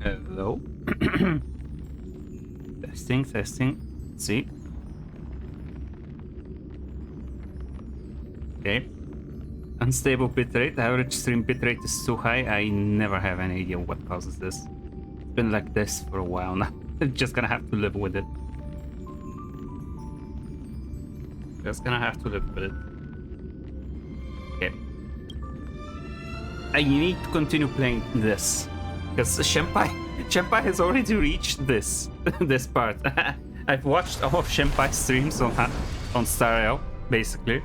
Hello. Testing, testing. See. Okay. Unstable bitrate. Average stream bitrate is too high. I never have any idea what causes this. It's been like this for a while now. I'm just gonna have to live with it. Just gonna have to live with it. Okay. I need to continue playing this. Because Shenpai has already reached this this part. I've watched all of Shenpai's streams on Star basically.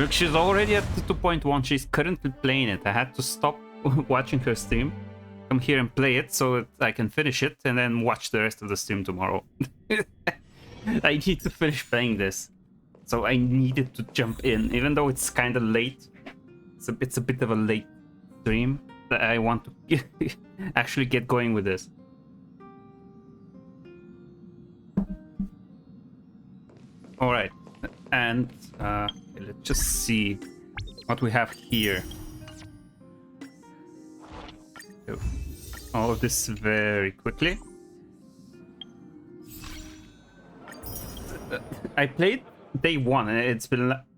She's already at the 2.1. She's currently playing it. I had to stop watching her stream, come here and play it so that I can finish it and then watch the rest of the stream tomorrow. I need to finish playing this. So I needed to jump in, even though it's kind of late. It's a bit of a late stream. I want to actually get going with this. All right, and let's just see what we have here. So, all of this very quickly. I played day one, and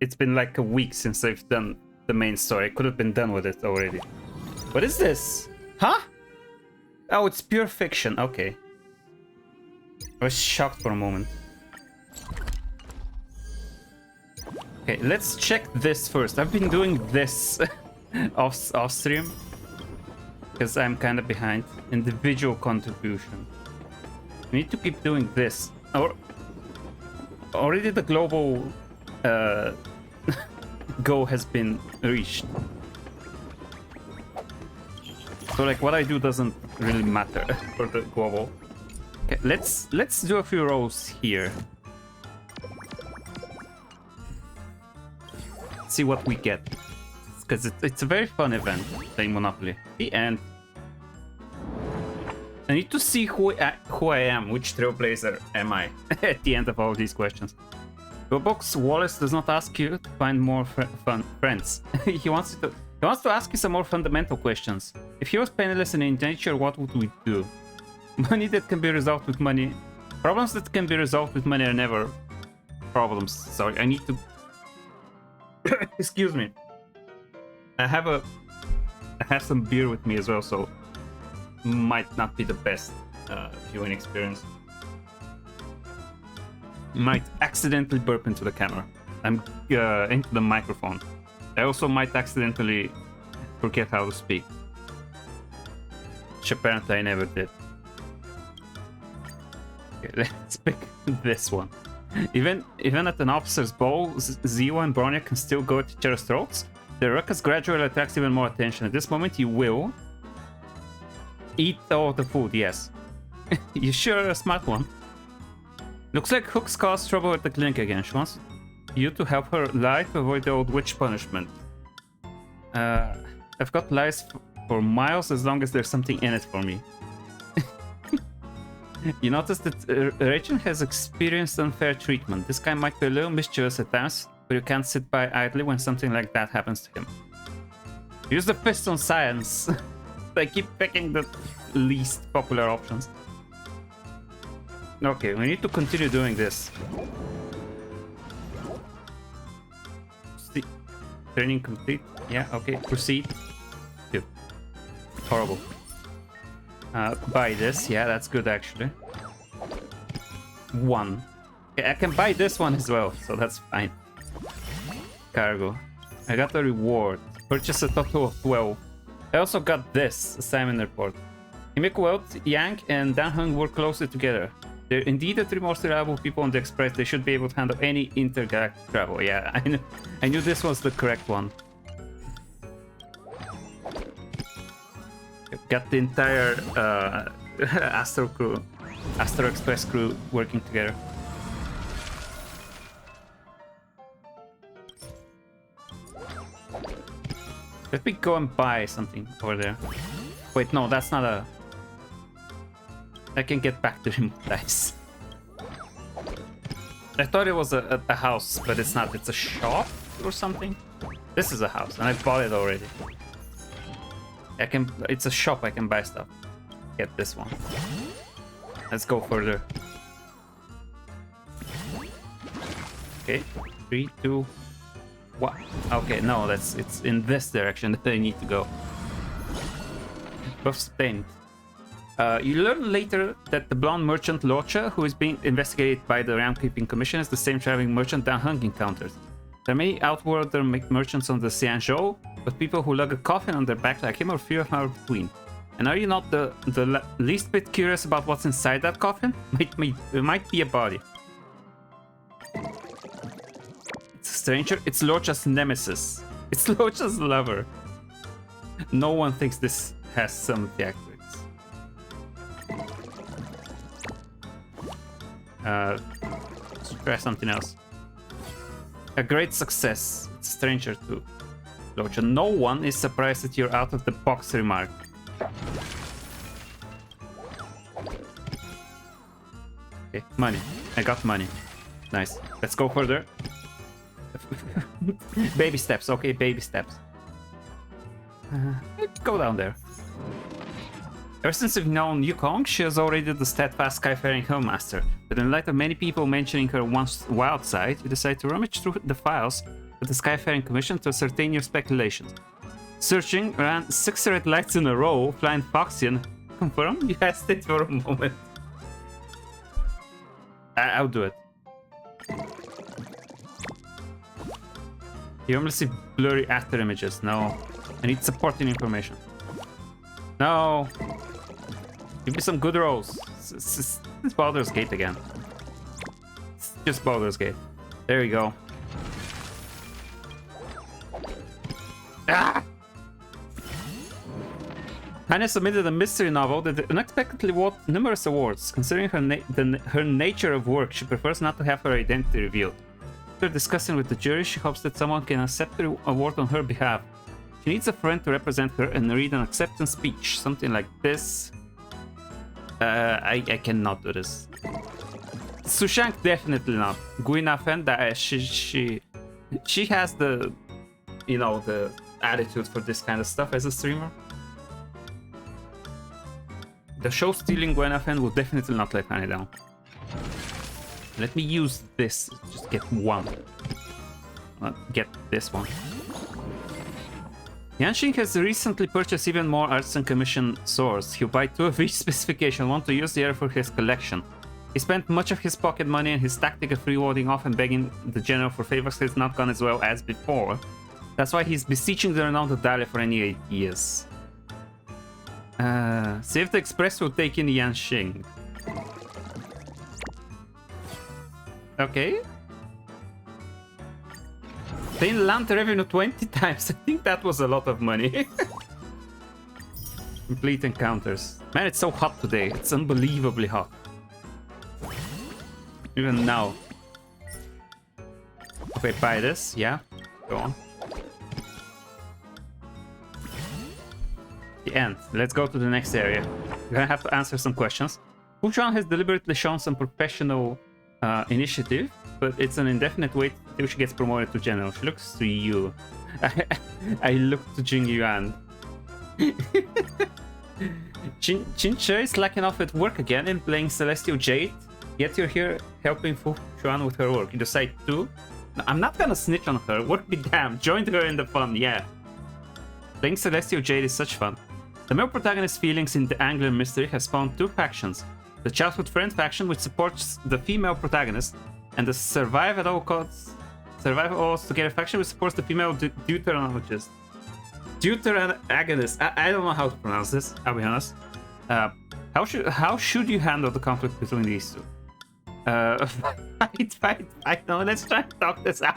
it's been like a week since I've done the main story. I could have been done with it already. What is this? Huh? Oh, it's pure fiction. Okay. I was shocked for a moment. Okay, let's check this first. I've been doing this off stream because I'm kind of behind. Individual contribution. We need to keep doing this. Or already the global goal has been reached. So like what I do doesn't really matter for the global. Okay, let's do a few rows here. See what we get, because it's a very fun event playing Monopoly. The end. I need to see who I am, which trailblazer am I at the end of all these questions. Box Wallace does not ask you to find more fun friends. He wants to ask you some more fundamental questions. If he was penniless and in nature, what would we do? Money that can be resolved with money. Problems that can be resolved with money are never problems. Sorry, I need to... Excuse me. I have some beer with me as well, so might not be the best viewing experience. Might accidentally burp into the camera. I'm into the microphone. I also might accidentally forget how to speak, which apparently I never did. Okay, let's pick this one. Even at an officer's ball, Zio and Bronya can still go at each other's throats. The ruckus gradually attracts even more attention. At this moment, you will eat all the food. Yes, you sure are a smart one. Looks like Hook's caused trouble at the clinic again. She wants you to help her lie to avoid the old witch punishment. I've got lies for miles as long as there's something in it for me. You notice that Rachel has experienced unfair treatment. This guy might be a little mischievous at times, but you can't sit by idly when something like that happens to him. Use the fist on science. I keep picking the least popular options. Okay, we need to continue doing this. Training complete. Yeah, okay, proceed. Good. Horrible. Buy this. Yeah, that's good actually. One. Okay, I can buy this one as well, so that's fine. Cargo. I got a reward. Purchase a total of 12. I also got this assignment report. Himiko Welt, Yang, and Dan Hung work closely together. They're indeed the three most reliable people on the Express. They should be able to handle any intergalactic travel. Yeah, I knew this was the correct one. Got the entire Astro Express crew working together. Let me go and buy something over there. Wait, no, that's not a... I can get back to remote dice. I thought it was a house, but it's not. It's a shop or something. This is a house, and I bought it already. It's a shop. I can buy stuff. get this one. Let's go further. Okay, 3, 2, 1. Okay, no, it's in this direction that I need to go. Buff sustained. You learn later that the blonde merchant Locha, who is being investigated by the Roundkeeping Commission, is the same traveling merchant Dan Hung encounters. There are many outworlder merchants on the Xianzhou, but people who lug a coffin on their back like him are few and far between. And are you not the least bit curious about what's inside that coffin? It might be a body. It's a stranger. It's Locha's nemesis. It's Locha's lover. No one thinks this has some theatrics. Let's try something else. A great success. It's a stranger too. Locha, no one is surprised at your out-of-the-box remark. Okay, money. I got money. Nice. Let's go further. Baby steps. Okay, baby steps. Go down there. Ever since we've known Yukong, she has already the steadfast skyfaring Hellmaster. But in light of many people mentioning her once wild side, you decide to rummage through the files of the Skyfaring Commission to ascertain your speculations. Searching, ran 6 red lights in a row, flying Foxian. Confirm? You hesitate for a moment. I'll do it. You only see blurry after images. No. I need supporting information. No. Give me some good rolls. It's Baldur's Gate again. It's just Baldur's Gate. There we go. Ah! Hannah submitted a mystery novel that unexpectedly won numerous awards. Considering her nature of work, she prefers not to have her identity revealed. After discussing with the jury, she hopes that someone can accept the award on her behalf. She needs a friend to represent her and read an acceptance speech. Something like this. I cannot do this. Sushank definitely not. Guina Fenda, she has the, you know, the attitude for this kind of stuff as a streamer. The show stealing Gwenafen will definitely not let Honey down. Let me use this. Just get one. Get this one. Yanxing has recently purchased even more Arts and Commission swords. He'll buy 2 of each specification, one to use, the other for his collection. He spent much of his pocket money, and his tactic of rewarding off and begging the general for favors has not gone as well as before. That's why he's beseeching the renowned Dahlia for any ideas. See if the Express will take in Yanxing. Okay. Paying land revenue 20 times. I think that was a lot of money. Complete encounters. Man, it's so hot today. It's unbelievably hot. Even now. Okay, buy this. Yeah. Go on. The end. Let's go to the next area. We're gonna have to answer some questions. Fuzhuan has deliberately shown some professional initiative, but it's an indefinite wait until she gets promoted to general. She looks to you. I look to Jing Yuan. Chinche is slacking off at work again and playing Celestial Jade, yet you're here helping Fuzhuan with her work. You decide to? No, I'm not gonna snitch on her. Work be damned. Joined her in the fun, yeah. Playing Celestial Jade is such fun. The male protagonist's feelings in the Angler mystery has spawned 2 factions. The childhood friend faction, which supports the female protagonist, and the survive at all costs together faction, which supports the female deuteragonist. Deuteragonist. I don't know how to pronounce this, I'll be honest. How should you handle the conflict between these two? Fight. No, let's try to talk this out.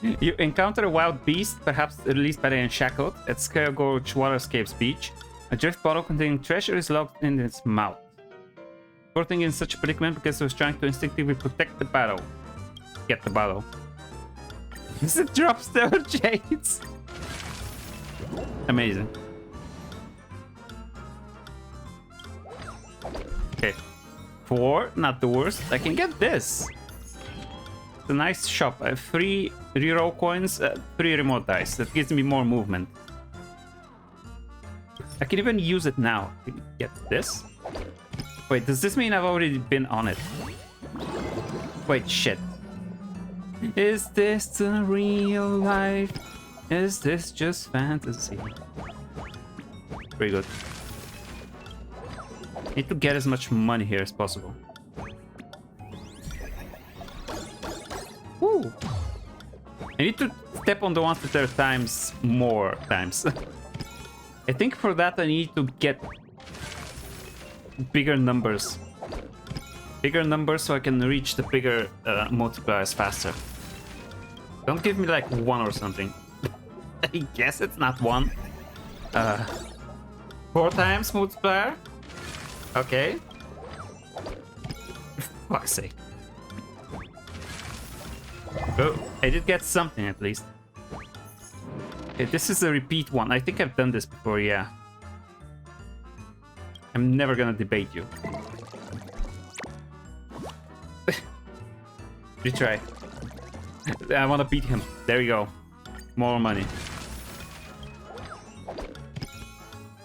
You encounter a wild beast, perhaps released by the Unshackled, at Scale Gorge Waterscapes Beach. A drift bottle containing treasure is locked in its mouth. Sporting in such a predicament because it was trying to instinctively protect the bottle. Get the bottle. This is drop stellar jades. Amazing. Okay. 4, not the worst. I can get this. It's a nice shop. I have 3 reroll coins, 3 remote dice. That gives me more movement. I can even use it now. Get this. Wait, does this mean I've already been on it? Wait, shit. Is this the real life? Is this just fantasy? Very good. Need to get as much money here as possible. Woo! I need to step on the ones that are times more times. I think for that I need to get bigger numbers. Bigger numbers so I can reach the bigger multipliers faster. Don't give me like 1 or something. I guess it's not 1. 4 times multiplier? Okay. For fuck's sake. Oh, I did get something at least. Okay, this is a repeat one. I think I've done this before, yeah. I'm never gonna debate you. Retry. I wanna beat him. There we go. More money.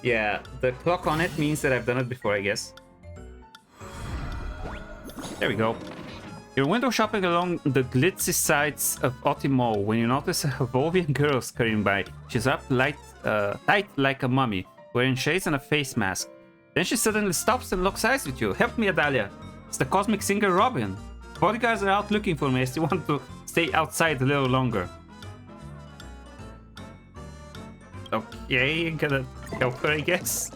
Yeah, the clock on it means that I've done it before, I guess. There we go. You're window shopping along the glitzy sides of Otimo when you notice a Havovian girl scurrying by. She's up tight like a mummy, wearing shades and a face mask. Then she suddenly stops and locks eyes with you. Help me, Adalia. It's the cosmic singer Robin. Bodyguards are out looking for me. I still want to stay outside a little longer. Okay, I'm gonna help her, I guess.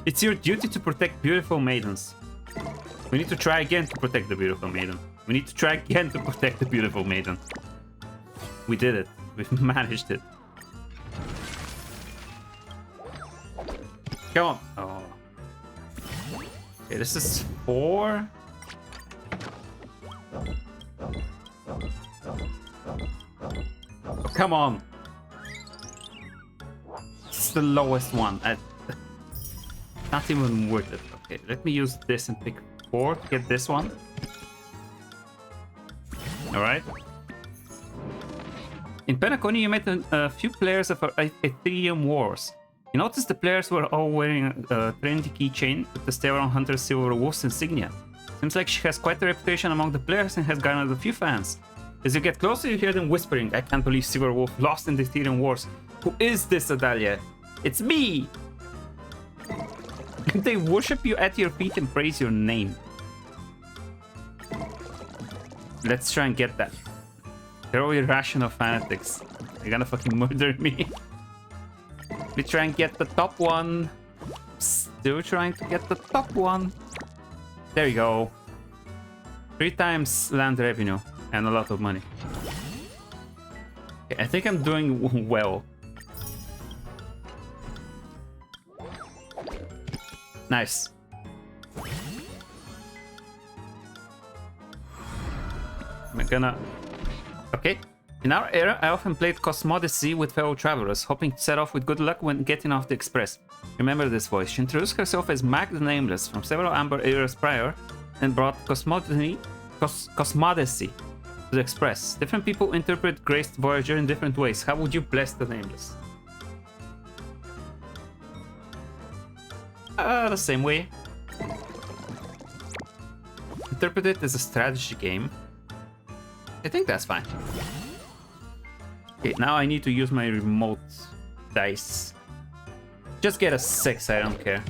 It's your duty to protect beautiful maidens. We need to try again to protect the beautiful maiden. We need to try again to protect the beautiful maiden. We did it. We've managed it. Come on. Oh. Okay, this is 4. Oh, come on. This is the lowest one. Not even worth it. Okay, let me use this and pick 4 to get this one. Alright. In Penacony, you met a few players of Ethereum Wars. You noticed the players were all wearing a trendy keychain with the Stellar Hunter Silver Wolf's insignia. Seems like she has quite a reputation among the players and has garnered a few fans. As you get closer, you hear them whispering, "I can't believe Silver Wolf lost in the Ethereum Wars. Who is this, Adalia? It's me!" They worship you at your feet and praise your name. Let's try and get that. They're all irrational fanatics. They're gonna fucking murder me. We try and get the top one. Still trying to get the top one. There you go. 3 times land revenue and a lot of money. Okay, I think I'm doing well. Nice. I'm gonna... Okay. In our era, I often played Cosmodesy with fellow travelers, hoping to set off with good luck when getting off the express. Remember this voice. She introduced herself as Mag the Nameless from several Amber eras prior and brought Cosmodesy to the express. Different people interpret Graced Voyager in different ways. How would you bless the Nameless? The same way. Interpret it as a strategy game. I think that's fine. Okay, now I need to use my remote dice. Just get a 6, I don't care.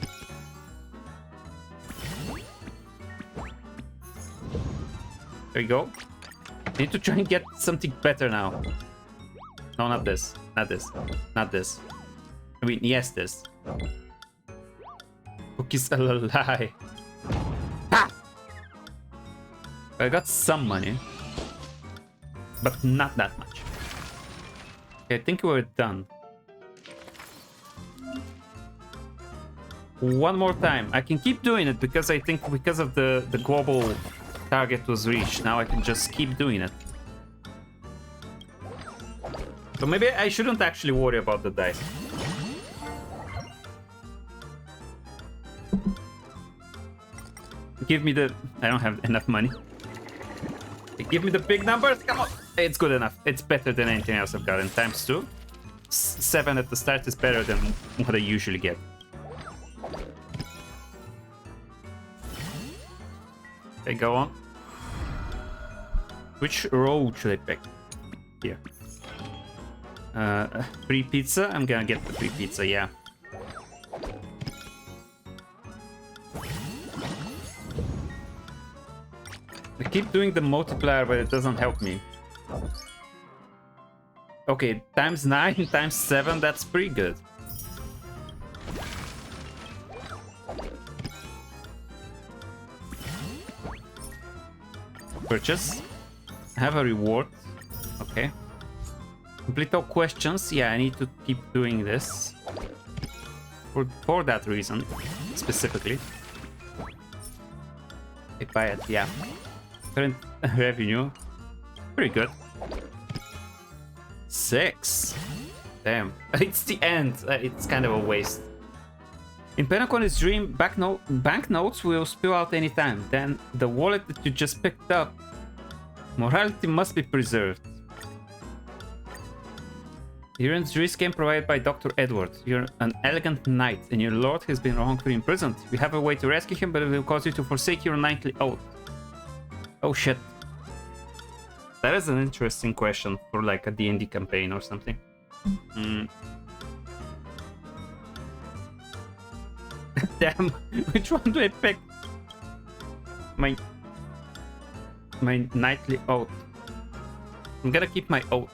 There you go. I need to try and get something better now. No, not this. Not this. Not this. I mean, yes, this. Cookies a lie. Ha! I got some money. But not that much. Okay, I think we're done. One more time. I can keep doing it because I think because of the global target was reached. Now I can just keep doing it. So maybe I shouldn't actually worry about the dice. Give me the... I don't have enough money. Give me the big numbers. Come on. It's good enough. It's better than anything else I've gotten. Times 2. 7 at the start is better than what I usually get. Okay, go on. Which road should I pick? Here. Free pizza? I'm gonna get the free pizza, yeah. I keep doing the multiplier, but it doesn't help me. Okay, times 9, times 7, that's pretty good. Purchase. Have a reward. Okay. Complete all questions. Yeah, I need to keep doing this. For that reason, specifically. I buy it, yeah. Current revenue. Pretty good. 6. Damn. It's the end. It's kind of a waste. In Penacony's dream, banknotes will spill out anytime. Then the wallet that you just picked up. Morality must be preserved. Your injuries came provided by Dr. Edward. You're an elegant knight, and your lord has been wrongfully imprisoned. We have a way to rescue him, but it will cause you to forsake your knightly oath. Oh shit. That is an interesting question for like a D&D campaign or something. Damn, which one do I pick? My knightly oath. I'm gonna keep my oath.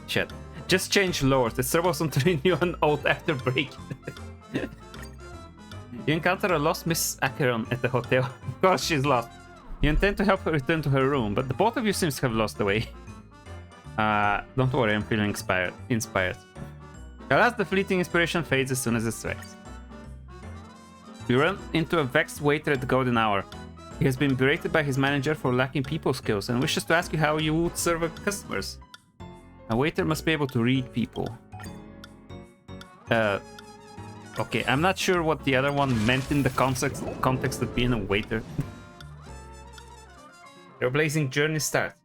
Shit. Just change lords. It's troublesome to renew an oath after breaking it. You encounter a lost Miss Acheron at the hotel. Of course she's lost. You intend to help her return to her room, but the both of you seems to have lost the way. Don't worry, I'm feeling inspired. Alas, the fleeting inspiration fades as soon as it strikes. You run into a vexed waiter at the golden hour. He has been berated by his manager for lacking people skills and wishes to ask you how you would serve customers. A waiter must be able to read people. Okay, I'm not sure what the other one meant in the context of being a waiter. Your blazing journey starts.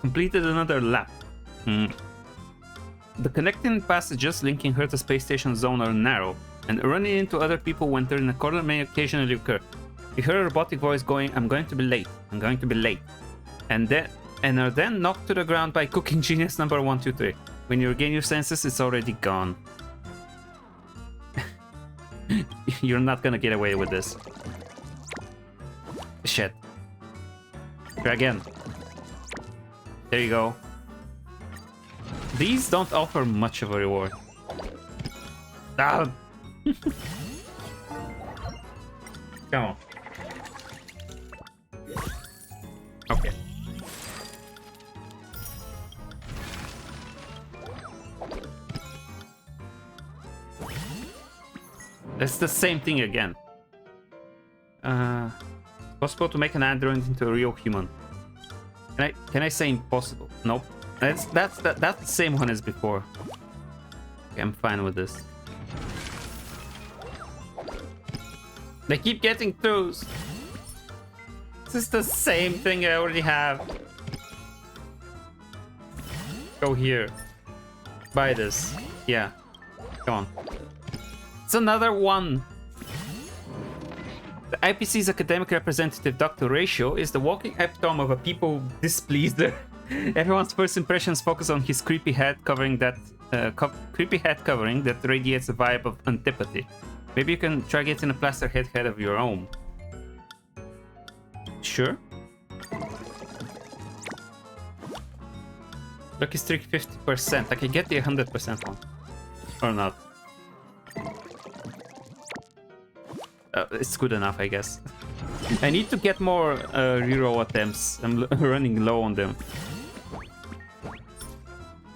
Completed another lap. The connecting passages linking her to space station zone are narrow, and running into other people when turning a corner may occasionally occur. You hear a robotic voice going, "I'm going to be late, I'm going to be late," and are then knocked to the ground by cooking genius number 123. When you regain your senses, it's already gone. You're not gonna get away with this. Shit. Try again. There you go. These don't offer much of a reward. Ah. Come on. Okay. It's the same thing again. Possible to make an android into a real human. Can I say impossible? Nope. That's the same one as before. Okay, I'm fine with this. They keep getting throughs. This is the same thing I already have. Go here. Buy this. Yeah. Come on. It's another one. The IPC's academic representative, Dr. Ratio, is the walking epitome of a people displeaser. Everyone's first impressions focus on his creepy head covering that radiates a vibe of antipathy. Maybe you can try getting a plaster head of your own. Sure. Lucky streak 50%. I can get the 100% one. Or not. It's good enough, I guess. I need to get more reroll attempts. I'm running low on them.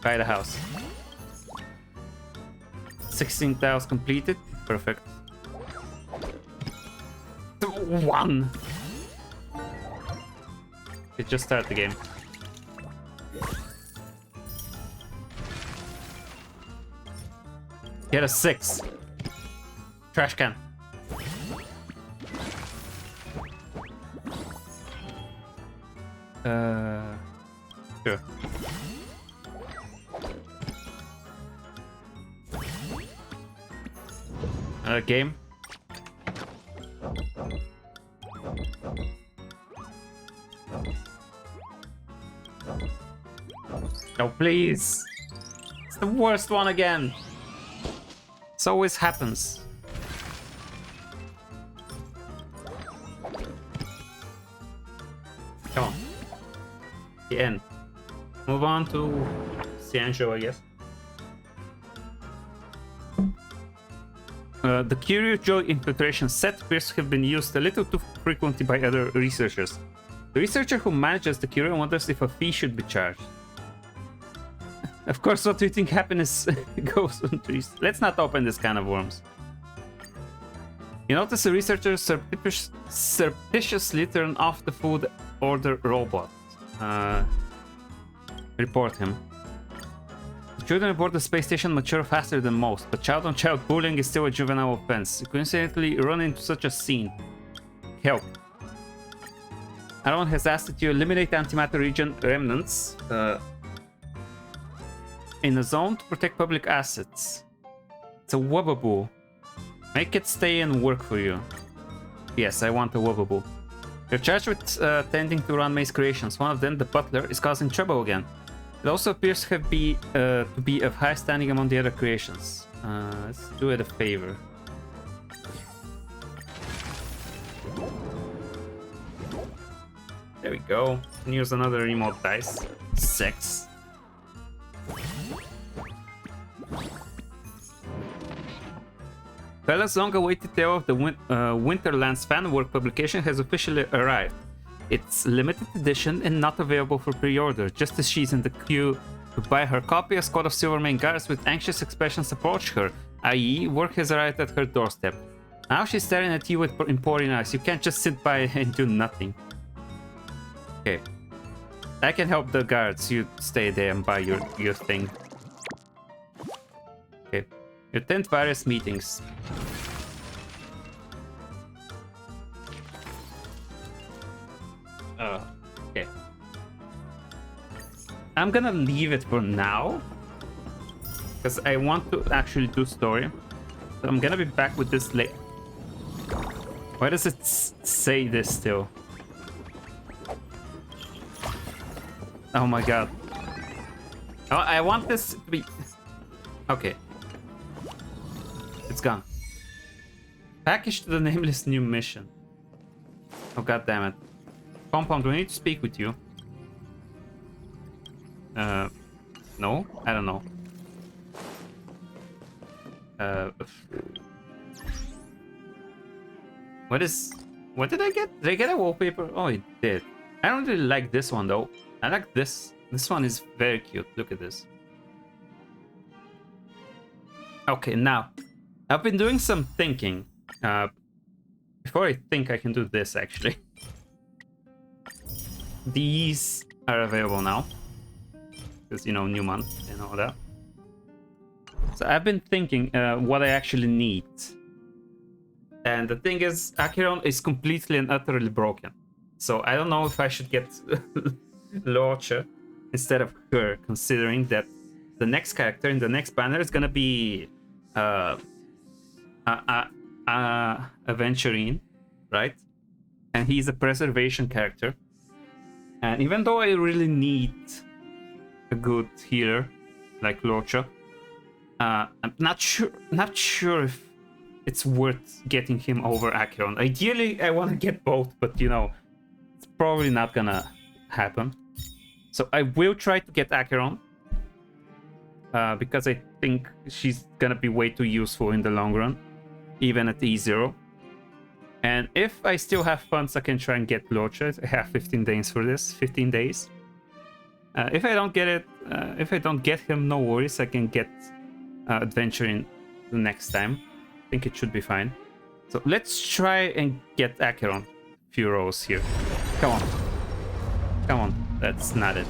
Buy the house. 16 tiles completed. Perfect. 1. Okay, just start the game. Get a 6. Trash can. Sure. game. Oh, please. It's the worst one again. This always happens. Come on. The end. Move on to Cianjo, I guess. The Curious Joy infiltration set appears to have been used a little too frequently by other researchers. The researcher who manages the Curio wonders if a fee should be charged. Of course, what do you think happiness goes on trees? Let's not open this kind of worms. You notice the researcher surreptitiously turn off the food order robot. Report him. The children aboard the space station mature faster than most, but child-on-child bullying is still a juvenile offense. You coincidentally run into such a scene. Help. Aaron has asked that you eliminate antimatter region remnants in a zone to protect public assets. It's a Wubbaboo. Make it stay and work for you. Yes, I want a Wubbaboo. You're charged with tending to run maze creations. One of them, the butler, is causing trouble again. It also appears to be of high standing among the other creations. Let's do it a favor. There we go. And use another remote dice. 6. Bella's long-awaited tale of the Winterlands fanwork publication has officially arrived. It's limited edition and not available for pre-order. Just as she's in the queue to buy her copy, a squad of Silvermane guards with anxious expressions approach her, i.e. work has arrived at her doorstep. Now she's staring at you with imploring eyes. You can't just sit by and do nothing. Okay. I can help the guards. You stay there and buy your thing. Okay. You attend various meetings. Okay. I'm gonna leave it for now, because I want to actually do story. So I'm gonna be back with this later. Why does it say this still? Oh my god. Oh, I want this to be... Okay. It's gone. Package to the nameless new mission. Oh god damn it. Compound, do I need to speak with you? No? I don't know. What did I get? Did I get a wallpaper? Oh, I did. I don't really like this one though. I like this. This one is very cute. Look at this. Okay, now I've been doing some thinking. Before I think, I can do this actually. These are available now. Because, you know, new month and all that. So I've been thinking what I actually need. And the thing is, Acheron is completely and utterly broken. So I don't know if I should get Lorcha instead of her, considering that the next character in the next banner is gonna be Aventurine, right? And he's a preservation character. And even though I really need a good healer like Lorcha, I'm not sure if it's worth getting him over Acheron. Ideally, I want to get both, but you know, it's probably not gonna happen. So I will try to get Acheron, because I think she's gonna be way too useful in the long run, even at E0. And if I still have funds, I can try and get Lorcha. I have 15 days for this. 15 days. If I don't get it, if I don't get him, no worries. I can get Adventuring the next time. I think it should be fine. So let's try and get Acheron. Few rows here. Come on. Come on. That's not it.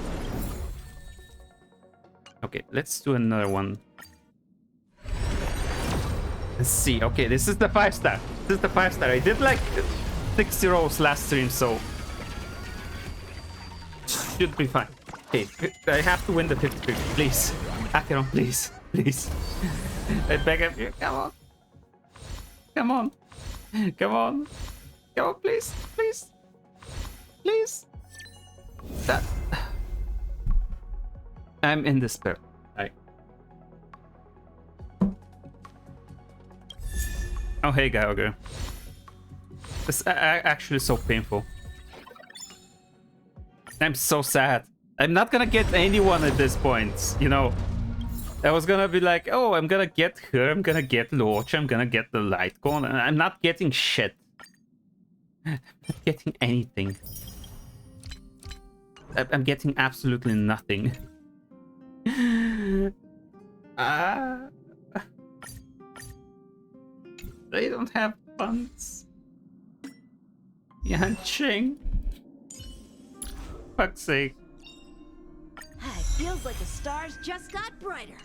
Okay, let's do another one. Let's see. Okay, this is the 5-star. This is the 5-star. I did like 60 rows last stream, so should be fine. Okay, I have to win the 50-50. Please. Acheron, please. Please. I beg of you. Come on. Come on. Come on. Come on, please. Please. Please. That. I'm in despair. Oh, hey, Gallagher. It's actually so painful. I'm so sad. I'm not gonna get anyone at this point, you know. I was gonna be like, oh, I'm gonna get her, I'm gonna get Lorch, I'm gonna get the Lightcone, and I'm not getting shit. I'm not getting anything. I'm getting absolutely nothing. They don't have funds. Yanching. Fuck's sake. It feels like the stars just got brighter.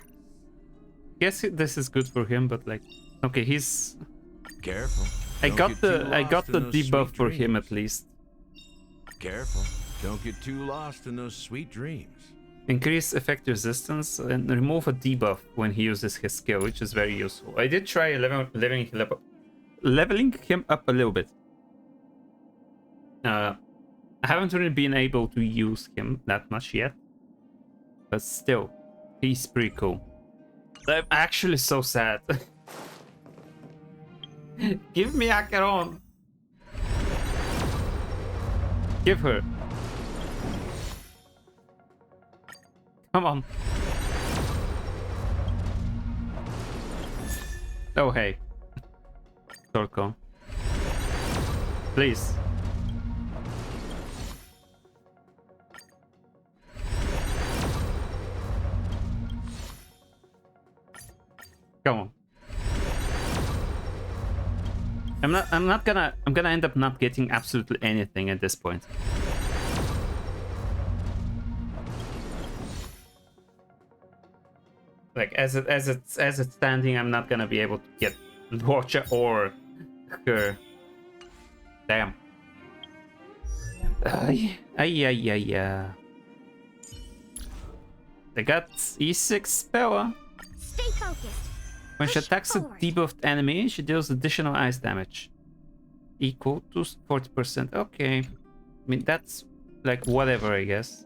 Guess this is good for him, but like, okay, he's. Careful. I got the debuff for him at least. Careful. Don't get too lost in those sweet dreams. Increase effect resistance and remove a debuff when he uses his skill, which is very useful. I did try leveling him up a little bit. I haven't really been able to use him that much yet, but still, he's pretty cool. I'm actually so sad. Give me Acheron. Give her. Come on. Oh, hey. Torko. Please. Come on. I'm gonna end up not getting absolutely anything at this point. Like as it's standing, I'm not gonna be able to get Watcher or her. Damn. Ay. They got E6 spell. Stay focused. When she attacks a debuffed enemy, she deals additional ice damage. Equal to 40%. Okay. I mean, that's like whatever, I guess.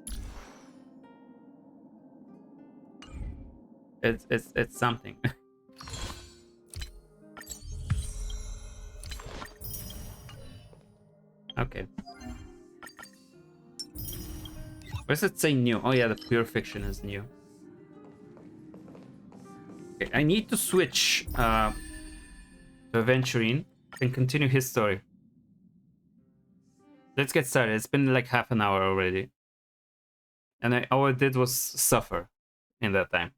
It's something. Okay. Where does it say new? Oh yeah, the pure fiction is new. Okay, I need to switch to Aventurine and continue his story. Let's get started. It's been like half an hour already. And all I did was suffer in that time.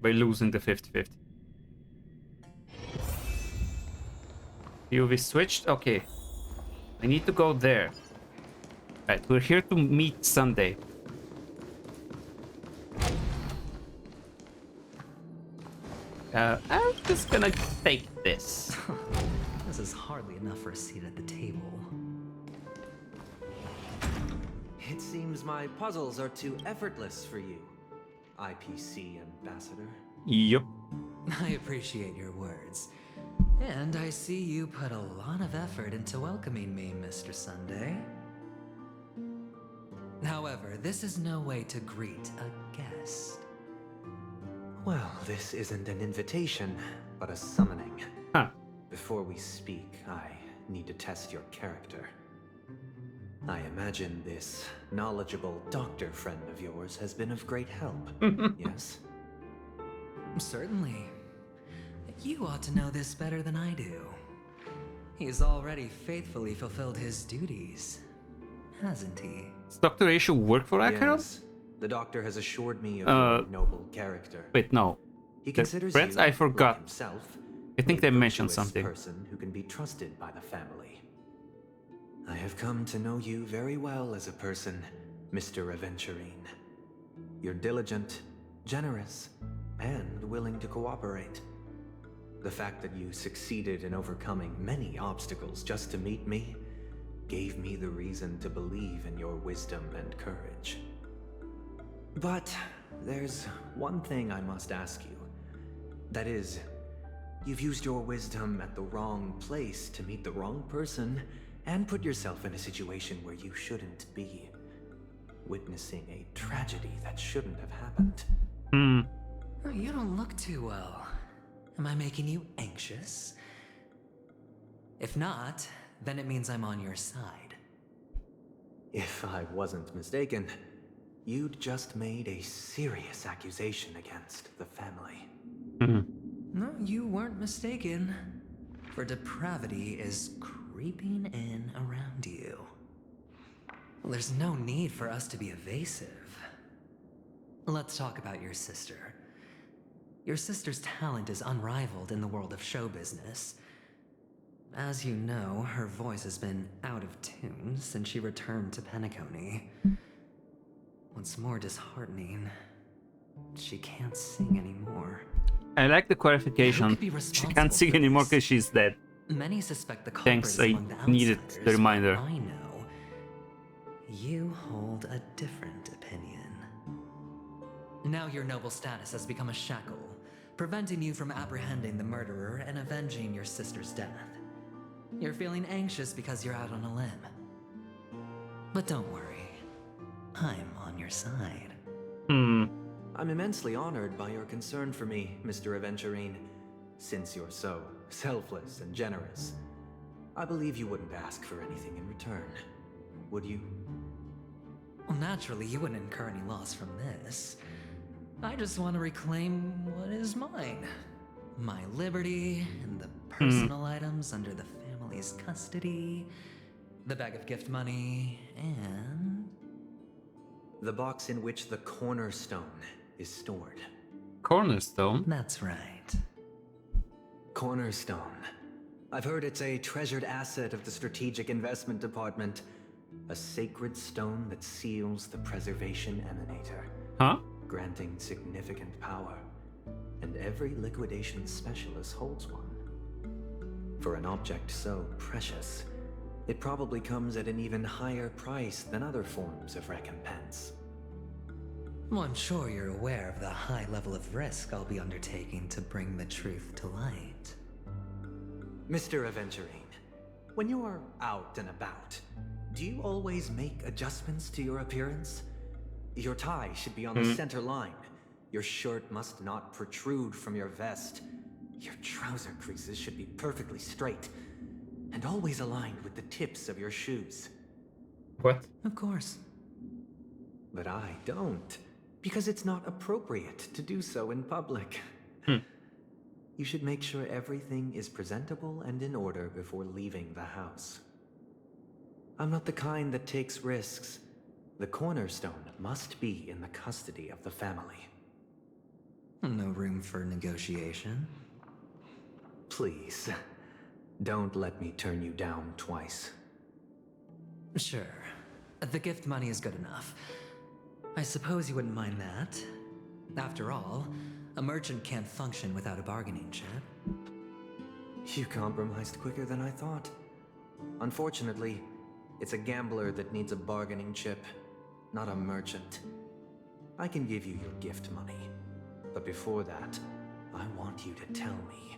By losing the 50-50. UV switched? Okay. I need to go there. Right, we're here to meet Sunday. I'm just gonna take this. This is hardly enough for a seat at the table. It seems my puzzles are too effortless for you, IPC Ambassador. Yup. I appreciate your words. And I see you put a lot of effort into welcoming me, Mr. Sunday. However, this is no way to greet a guest. Well, this isn't an invitation, but a summoning. Huh. Before we speak, I need to test your character. I imagine this knowledgeable doctor friend of yours has been of great help, yes? Certainly. You ought to know this better than I do. He's already faithfully fulfilled his duties, hasn't he? Does Dr. Aisha work for Acheron? Yes. The doctor has assured me of your noble character. Wait, no. He considers Friends, you, I forgot. like himself, I think a they mentioned virtuous something. Person who can be trusted by the family. I have come to know you very well as a person, Mr. Aventurine. You're diligent, generous, and willing to cooperate. The fact that you succeeded in overcoming many obstacles just to meet me gave me the reason to believe in your wisdom and courage. But there's one thing I must ask you. That is, You've used your wisdom at the wrong place to meet the wrong person and put yourself in a situation where you shouldn't be. Witnessing a tragedy that shouldn't have happened. You don't look too well. Am I making you anxious? If not, then it means I'm on your side. If I wasn't mistaken, you'd just made a serious accusation against the family. No, you weren't mistaken. For depravity is creeping in around you. Well, there's no need for us to be evasive. Let's talk about your sister. Your sister's talent is unrivaled in the world of show business. As you know, her voice has been out of tune since she returned to Penacony. What's more disheartening, she can't sing anymore. I like the Who clarification. could be She responsible can't sing for anymore this? because she's dead. Many suspect the Thanks, culprits I among the needed the outsiders, but reminder. I know you hold a different opinion. Now your noble status has become a shackle, preventing you from apprehending the murderer and avenging your sister's death. You're feeling anxious because you're out on a limb. But don't worry, I'm on your side. I'm immensely honored by your concern for me, Mr. Aventurine. Since you're so selfless and generous, I believe you wouldn't ask for anything in return, would you? Well, naturally, you wouldn't incur any loss from this. I just want to reclaim what is mine. My liberty and the personal items under the family's custody, the bag of gift money, and... The box in which the cornerstone is stored. Cornerstone? That's right. Cornerstone. I've heard it's a treasured asset of the Strategic Investment Department. A sacred stone that seals the preservation emanator, Huh? granting significant power. And every liquidation specialist holds one. For an object so precious, it probably comes at an even higher price than other forms of recompense. Well, I'm sure you're aware of the high level of risk I'll be undertaking to bring the truth to light. Mr. Aventurine, when you are out and about, do you always make adjustments to your appearance? Your tie should be on the center line. Your shirt must not protrude from your vest. Your trouser creases should be perfectly straight and always aligned with the tips of your shoes. What? Of course. But I don't, because it's not appropriate to do so in public. You should make sure everything is presentable and in order before leaving the house. I'm not the kind that takes risks. The cornerstone must be in the custody of the family. No room for negotiation. Please, don't let me turn you down twice. Sure. The gift money is good enough. I suppose you wouldn't mind that. After all, a merchant can't function without a bargaining chip. You compromised quicker than I thought. Unfortunately, it's a gambler that needs a bargaining chip, not a merchant. I can give you your gift money, but before that, I want you to tell me.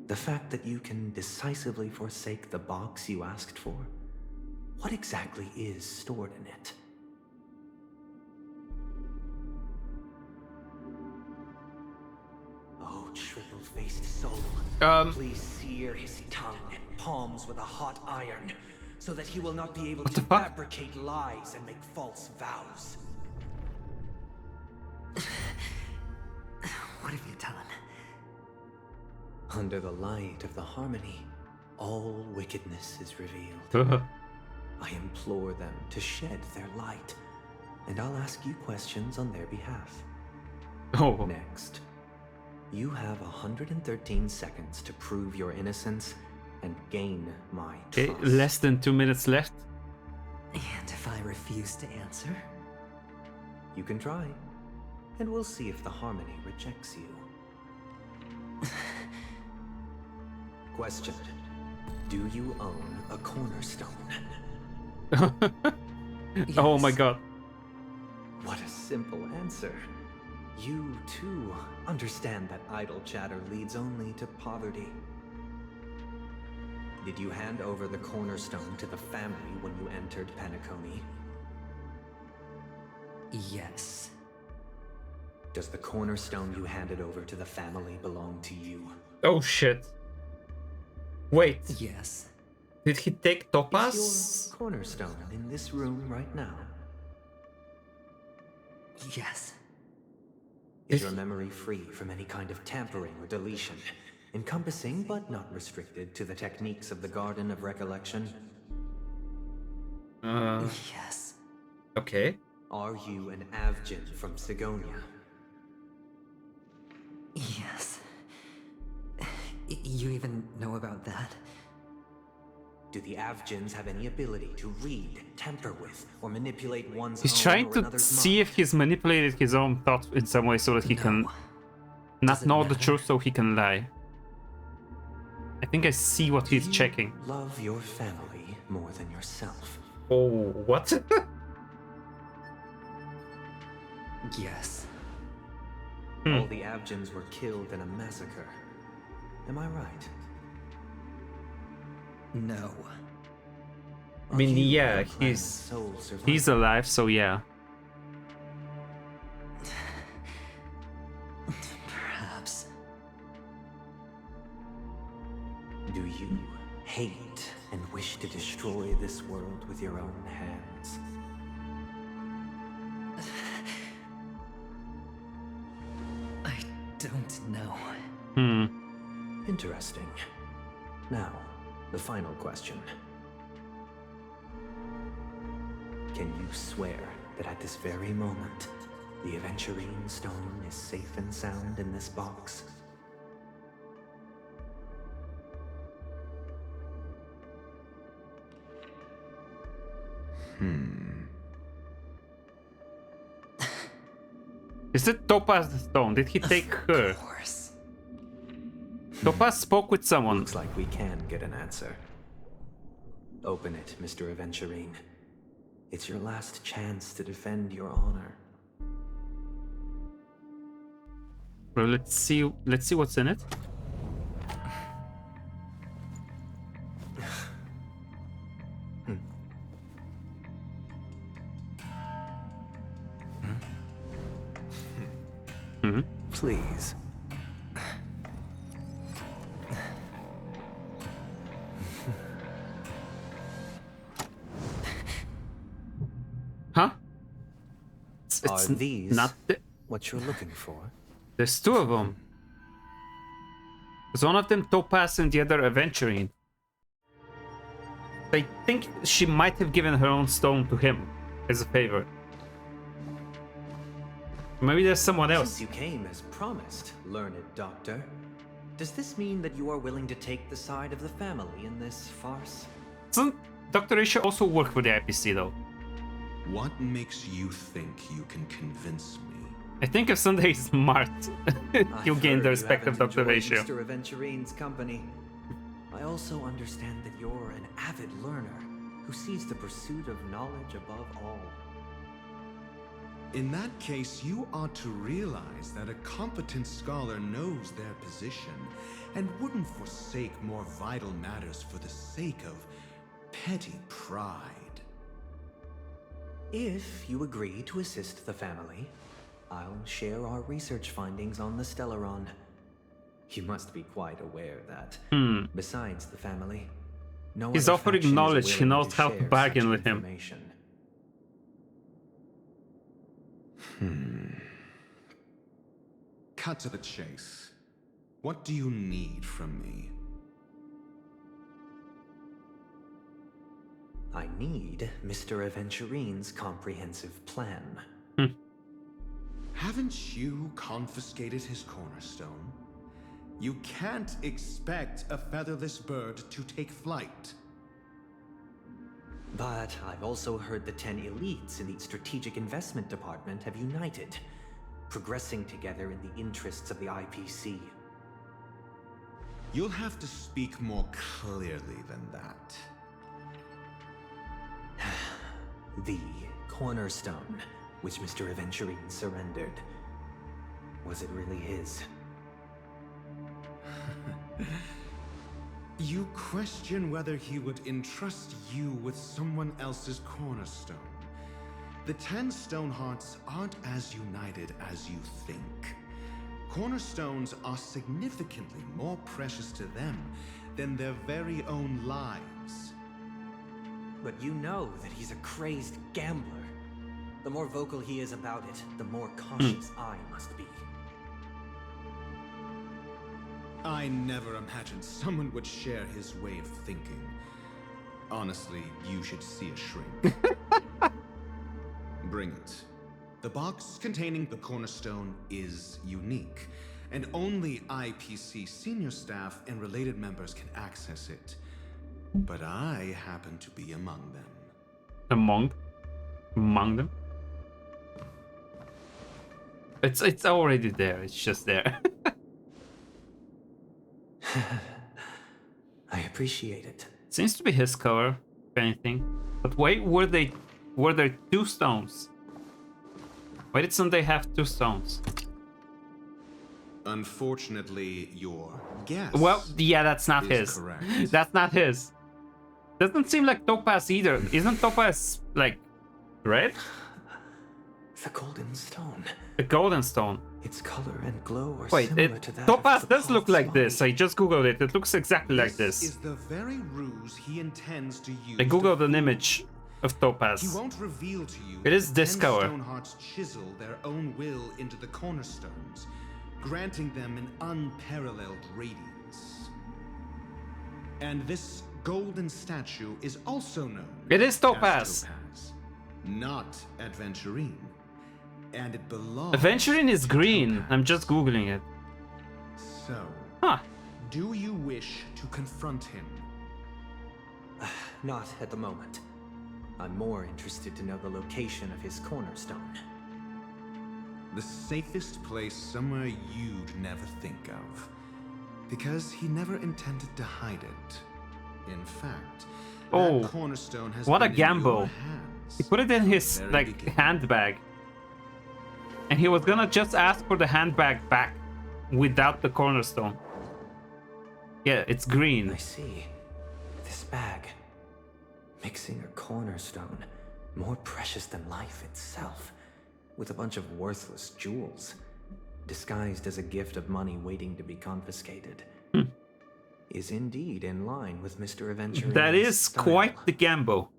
The fact that you can decisively forsake the box you asked for, what exactly is stored in it? Oh, triple-faced soul. Please sear his tongue and palms with a hot iron, so that he will not be able to fabricate lies and make false vows. What have you done? Under the light of the harmony, all wickedness is revealed. I implore them to shed their light, and I'll ask you questions on their behalf. Oh. Next, you have 113 seconds to prove your innocence and gain my Okay, trust. less than 2 minutes left. And if I refuse to answer? You can try, and we'll see if the harmony rejects you. Question. Do you own a cornerstone? Oh my Yes. god. What a simple answer. You, too, understand that idle chatter leads only to poverty. Did you hand over the cornerstone to the family when you entered Penacony? Yes. Does the cornerstone you handed over to the family belong to you? Oh shit. Wait, Yes. did he take Is Topaz? your cornerstone in this room right now? Yes. Is your memory free from any kind of tampering or deletion, encompassing but not restricted to the techniques of the Garden of Recollection? Yes. Okay. Are you an Avgin from Sigonia? Yes. You even know about that? Do the Avgins have any ability to read, tamper with, or manipulate one's He's own trying or to another's see mind? if he's manipulated his own thoughts in some way so that he can No. not Does it know the matter? truth so he can lie. I think I see what he's Do you checking. love your family more than yourself? Oh, what? Yes. All the Avgins were killed in a massacre. Am I right? No. I mean, Are you yeah, the planet's he's sole survivor? he's alive, so yeah. Perhaps. Do you hate and wish to destroy this world with your own hands? I don't know. Interesting. Now, the final question. Can you swear that at this very moment, the Aventurine stone is safe and sound in this box? Is it Topaz the Stone? Did he take her? Of course. Topaz spoke with someone. Looks like we can get an answer. Open it, Mr. Aventurine. It's your last chance to defend your honor. Well, let's see what's in it. Please. Huh? Are these not what you're looking for? There's two of them. There's one of them Topaz and the other Aventurine. I think she might have given her own stone to him as a favor. Maybe there's someone else. Since you came as promised, learned doctor, does this mean that you are willing to take the side of the family in this farce? Doesn't Dr. Isha also work for the IPC though? What makes you think you can convince me? I think if Sunday is smart, he'll I've gain heard the you respect of haven't Dr. enjoyed Ratio. Mr. Aventurine's company. I also understand that you're an avid learner who sees the pursuit of knowledge above all. In that case, you ought to realize that a competent scholar knows their position and wouldn't forsake more vital matters for the sake of petty pride. If you agree to assist the family, I'll share our research findings on the Stellaron. You must be quite aware that, besides the family, no He's other offering faction is knowledge, he willing knows to how to share bargain such with him. information. Cut to the chase. What do you need from me? I need Mr. Aventurine's comprehensive plan. Haven't you confiscated his cornerstone? You can't expect a featherless bird to take flight. But I've also heard the 10 elites in the Strategic Investment Department have united, progressing together in the interests of the IPC. You'll have to speak more clearly than that. The cornerstone, which Mr. Aventurine surrendered. Was it really his? You question whether he would entrust you with someone else's cornerstone. The 10 stone hearts aren't as united as you think. Cornerstones are significantly more precious to them than their very own lives. But you know that he's a crazed gambler. The more vocal he is about it, the more cautious I must be. I never imagined someone would share his way of thinking. Honestly, you should see a shrink. Bring it. The box containing the cornerstone is unique, and only IPC senior staff and related members can access it. But I happen to be among them. Among them? It's already there. It's just there. I appreciate it. Seems to be his cover, if anything. But why were there 2 stones? Why didn't they have 2 stones? Unfortunately, your guess. Well, yeah, that's not is his. correct. That's not his. Doesn't seem like topaz either. Isn't topaz like red? The golden stone. The golden stone. Its color and glow are Wait, similar to that topaz of the does look Path's like this. body. I just googled it. It looks exactly like This this. is the very ruse he intends to use. I to googled an fool image you. of He topaz. won't reveal to you. It is that this 10 color. Stonehearts chisel their own will into the cornerstones, granting them an unparalleled radiance. And this golden statue is also known. It is as topaz. Topaz, not Adventurine, and it belongs. Aventurine is to green. Topaz. I'm just googling it. So, Huh. do you wish to confront him? Not at the moment. I'm more interested to know the location of his cornerstone. The safest place somewhere you'd never think of. Because he never intended to hide it. In fact, Oh, that cornerstone has what a been in your gamble. hands He put it in from his the very like beginning. handbag. And he was gonna just ask for the handbag back without the cornerstone. Yeah, it's green. I see. This bag. Mixing a cornerstone. More precious than life itself. With a bunch of worthless jewels. Disguised as a gift of money waiting to be confiscated. Is indeed in line with Mr. Adventurine's That is style. quite the gamble.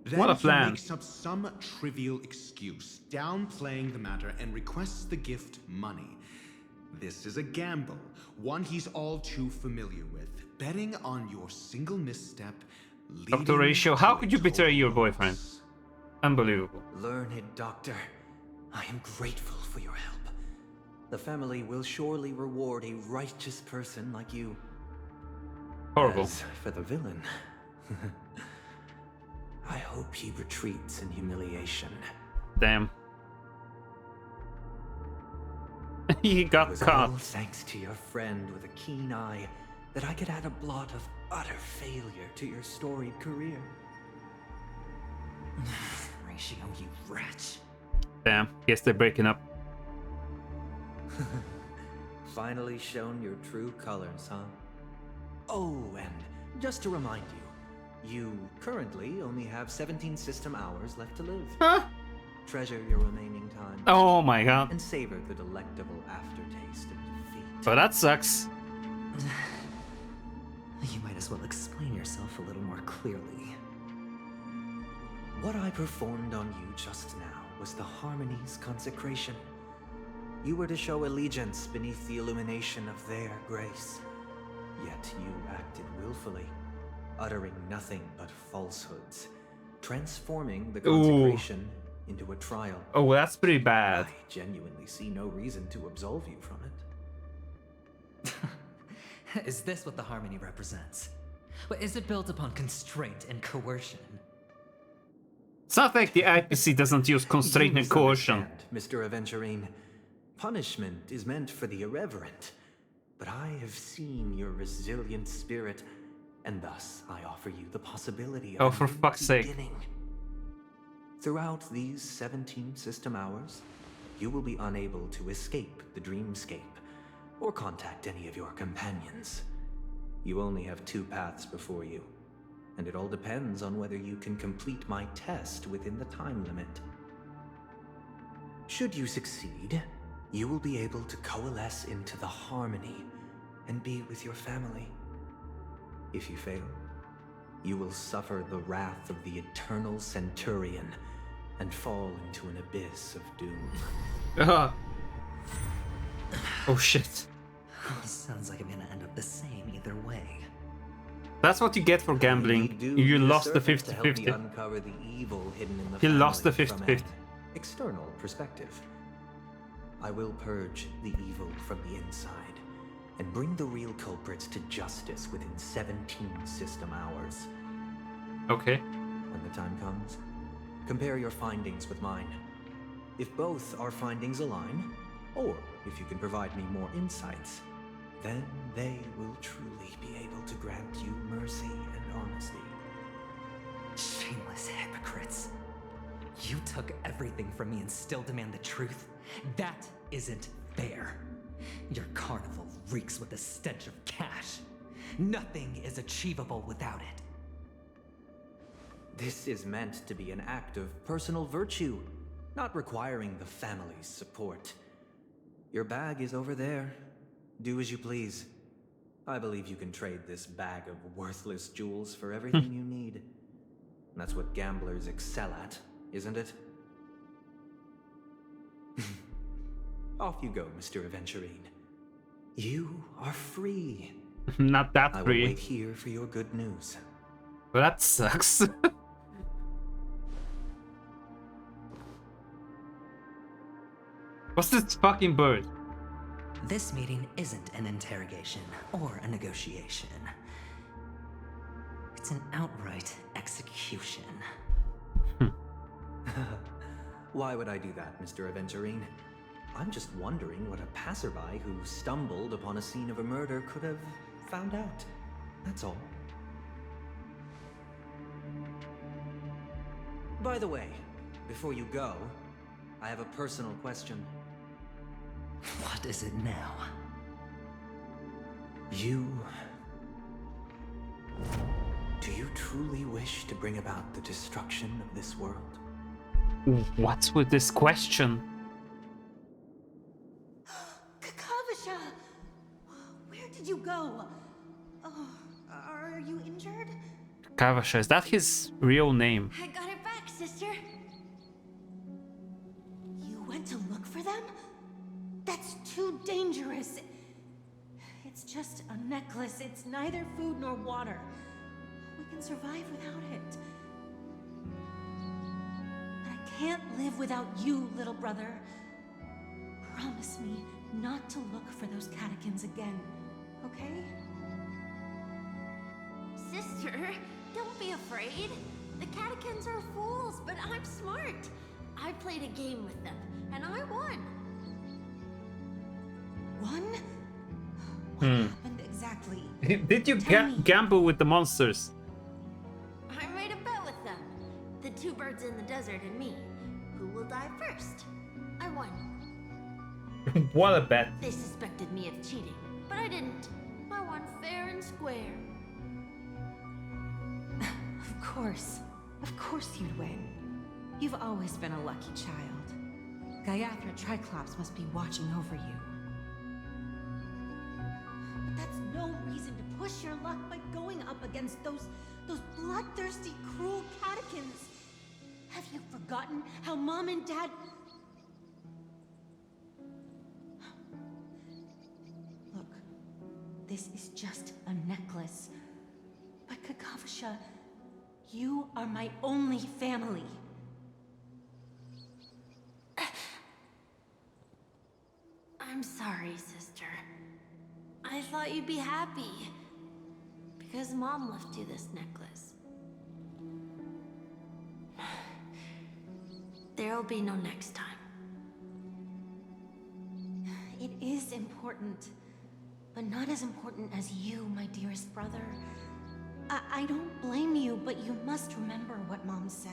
Then What a he plan. makes up some trivial excuse, downplaying the matter, and requests the gift money. This is a gamble, one he's all too familiar with. Betting on your single misstep, leading Dr. Ratio, to how a could you betray your total boyfriend? loss. Unbelievable. Learned doctor, I am grateful for your help. The family will surely reward a righteous person like you. Horrible. As for the villain, I hope he retreats in humiliation. Damn. He It got was caught. all thanks to your friend with a keen eye that I could add a blot of utter failure to your storied career. Ratio, you wretch. Damn. Guess they're breaking up. Finally shown your true colors, huh? Oh, and just to remind you, you currently only have 17 system hours left to live. Huh? Treasure your remaining time Oh my god. and savor the delectable aftertaste of defeat. But that sucks. You might as well explain yourself a little more clearly. What I performed on you just now was the Harmony's consecration. You were to show allegiance beneath the illumination of their grace. Yet you acted willfully, uttering nothing but falsehoods, transforming the consecration into a trial. Oh, that's pretty bad. I genuinely see no reason to absolve you from it. Is this what the harmony represents? But is it built upon constraint and coercion? It's not like the IPC doesn't use constraint You and coercion. misunderstand, Mr. Aventurine. Punishment is meant for the irreverent. But I have seen your resilient spirit, and thus I offer you the possibility of Oh, a for new fuck's sake. beginning. Throughout these 17 system hours, you will be unable to escape the dreamscape or contact any of your companions. You only have 2 paths before you, and it all depends on whether you can complete my test within the time limit. Should you succeed, you will be able to coalesce into the harmony and be with your family. If you fail, you will suffer the wrath of the eternal Centurion and fall into an abyss of doom. Oh shit. Sounds like I'm gonna end up the same either way. That's what you get for gambling. You lost the 50-50. Uncover the evil hidden in the You lost the family from 50-50. an external perspective. I will purge the evil from the inside and bring the real culprits to justice within 17 system hours. Okay. When the time comes, compare your findings with mine. If both our findings align, or if you can provide me more insights, then they will truly be able to grant you mercy and honesty. Shameless hypocrites. You took everything from me and still demand the truth? That isn't fair. Your carnival reeks with the stench of cash. Nothing is achievable without it. This is meant to be an act of personal virtue, not requiring the family's support. Your bag is over there. Do as you please. I believe you can trade this bag of worthless jewels for everything you need. That's what gamblers excel at, isn't it? Off you go, Mr. Aventurine. You are free. Not that I will free. wait here for your good news. Well, that sucks. What's this fucking bird? This meeting isn't an interrogation or a negotiation. It's an outright execution. Why would I do that, Mr. Aventurine? I'm just wondering what a passerby who stumbled upon a scene of a murder could have found out. That's all. By the way, before you go, I have a personal question. What is it now? Do you truly wish to bring about the destruction of this world? What's with this question? Kakavasha! Where did you go? Oh, are you injured? Kavasha, is that his real name? I got it back, sister. You went to look for them? That's too dangerous. It's just a necklace. It's neither food nor water. We can survive without it. But I can't live without you, little brother. Promise me not to look for those catechins again, okay? Sister, don't be afraid. The catechins are fools, but I'm smart. I played a game with them, and I won. One? What happened exactly? Did you Tell me. gamble with the monsters? I made a bet with them. The 2 birds in the desert and me. Who will die first? I won. What a bet. They suspected me of cheating, but I didn't. I won fair and square. Of course you'd win. You've always been a lucky child. Gaiathra Triclops must be watching over you. But that's no reason to push your luck by going up against those bloodthirsty, cruel catechins. Have you forgotten how Mom and Dad... Look, this is just a necklace. But Kakavasha, you are my only family. I'm sorry, sister. I thought you'd be happy. Because Mom left you this necklace. There'll be no next time. It is important, but not as important as you, my dearest brother. I don't blame you, but you must remember what Mom said.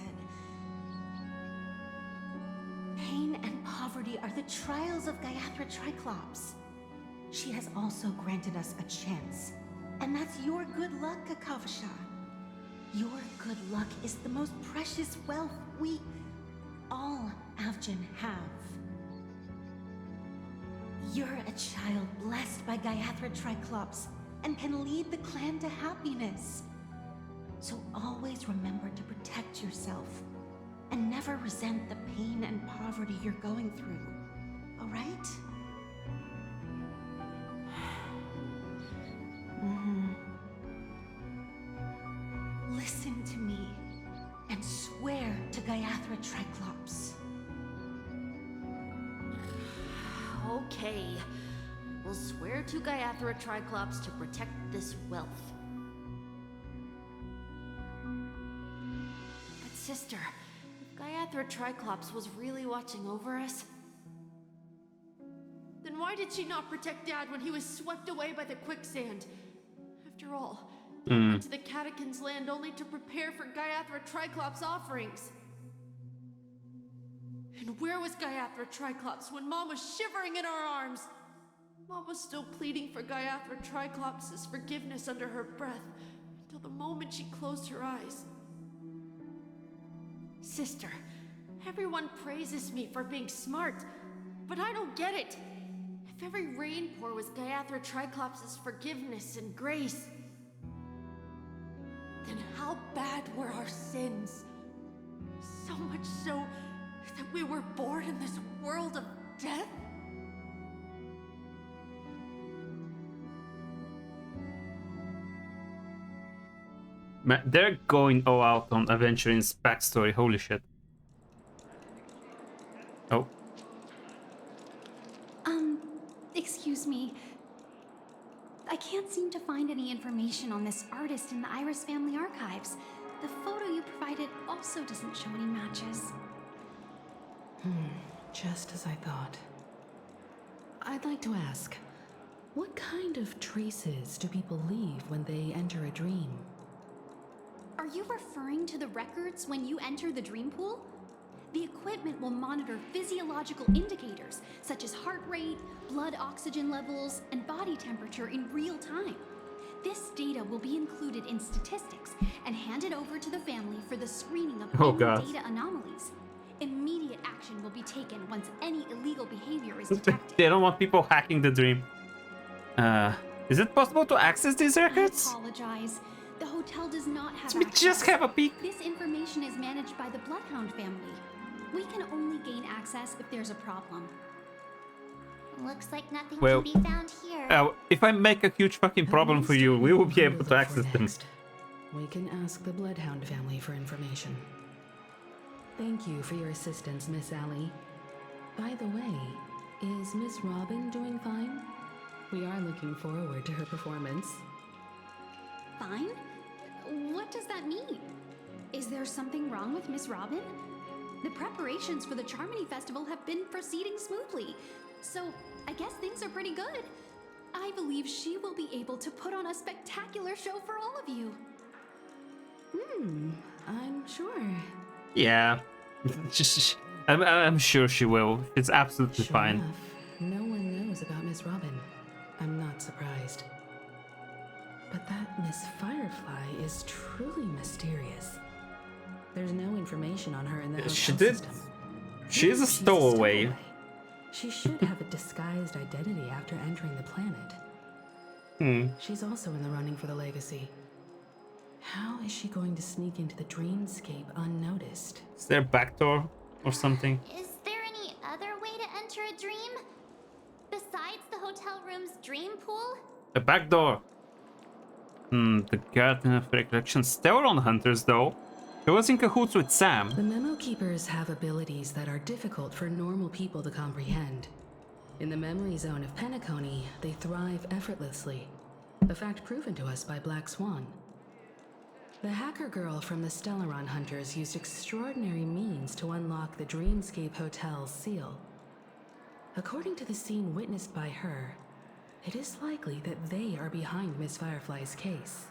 Pain and poverty are the trials of Gayathra Triclops. She has also granted us a chance. And that's your good luck, Kakavasha. Your good luck is the most precious wealth we, all Avgin, have. You're a child blessed by Gayathra Triclops and can lead the clan to happiness. So always remember to protect yourself and never resent the pain and poverty you're going through, all right? Listen to me and swear to Gayathra Triclops. Okay. We'll swear to Gayathra Triclops to protect this wealth. But sister, if Gayathra Triclops was really watching over us, then why did she not protect Dad when he was swept away by the quicksand? After all, he went to the Catechins' land only to prepare for Gayathra Triclops' offerings. And where was Gayathra Triclops when Mom was shivering in our arms? Mom was still pleading for Gayathra Triclops' forgiveness under her breath until the moment she closed her eyes. Sister, everyone praises me for being smart, but I don't get it. If every rainpour was Gayathra Triclops' forgiveness and grace, then how bad were our sins? So much so that we were born in this world of death? Man, they're going all out on Aventurine's backstory. Holy shit. Oh. Excuse me. I can't seem to find any information on this artist in the Iris family archives. The photo you provided also doesn't show any matches. Just as I thought. I'd like to ask, what kind of traces do people leave when they enter a dream? Are you referring to the records when you enter the dream pool? The equipment will monitor physiological indicators such as heart rate, blood oxygen levels, and body temperature in real time. This data will be included in statistics and handed over to the family for the screening of any data anomalies. Immediate action will be taken once any illegal behavior is detected. They don't want people hacking the dream. Is it possible to access these records? I apologize. The hotel does not have Let me access. just have a peek. This information is managed by the Bloodhound family. We can only gain access if there's a problem. Looks like nothing Well, can be found here. if I make a huge fucking problem for you, we will be able to access them. We can ask the Bloodhound family for information. Thank you for your assistance, Miss Allie. By the way, is Miss Robin doing fine? We are looking forward to her performance. Fine? What does that mean? Is there something wrong with Miss Robin? The preparations for the Charmony Festival have been proceeding smoothly, so I guess things are pretty good. I believe she will be able to put on a spectacular show for all of you. I'm sure. Yeah. I'm sure she will. It's absolutely Sure fine. enough, no one knows about Miss Robin. I'm not surprised. But that Miss Firefly is truly mysterious. There's no information on her in the hotel system. She is a stowaway. She should have a disguised identity after entering the planet. She's also in the running for the legacy. How is she going to sneak into the dreamscape unnoticed? Is there a back door or something? Is there any other way to enter a dream? Besides the hotel room's dream pool? A back door. The Garden of Recollection. Stellar Hunters, though. He was in cahoots with Sam. The Memo Keepers have abilities that are difficult for normal people to comprehend. In the memory zone of Penacony, they thrive effortlessly. A fact proven to us by Black Swan. The hacker girl from the Stellaron Hunters used extraordinary means to unlock the Dreamscape Hotel's seal. According to the scene witnessed by her, it is likely that they are behind Miss Firefly's case.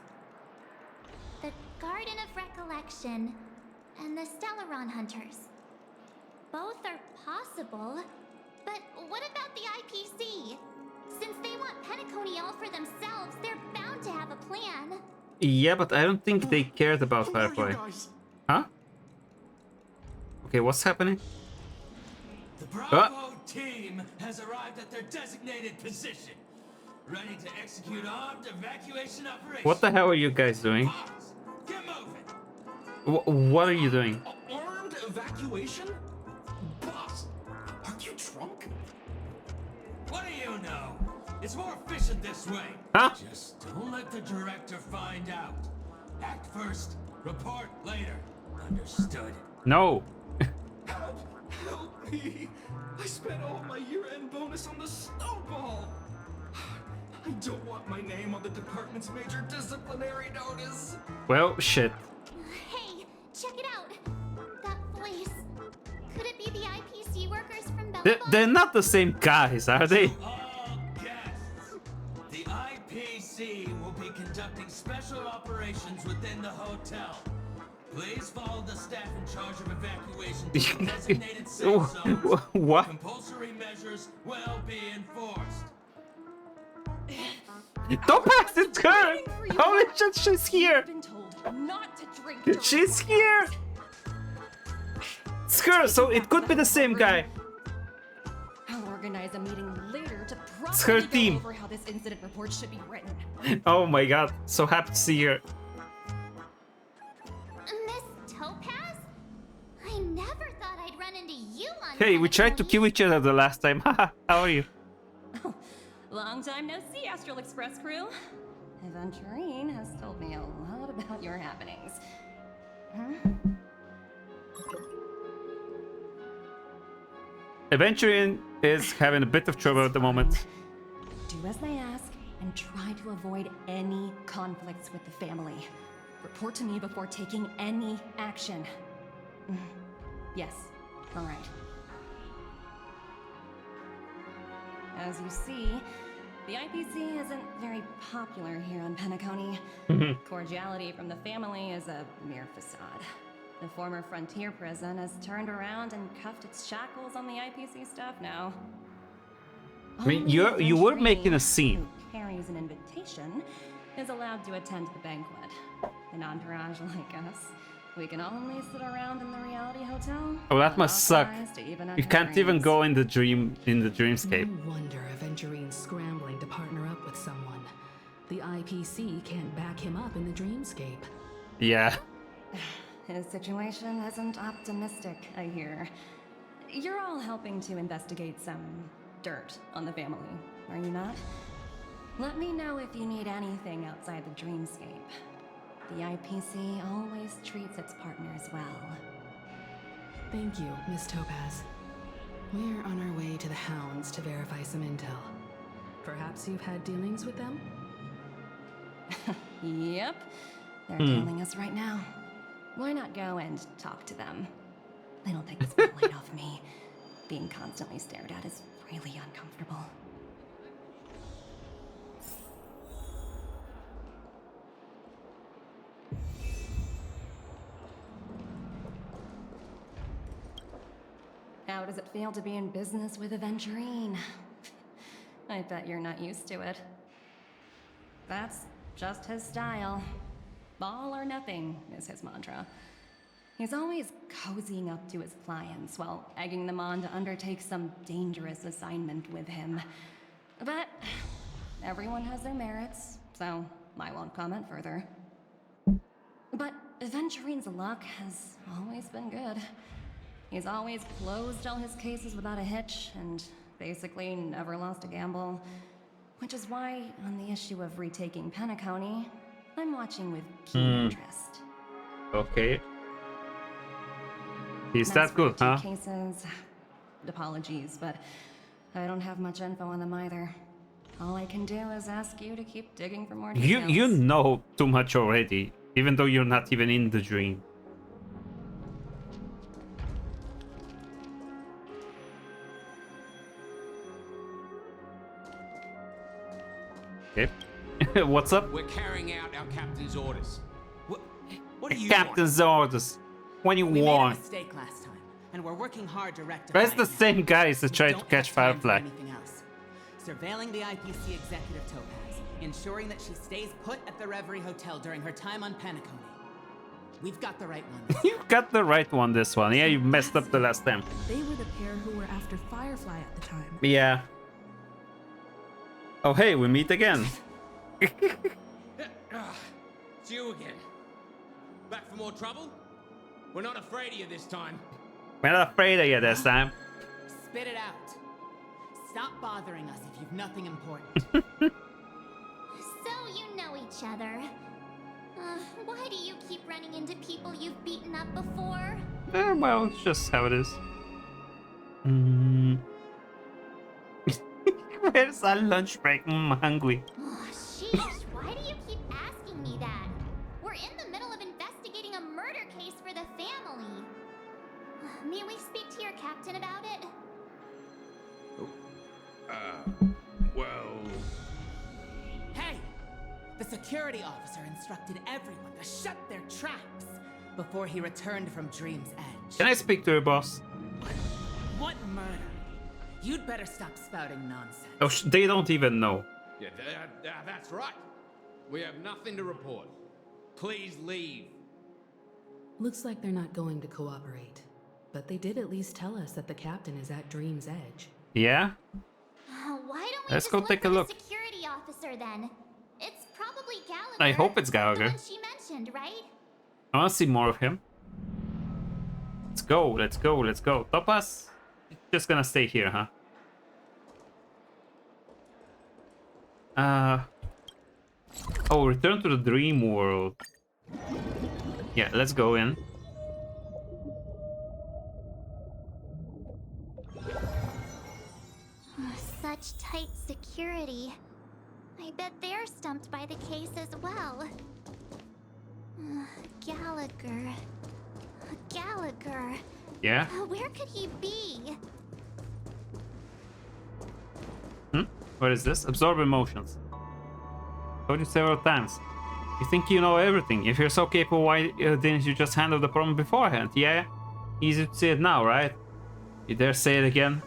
The Garden of Recollection and the Stellaron Hunters. both are possible. But what about the IPC? Since they want Penacony all for themselves, they're bound to have a plan. Yeah, but I don't think they cared about Firefly. Huh? Okay, what's happening? The Bravo team has arrived at their designated position, ready to execute armed evacuation operations. What the hell are you guys doing? Boss, get moving. What are you doing? Armed evacuation? Boss, aren't you drunk? What do you know? It's more efficient this way. Huh? Just don't let the director find out. Act first, report later. Understood? No. Help me! I spent all my year-end bonus on the snowball! I don't want my name on the department's major disciplinary notice! Well, shit. Hey, check it out. That voice. Could it be the IPC workers from They're not the same guys, are they? All guests, the IPC will be conducting special operations within the hotel. Please follow the staff in charge of evacuation to the designated safe zones. What? Compulsory measures will be enforced. Don't pass it to her! Holy shit, she's here! Been told not to drink during She's here! It's her, so it could be the same guy. I'll organize a meeting later to It's her properly team. go over how this incident report should be written. Oh my god, so happy to see her. Miss Topaz? I never thought I'd run into you on Hey, we tried to Penacony. kill each other the last time. Haha, how are you? Long time no see, Astral Express crew. Aventurine has told me a lot about your happenings. Aventurine is having a bit of trouble at the moment. Do as they ask and try to avoid any conflicts with the family. Report to me before taking any action. Yes, all right. As you see, the IPC isn't very popular here on Penacony. Cordiality from the family is a mere facade. The former frontier prison has turned around and cuffed its shackles on the IPC staff now. I mean, Only you were Aventurine, making a scene. who carries an invitation, is allowed to attend the banquet. An entourage like us, we can only sit around in the reality hotel. Oh, that must suck. unauthorized to even You utter can't even dreams. go in the dreamscape. No wonder Aventurine's scrambling to partner up with someone. The IPC can't back him up in the dreamscape. Yeah. His situation isn't optimistic, I hear. You're all helping to investigate some dirt on the family, are you not? Let me know if you need anything outside the dreamscape. The IPC always treats its partners well. Thank you, Miss Topaz. We're on our way to the Hounds to verify some intel. Perhaps you've had dealings with them? Yep, they're tailing us right now. Why not go and talk to them? They don't take the spotlight off me. Being constantly stared at is really uncomfortable. How does it feel to be in business with Aventurine? I bet you're not used to it. That's just his style. All or nothing is his mantra. He's always cozying up to his clients while egging them on to undertake some dangerous assignment with him. But everyone has their merits, so I won't comment further. But Aventurine's luck has always been good. He's always closed all his cases without a hitch, and basically never lost a gamble. Which is why, on the issue of retaking Penacony, I'm watching with keen interest. Okay. He's As that for good, the two huh? Cases, apologies, but I don't have much info on them either. All I can do is ask you to keep digging for more details. You know too much already, even though you're not even in the dream. Okay. What's up? We're carrying out our captain's orders. What do you Captain's orders. What do you We made a want? mistake last time. and we're working hard to rectify That's the it now. same guys that We tried to don't catch have time for Firefly. anything else. Surveilling the IPC executive Topaz, ensuring that she stays put at the Reverie Hotel during her time on Penacony. We've got the right one. You got the right one this one. Yeah, you messed up the last time. They were the pair who were after Firefly at the time. Yeah. Oh, hey, we meet again. It's you again. Back for more trouble? We're not afraid of you this time. We're not afraid of you this time. Spit it out. Stop bothering us if you've nothing important. So you know each other. Why do you keep running into people you've beaten up before? Well, it's just how it is. Where's our lunch break? I'm hungry. Oh, sheesh, why do you keep asking me that? We're in the middle of investigating a murder case for the family. May we speak to your captain about it? Well... Hey! The security officer instructed everyone to shut their traps before he returned from Dream's Edge. Can I speak to your boss? What murder? You'd better stop spouting nonsense. Oh, they don't even know. Yeah, that's right. We have nothing to report. Please leave. Looks like they're not going to cooperate. But they did at least tell us that the captain is at Dream's Edge. Yeah? Why don't we Let's just go look take a for look. the security officer then? It's probably Gallagher. I hope it's Gallagher. The one she mentioned, right? I want to see more of him. Let's go, let's go, let's go. Topaz? Just gonna stay here, huh? Oh, return to the dream world. Yeah, let's go in. Such tight security. I bet they're stumped by the case as well. Gallagher. Gallagher. Yeah? Where could he be? What is this? Absorb emotions. Told you several times. You think you know everything. If you're so capable, why didn't you just handle the problem beforehand? Yeah? Easy to say it now, right? You dare say it again?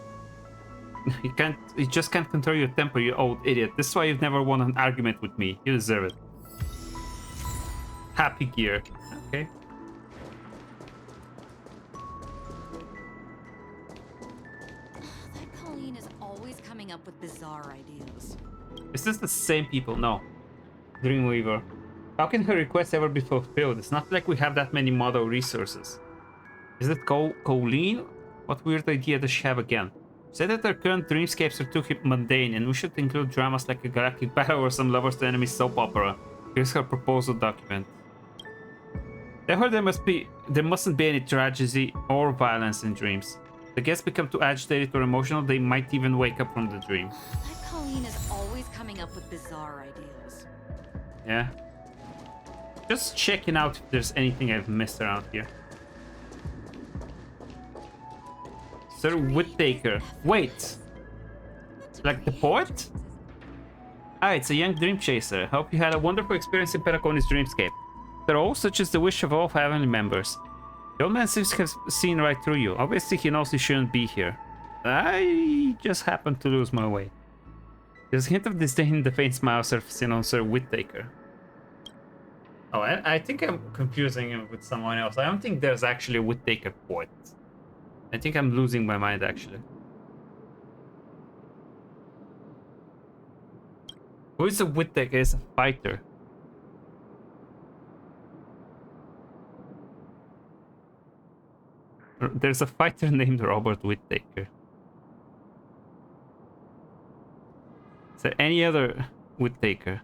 You just can't control your temper, you old idiot. This is why you've never won an argument with me. You deserve it. Happy gear. Okay. That Colleen is always coming up with bizarre ideas. Is this the same people? No. Dreamweaver. How can her request ever be fulfilled? It's not like we have that many model resources. Is it Colleen? What weird idea does she have again? Say that our current dreamscapes are too mundane and we should include dramas like a galactic battle or some lovers to enemy soap opera. Here's her proposal document. I heard there mustn't be any tragedy or violence in dreams. The guests become too agitated or emotional, they might even wake up from the dream. That Colleen is always coming up with bizarre ideas. Yeah. Just checking out if there's anything I've missed around here. Sir Whittaker. Wait! Like the poet? Ah, it's a young dream chaser. Hope you had a wonderful experience in Penacony's dreamscape. They're all such as the wish of all family members. The old man seems to have seen right through you. Obviously he knows he shouldn't be here. I just happened to lose my way. There's a hint of disdain in the faint smile surfacing on Sir Whittaker. Oh, I think I'm confusing him with someone else. I don't think there's actually a Whittaker poet. I think I'm losing my mind, actually. Who is a Whittaker? Is a fighter. There's a fighter named Robert Whittaker. Is there any other Whittaker?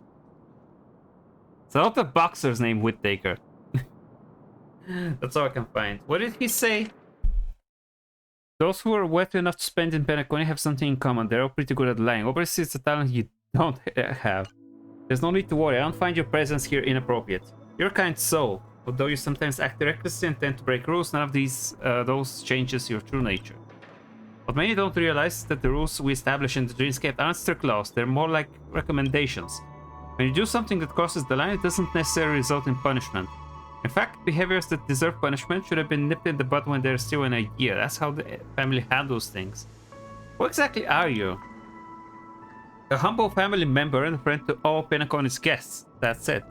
There's a lot of boxers named Whittaker. That's all I can find. What did he say? Those who are wet enough to spend in Penacony have something in common. They're all pretty good at lying. Obviously, it's a talent you don't have. There's no need to worry. I don't find your presence here inappropriate. You're a kind soul. Although you sometimes act recklessly and tend to break rules, none of those changes your true nature. What many don't realize is that the rules we establish in the Dreamscape aren't strict laws. They're more like recommendations. When you do something that crosses the line, it doesn't necessarily result in punishment. In fact, behaviors that deserve punishment should have been nipped in the bud when they're still an idea. That's how the family handles things. What exactly are you? A humble family member and a friend to all Penacony's guests. That's it.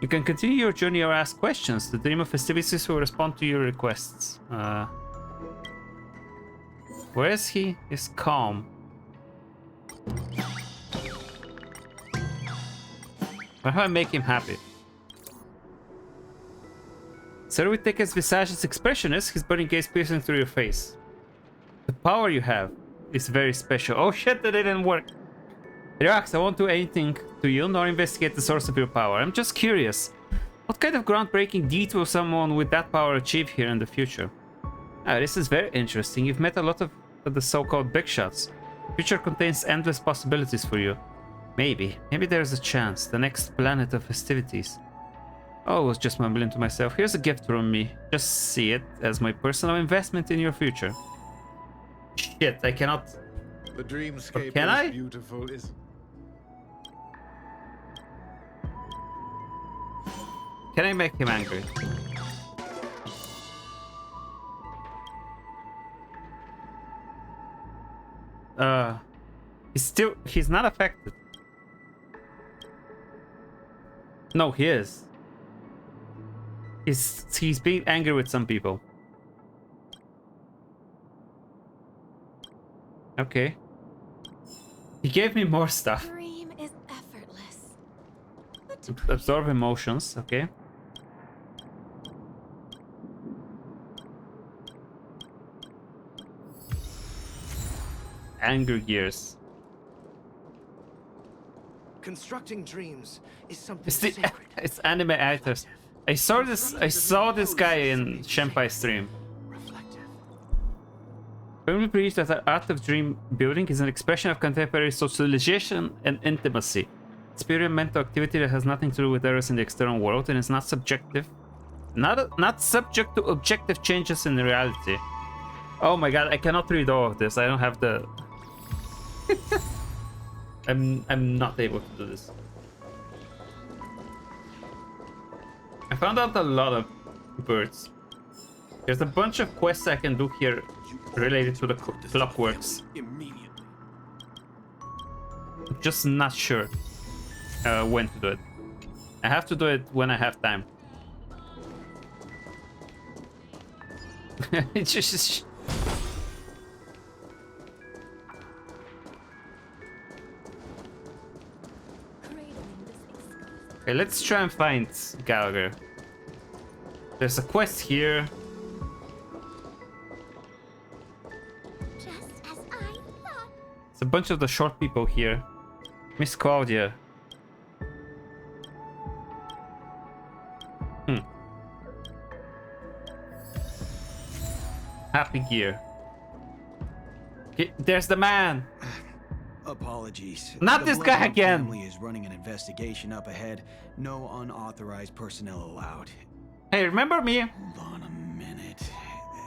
You can continue your journey or ask questions. The Dream of Festivities will respond to your requests. Where is he? He's calm. How do I make him happy? Sir, we take his visage as expressionist, his burning gaze piercing through your face. The power you have is very special. Oh shit, that didn't work. Relax, I won't do anything to you, nor investigate the source of your power. I'm just curious. What kind of groundbreaking deed will someone with that power achieve here in the future? Ah, this is very interesting. You've met a lot of the so-called big shots. The future contains endless possibilities for you. Maybe there's a chance. The next planet of festivities. Oh, I was just mumbling to myself. Here's a gift from me. Just see it as my personal investment in your future. Shit, I cannot... The dreamscape can I? is beautiful, is... Can I make him angry? He's not affected. No, he is. He's being angry with some people. Okay. He gave me more stuff. Dream is effortless. Absorb emotions, okay. Anger gears. Constructing dreams is something sacred. It's anime actors. I saw this guy in Senpai stream. Firmly believes that the art of dream building is an expression of contemporary socialization and intimacy. It's pure mental activity that has nothing to do with errors in the external world and is not subjective. Not subject to objective changes in reality. Oh my god, I cannot read all of this. I don't have the... I'm not able to do this. I found out a lot of birds. There's a bunch of quests I can do here related to the clockworks. I'm just not sure when to do it. I have to do it when I have time. It's just... Okay, let's try and find Gallagher. There's a quest here. Just as I thought. It's a bunch of the short people here. Miss Claudia. Happy Gear. Okay, there's the man. Apologies. Not this guy again. Family is running an investigation up ahead. No unauthorized personnel allowed. Hey, remember me? Hold on a minute.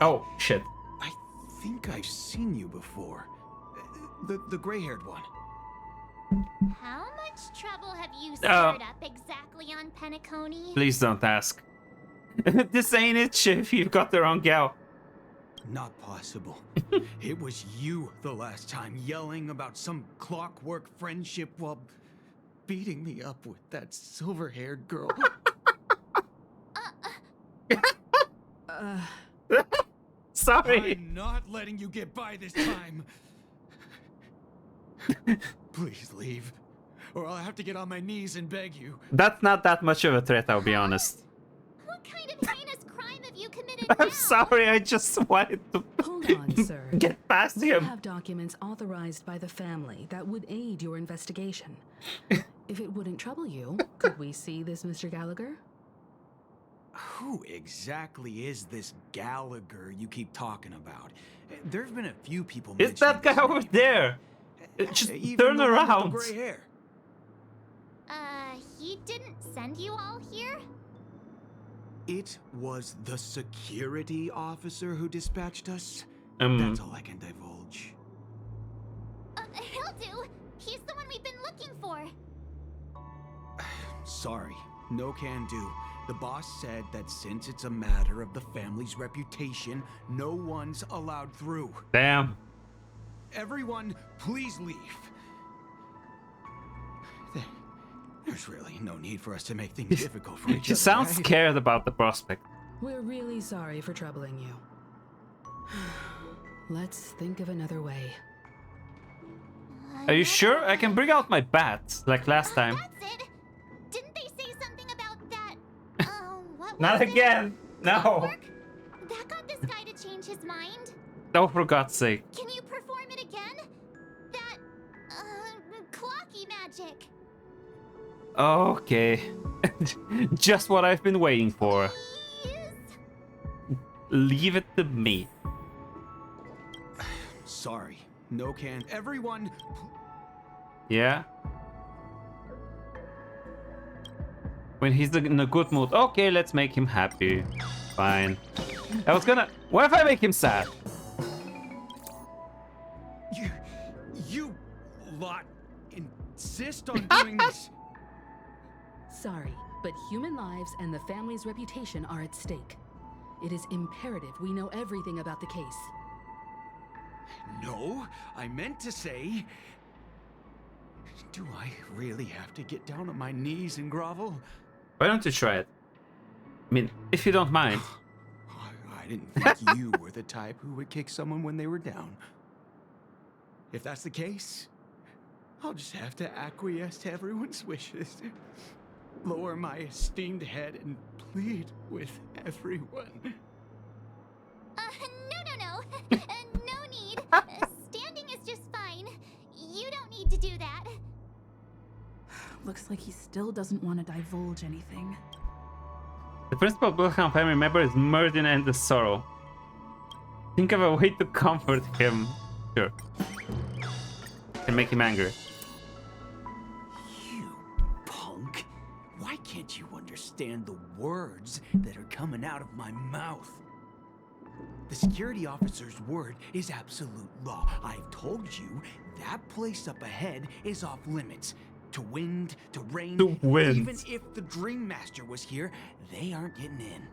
Oh, shit. I think I've seen you before. The gray-haired one. How much trouble have you stirred up exactly on Penacony? Please don't ask. This ain't it, Chief. You've got the wrong gal. Not possible. It was you the last time, yelling about some clockwork friendship while beating me up with that silver-haired girl. Sorry. I'm not letting you get by this time. Please leave, or I'll have to get on my knees and beg you. That's not that much of a threat, I'll be honest. What kind of heinous crime have you committed I'm now? sorry, I just wanted to Hold on, sir. get past You him. have documents authorized by the family that would aid your investigation. If it wouldn't trouble you, could we see this Mr. Gallagher? Who exactly is this Gallagher you keep talking about? There's been a few people. It's that guy over there. Just turn around. Gray hair. He didn't send you all here? It was the security officer who dispatched us. Mm. That's all I can divulge. He'll do. He's the one we've been looking for. Sorry, no can do. The boss said that since it's a matter of the family's reputation, no one's allowed through. Damn. Everyone, please leave. There's really no need for us to make things difficult for each She other. sounds right? scared about the prospect. We're really sorry for troubling you. Let's think of another way. Are you sure? I can bring out my bat, like last time. That's it. Didn't they say something about that? What Not was it? again! No! That got this guy to change his mind? Oh, for God's sake. Can you perform it again? That, clocky magic. Okay. Just what I've been waiting for. Leave it to me. Sorry. No can. Everyone. Yeah? When he's in a good mood. Okay, let's make him happy. Fine. I was gonna... What if I make him sad? You lot insist on doing this. Sorry, but human lives and the family's reputation are at stake. It is imperative we know everything about the case. No, I meant to say... Do I really have to get down on my knees and grovel? Why don't you try it? I mean, if you don't mind. I didn't think you were the type who would kick someone when they were down. If that's the case, I'll just have to acquiesce to everyone's wishes. Lower my esteemed head and plead with everyone. No. No need. Standing is just fine. You don't need to do that. Looks like he still doesn't want to divulge anything. The principal Bloodhound family member is murdered and the sorrow. Think of a way to comfort him. Sure. Can make him angry. You punk. Why can't you understand the words that are coming out of my mouth? The security officer's word is absolute law. I've told you that place up ahead is off limits. To wind, to rain, To wind. even if the Dream Master was here, they aren't getting in.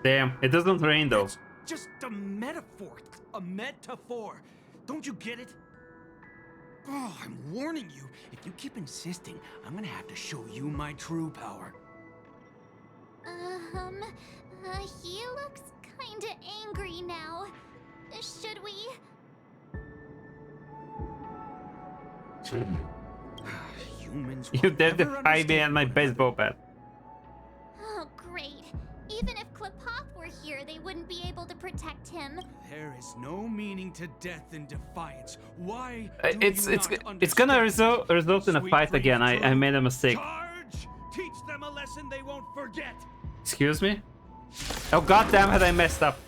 Damn, it doesn't rain though. It's just a metaphor. A metaphor. Don't you get it? Oh, I'm warning you. If you keep insisting, I'm gonna have to show you my true power. He looks kinda angry now. Should we? Humans. You dare defy me and my baseball bat. Oh, great. Even if Klipop were here, they wouldn't be able to protect him. There is no meaning to death and defiance. Why? It's gonna result in a fight again. I made a mistake. Charge! Teach them a lesson they won't forget. Excuse me? Oh god damn it, I messed up.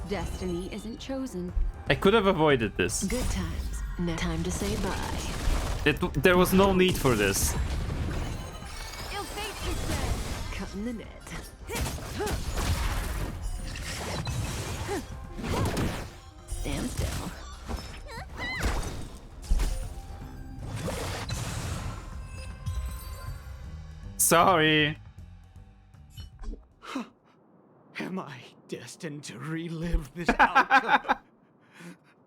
Destiny isn't chosen. I could have avoided this. Good times. No time to say bye. There was no need for this. Ill fate is dead. Cut in the net. Stand still. Sorry. Am I destined to relive this outcome?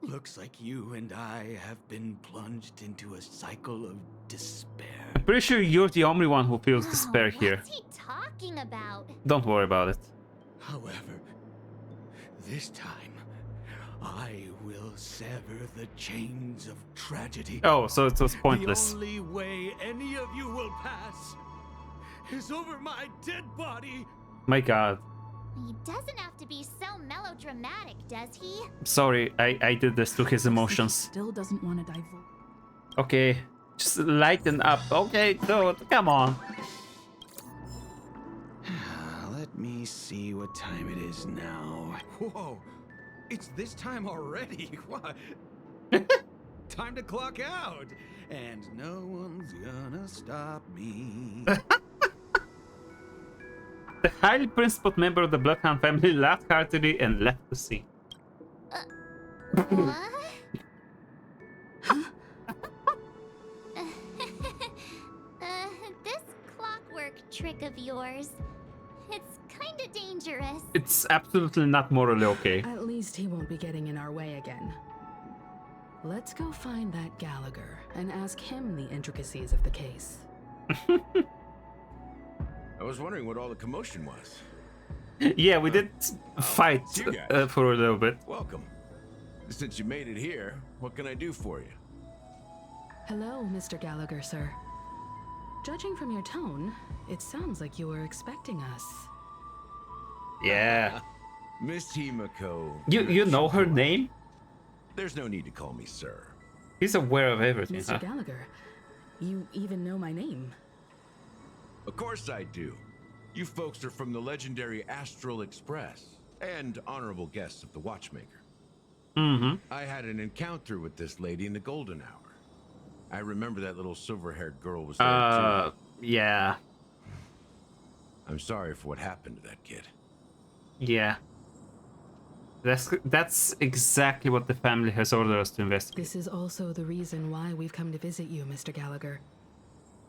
Looks like you and I have been plunged into a cycle of despair. I'm pretty sure you're the only one who feels despair here. What's he talking about? Don't worry about it. However, this time, I will sever the chains of tragedy. Oh, so it was pointless. The only way any of you will pass is over my dead body. My god. He doesn't have to be so melodramatic, does he? Sorry, I did this to his emotions. Still doesn't want to divulge. Okay, just lighten up. Okay, dude, come on. Let me see what time it is now. Whoa, it's this time already. What? Time to clock out. And no one's gonna stop me. The highly principled member of the Bloodhound family laughed heartily and left the scene. trick of yours. It's kinda dangerous. It's absolutely not morally okay. At least he won't be getting in our way again. Let's go find that Gallagher and ask him the intricacies of the case. I was wondering what all the commotion was. Yeah, we did fight you guys. for a little bit. Welcome. Since you made it here, what can I do for you? Hello, Mr. Gallagher, sir. Judging from your tone, it sounds like you were expecting us. Yeah. Miss Himiko. You know her name? There's no need to call me sir. He's aware of everything, Mr. huh? Gallagher, you even know my name. Of course I do. You folks are from the legendary Astral Express and honorable guests of the Watchmaker. Mm-hmm. I had an encounter with this lady in the golden hour. I remember that little silver-haired girl was there too. Yeah. I'm sorry for what happened to that kid. Yeah. That's exactly what the family has ordered us to investigate. This is also the reason why we've come to visit you, Mr. Gallagher.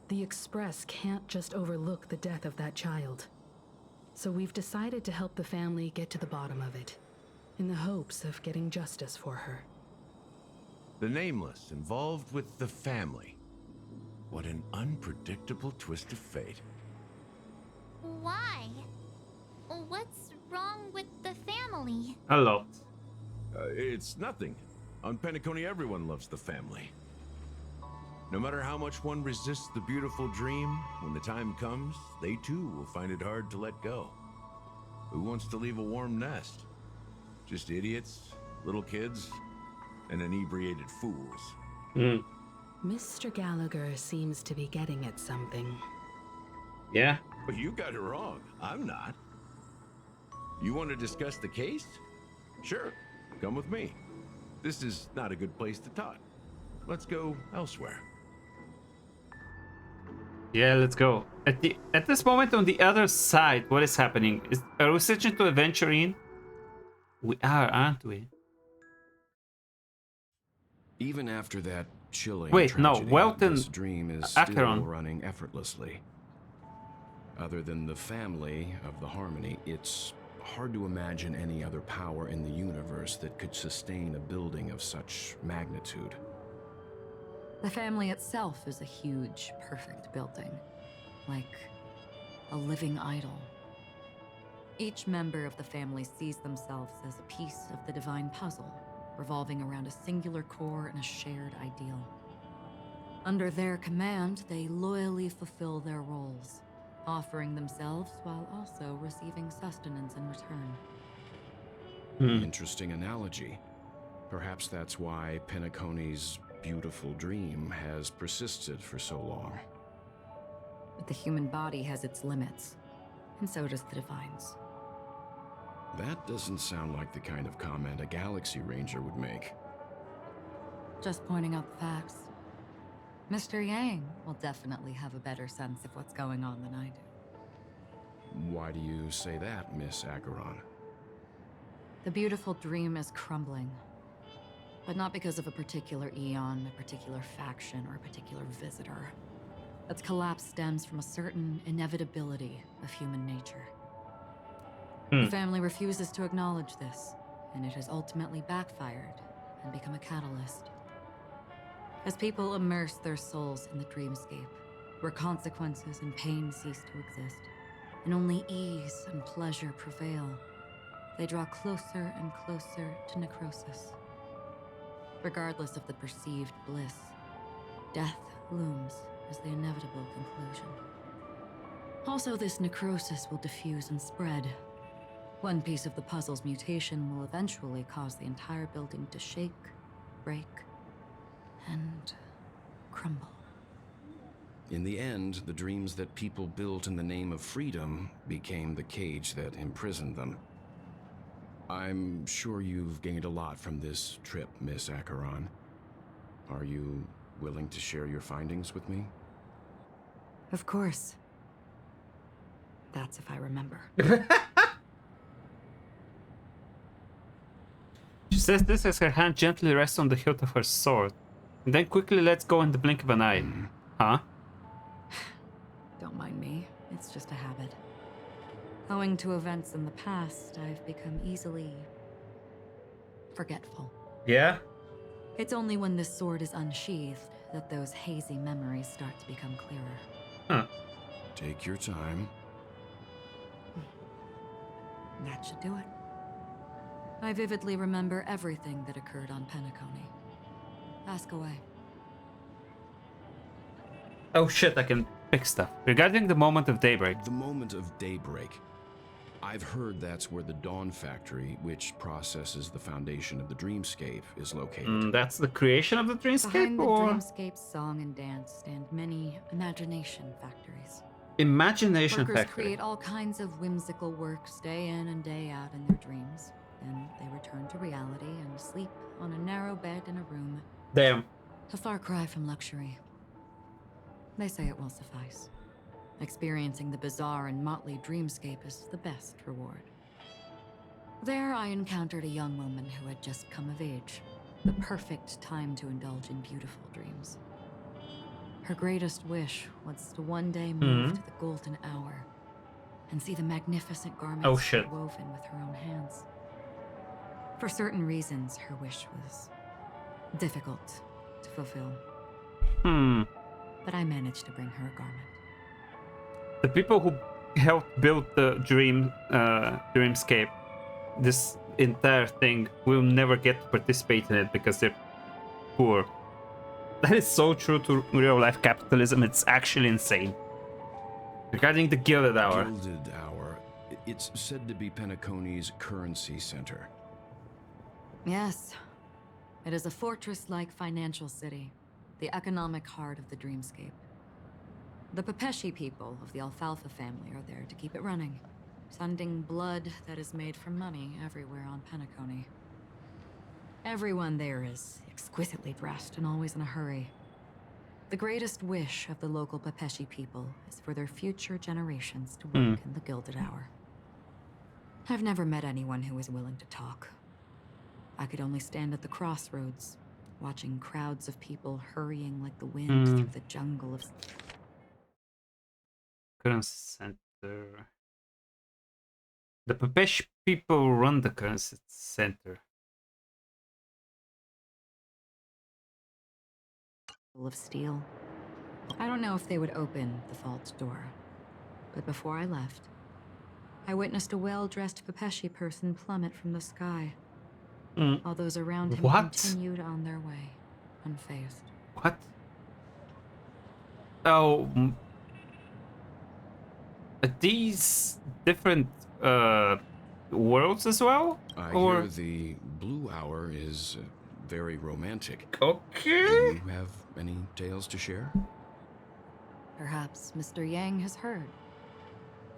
The Express can't just overlook the death of that child. So we've decided to help the family get to the bottom of it, in the hopes of getting justice for her. The Nameless involved with the family. What an unpredictable twist of fate. Why? What's wrong with the family? A lot. It's nothing. On Penacony, everyone loves the family. No matter how much one resists the beautiful dream, when the time comes, they too will find it hard to let go. Who wants to leave a warm nest? Just idiots, little kids, and inebriated fools. Mr. Gallagher seems to be getting at something. Yeah? But you got it wrong. I'm not. You want to discuss the case? Sure, come with me. This is not a good place to talk. Let's go elsewhere. Yeah, let's go. At this moment on the other side, what is happening? Are we switching to Aventurine? We are, aren't we? Even after that chilling tragedy, Welton this dream is still Acheron. running effortlessly. Other than the family of the Harmony, it's hard to imagine any other power in the universe that could sustain a building of such magnitude. The family itself is a huge, perfect building. Like a living idol. Each member of the family sees themselves as a piece of the divine puzzle, revolving around a singular core and a shared ideal. Under their command, they loyally fulfill their roles, offering themselves while also receiving sustenance in return. Interesting analogy. Perhaps that's why Penacony's beautiful dream has persisted for so long. But the human body has its limits, and so does the divine's. That doesn't sound like the kind of comment a Galaxy Ranger would make. Just pointing out the facts. Mr. Yang will definitely have a better sense of what's going on than I do. Why do you say that, Miss Acheron? The beautiful dream is crumbling. But not because of a particular eon, a particular faction, or a particular visitor. Its collapse stems from a certain inevitability of human nature. The family refuses to acknowledge this, and it has ultimately backfired and become a catalyst. As people immerse their souls in the dreamscape, where consequences and pain cease to exist, and only ease and pleasure prevail, they draw closer and closer to necrosis. Regardless of the perceived bliss, death looms as the inevitable conclusion. Also, this necrosis will diffuse and spread. One piece of the puzzle's mutation will eventually cause the entire building to shake, break, and crumble. In the end, the dreams that people built in the name of freedom became the cage that imprisoned them. I'm sure you've gained a lot from this trip, Miss Acheron. Are you willing to share your findings with me? Of course. That's if I remember. She says this as her hand gently rests on the hilt of her sword, and then quickly lets go in the blink of an eye. Huh? Don't mind me. It's just a habit. Owing to events in the past, I've become easily forgetful. Yeah? It's only when this sword is unsheathed that those hazy memories start to become clearer. Huh. Take your time. That should do it. I vividly remember everything that occurred on Penacony. Ask away. Oh shit, I can pick stuff. Regarding the moment of daybreak. The moment of daybreak. I've heard that's where the Dawn Factory, which processes the foundation of the dreamscape, is located. That's the creation of the dreamscape, Behind the or dreamscape's song and dance stand many imagination factories. imagination Workers factory? create all kinds of whimsical works day in and day out in their dreams. Then they return to reality and sleep on a narrow bed in a room. Damn. A far cry from luxury. They say it will suffice. Experiencing the bizarre and motley dreamscape is the best reward. There I encountered a young woman who had just come of age. The perfect time to indulge in beautiful dreams. Her greatest wish was to one day move to the golden hour and see the magnificent garments she had woven with her own hands. For certain reasons, her wish was difficult to fulfill. But I managed to bring her a garment. The people who helped build the dreamscape, this entire thing, will never get to participate in it because they're poor. That is so true to real life capitalism. It's actually insane. Regarding the Gilded Hour. Gilded Hour. It's said to be Penacony's currency center. Yes. It is a fortress-like financial city, the economic heart of the dreamscape. The Pepeshi people of the Alfalfa family are there to keep it running, sending blood that is made from money everywhere on Penacony. Everyone there is exquisitely dressed and always in a hurry. The greatest wish of the local Pepeshi people is for their future generations to work in the Gilded Hour. I've never met anyone who is willing to talk. I could only stand at the crossroads, watching crowds of people hurrying like the wind through the jungle of... Currency center. The Pepesh people run the currency center. of steel. I don't know if they would open the vault door, but before I left, I witnessed a well-dressed Pepeshi person plummet from the sky. All those around him continued on their way, unfazed. What? Oh, these different worlds as well? I or hear the Blue Hour is very romantic. Okay. Do you have any tales to share? Perhaps Mr. Yang has heard.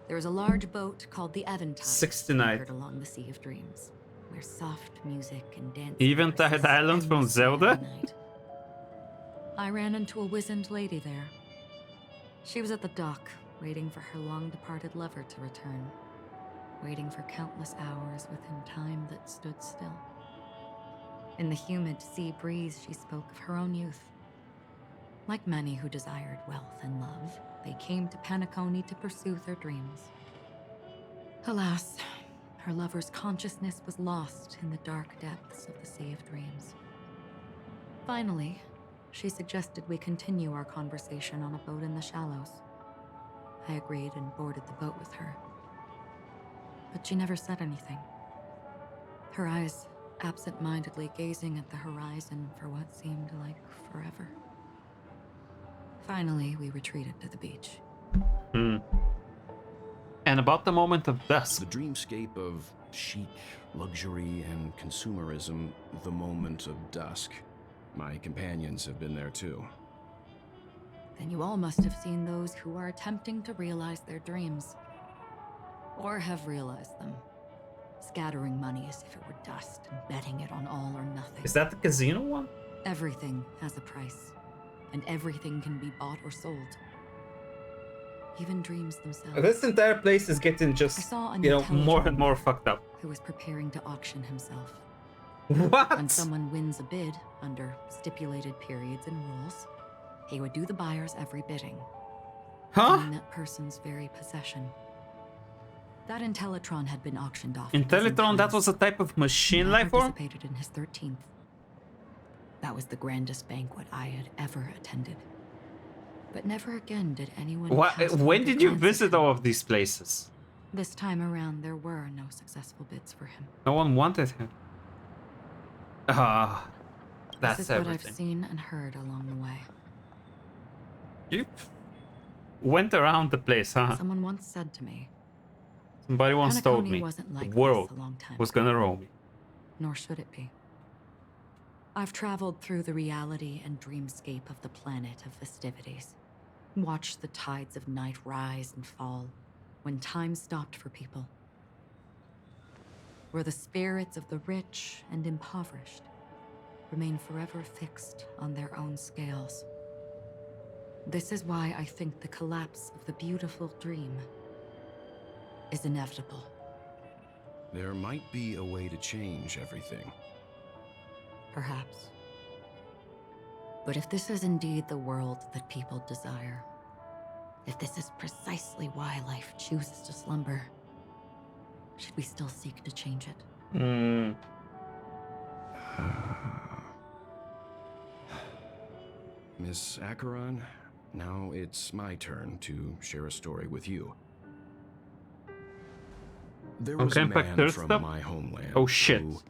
There is a large boat called the Eventide 69 anchored along the Sea of Dreams, where soft music and dance. Eventide Island from Zelda? I ran into a wizened lady there. She was at the dock, waiting for her long-departed lover to return, waiting for countless hours within time that stood still. In the humid sea breeze, she spoke of her own youth. Like many who desired wealth and love, they came to Penacony to pursue their dreams. Alas, her lover's consciousness was lost in the dark depths of the Sea of Dreams. Finally, she suggested we continue our conversation on a boat in the shallows. I agreed and boarded the boat with her. But she never said anything. Her eyes absent-mindedly gazing at the horizon for what seemed like forever. Finally, we retreated to the beach. And about the moment of dusk. The dreamscape of chic, luxury, and consumerism, the moment of dusk. My companions have been there too. Then you all must have seen those who are attempting to realize their dreams. Or have realized them. Scattering money as if it were dust and betting it on all or nothing. Is that the casino one? Everything has a price. And everything can be bought or sold. Even dreams themselves. This entire place is getting just, more and more fucked up. Who was preparing to auction himself. What? When someone wins a bid under stipulated periods and rules, he would do the buyer's every bidding. Huh? being that person's very possession. That Intellitron had been auctioned off. Intellitron, that was a type of machine life form? Participated in his 13th. That was the grandest banquet I had ever attended. But never again did anyone. When did you visit all of these places? This time around, there were no successful bids for him. No one wanted him. Ah, that's this is everything. what I've seen and heard along the way. You went around the place, huh? Someone once said to me, Somebody once told Penacony me wasn't like the world this a long time was ago. gonna roll me. Nor should it be. I've traveled through the reality and dreamscape of the planet of festivities. Watched the tides of night rise and fall when time stopped for people. Where the spirits of the rich and impoverished remain forever fixed on their own scales. This is why I think the collapse of the beautiful dream is inevitable. There might be a way to change everything. Perhaps. But if this is indeed the world that people desire, if this is precisely why life chooses to slumber, should we still seek to change it? Miss Acheron, now it's my turn to share a story with you. There was a man from my homeland. Oh shit. Who,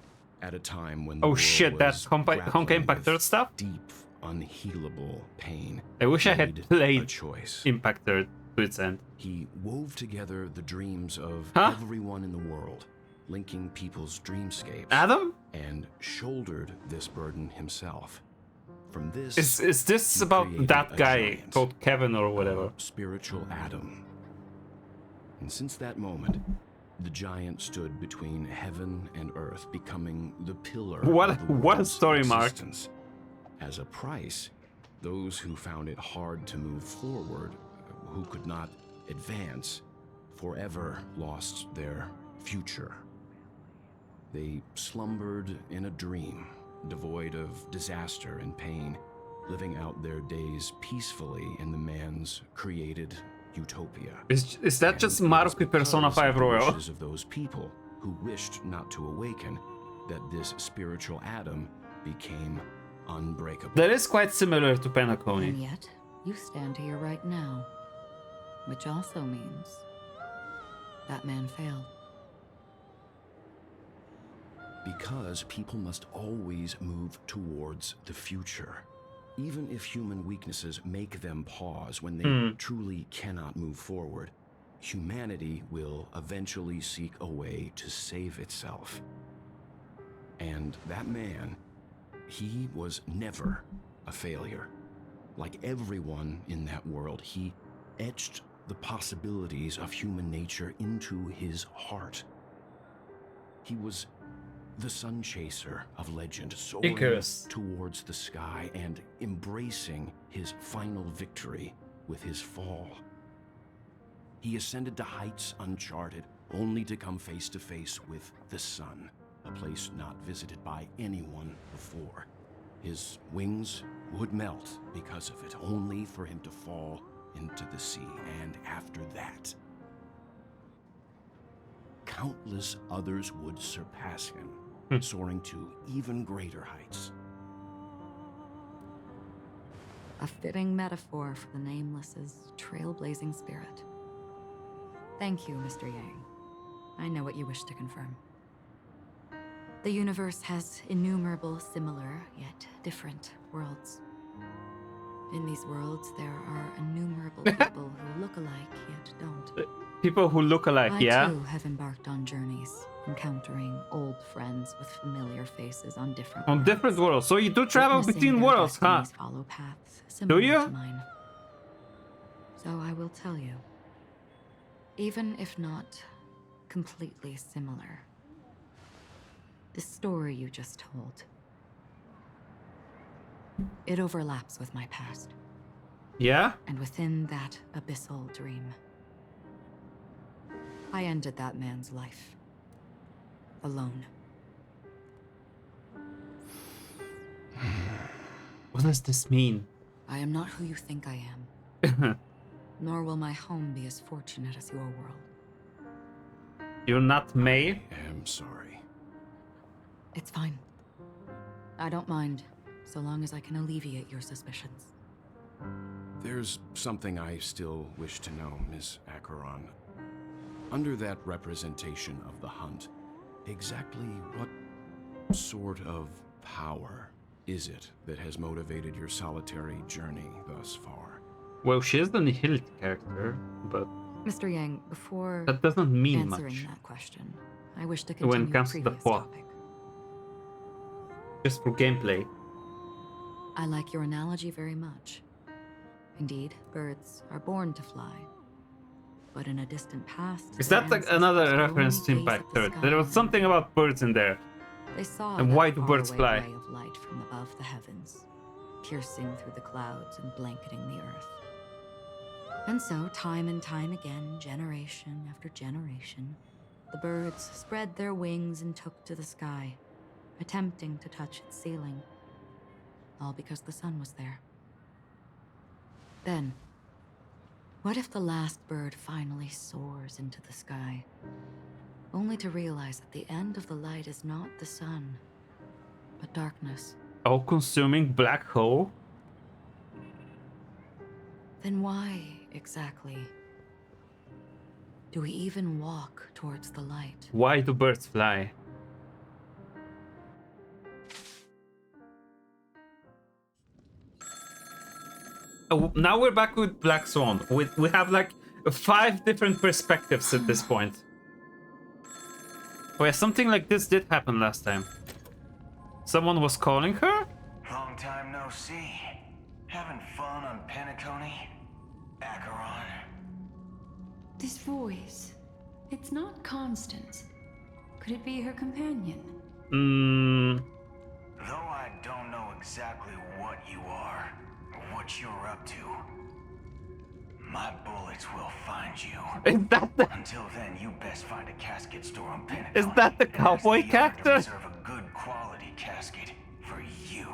at a time when oh shit, that's Honkai Impact Third stuff? Deep, unhealable pain. I wish I had played choice. Impact Third to its end. He wove together the dreams of everyone in the world, linking people's dreamscapes. Adam? And shouldered this burden himself. From this, is this about that guy called Kevin or whatever? Spiritual Adam. And since that moment, the giant stood between heaven and earth, becoming the pillar what of the what a world's story, Mark. existence. As a price, those who found it hard to move forward, who could not advance, forever lost their future. They slumbered in a dream, devoid of disaster and pain, living out their days peacefully in the man's created utopia. Is that just Maruki Persona 5 Royal? Of those people who wished not to awaken, that this spiritual Adam became unbreakable. That is quite similar to Penacony. And yet, you stand here right now, which also means that man failed. Because people must always move towards the future. Even if human weaknesses make them pause when they truly cannot move forward, humanity will eventually seek a way to save itself. And that man, he was never a failure. Like everyone in that world, he etched the possibilities of human nature into his heart. He was the sun chaser of legend, soaring towards the sky and embracing his final victory with his fall. He ascended to heights uncharted, only to come face to face with the sun, a place not visited by anyone before. His wings would melt because of it, only for him to fall into the sea. And after that, countless others would surpass him, soaring to even greater heights. A fitting metaphor for the Nameless's trailblazing spirit. Thank you, Mr. Yang. I know what you wish to confirm. The universe has innumerable similar, yet different worlds. In these worlds, there are innumerable people who look alike, yet don't. People who look alike, yeah? I too have embarked on journeys, encountering old friends with familiar faces on different worlds. So you do travel between worlds, huh? Follow paths similar do you? to mine. So I will tell you, even if not completely similar, the story you just told, it overlaps with my past. Yeah? And within that abyssal dream, I ended that man's life. Alone. What does this mean? I am not who you think I am. nor will my home be as fortunate as your world. You're not May? I'm sorry. It's fine. I don't mind, so long as I can alleviate your suspicions. There's something I still wish to know, Miss Acheron. Under that representation of the hunt, exactly what sort of power is it that has motivated your solitary journey thus far? Well, she is the Nihility character, but Mr. Yang, before that doesn't mean answering much that question, I wish to when continue it comes the to the previous plot. topic. Just for gameplay. I like your analogy very much. Indeed, birds are born to fly. But in a distant past, Is their that like ancestors another could reference only to gaze Impact at the 3rd? sky There was something about birds in there. They saw And that why do birds faraway fly? ray of light from above the heavens, piercing through the clouds and blanketing the earth. And so, time and time again, generation after generation, the birds spread their wings and took to the sky, attempting to touch its ceiling, all because the sun was there. Then, what if the last bird finally soars into the sky, only to realize that the end of the light is not the sun, but darkness? All-consuming black hole? Then why, exactly, do we even walk towards the light? Why do birds fly? Oh, now we're back with Black Swan. We have like 5 different perspectives at this point. Oh yeah, something like this did happen last time. Someone was calling her? Long time no see. Having fun on Penacony? Acheron? This voice, it's not Constance. Could it be her companion? Though I don't know exactly what you are, or what you're up to, my bullets will find you. Is that the... Until then, you best find a casket store on Penacony. Is that the cowboy character? Reserve a good quality casket for you,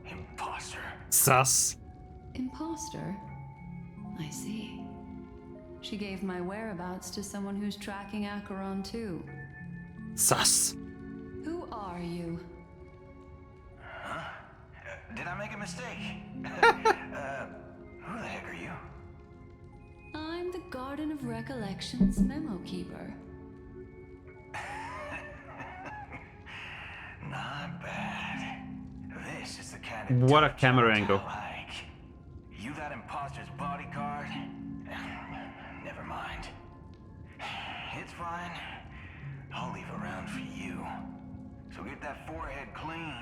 imposter. Sus. Imposter? I see. She gave my whereabouts to someone who's tracking Acheron too. Sus. Who are you? Huh? Did I make a mistake? Who the heck are you? I'm the Garden of Recollection's memo keeper. Not bad. This is the kind of What a camera angle. like. You that imposter's bodyguard? Never mind. It's fine. I'll leave a round for you. So get that forehead clean.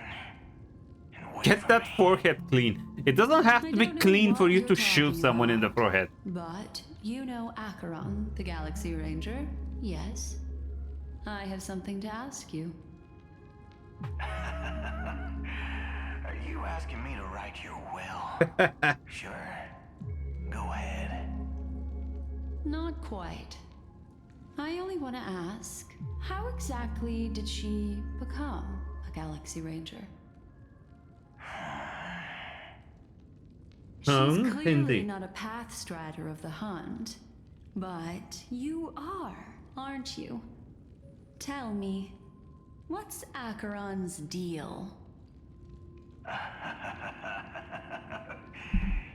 Get that forehead clean. It doesn't have to be clean for you to shoot someone in the forehead. But you know Acheron, the Galaxy Ranger, yes? I have something to ask you. Are you asking me to write your will? Sure. Go ahead. Not quite. I only want to ask, how exactly did she become a Galaxy Ranger? She's clearly not a path strider of the hunt, but you are, aren't you? Tell me, what's Acheron's deal?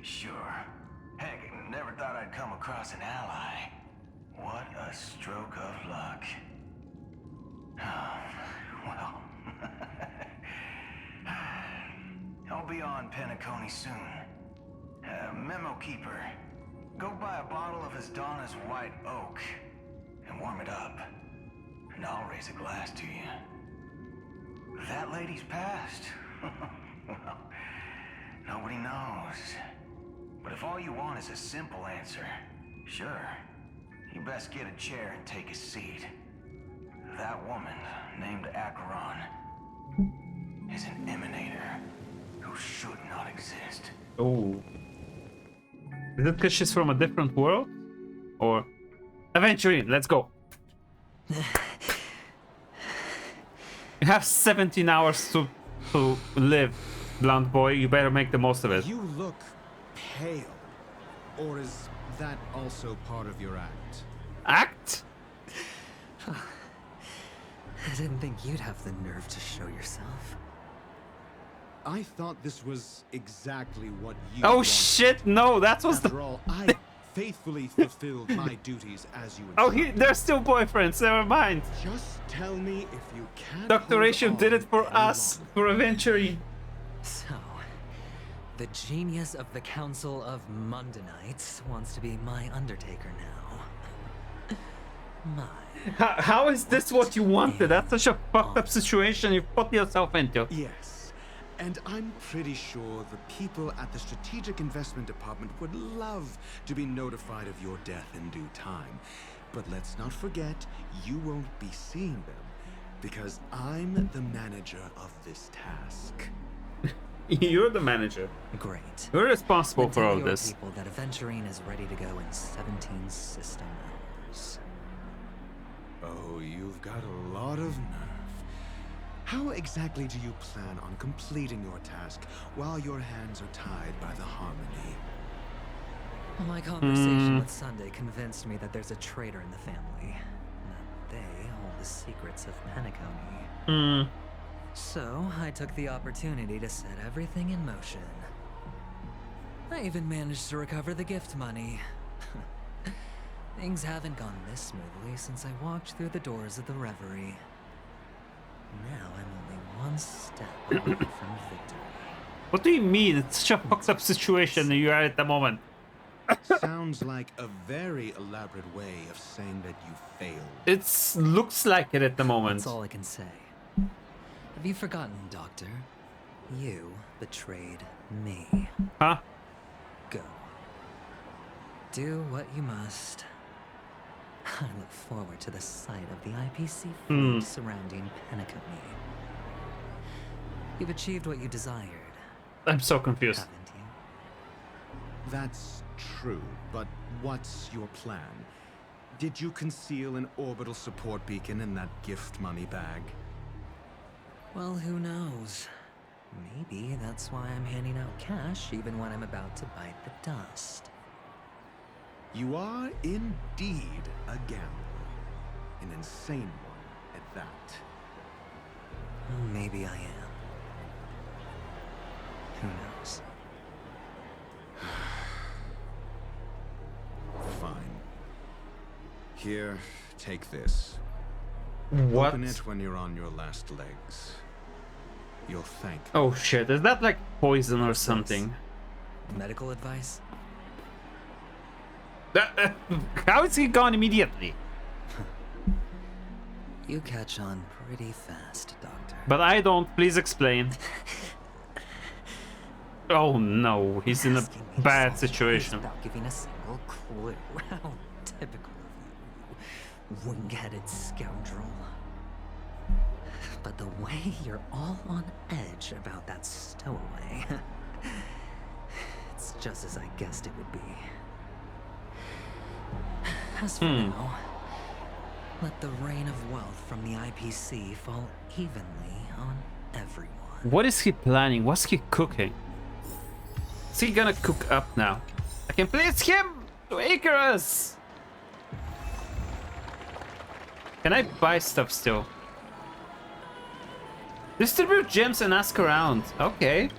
Sure. Heck, never thought I'd come across an ally. What a stroke of luck. Well, I'll be on Penacony soon. Memo keeper, go buy a bottle of his Donna's White Oak and warm it up, and I'll raise a glass to you. That lady's passed. Well, nobody knows. But if all you want is a simple answer, sure, you best get a chair and take a seat. That woman, named Acheron, is an emanator who should not exist. Oh. Is it because she's from a different world? Or... Aventurine, let's go. You have 17 hours to live, blunt boy. You better make the most of it. You look pale. Or is that also part of your act? Act? I didn't think you'd have the nerve to show yourself. I thought this was exactly what you Oh wanted. shit, no, that was After all, I faithfully fulfilled my duties as you instructed. they're still boyfriends, never mind. Just tell me if you can't. Dr. hold Rachel on did it for any us, for Aventurine. So, the genius of the Council of Mundanites wants to be my Undertaker now. How is this what you wanted? That's such a fucked up situation you put yourself into. Yes, and I'm pretty sure the people at the Strategic Investment Department would love to be notified of your death in due time. But let's not forget, you won't be seeing them, because I'm the manager of this task. You're the manager. Great. You're responsible Then for tell all your this. people that Aventurine is ready to go in 17 system hours. Oh, you've got a lot of nerve. How exactly do you plan on completing your task while your hands are tied by the harmony? My conversation with Sunday convinced me that there's a traitor in the family. That they hold the secrets of Penacony. So, I took the opportunity to set everything in motion. I even managed to recover the gift money. Things haven't gone this smoothly since I walked through the doors of the Reverie. Now I'm only one step away from victory. What do you mean? It's such a fucked up situation that you are at the moment. Sounds like a very elaborate way of saying that you failed. It looks like it at the moment. That's all I can say. Have you forgotten, Doctor? You betrayed me. Huh? Go. Do what you must. I look forward to the sight of the IPC fleet surrounding Penacony. You've achieved what you desired. I'm so confused. Haven't you? That's true, but what's your plan? Did you conceal an orbital support beacon in that gift money bag? Well, who knows? Maybe that's why I'm handing out cash even when I'm about to bite the dust. You are indeed a gambler. An insane one at that. Maybe I am. Who knows? Fine. Here, take this. What? Open it when you're on your last legs. You'll thank me. Oh shit, is that like poison or something? Medical advice? How is he gone immediately? You catch on pretty fast, Doctor. But I don't. Please explain. Oh no, he's in a bad situation. Without giving a single clue. How typical of you, wing-headed scoundrel. But the way you're all on edge about that stowaway, it's just as I guessed it would be. As for now, let the rain of wealth from the IPC fall evenly on everyone. What is he planning? What's he cooking? Is he gonna cook up now? I can place him to Icarus! Can I buy stuff still? Distribute gems and ask around. Okay.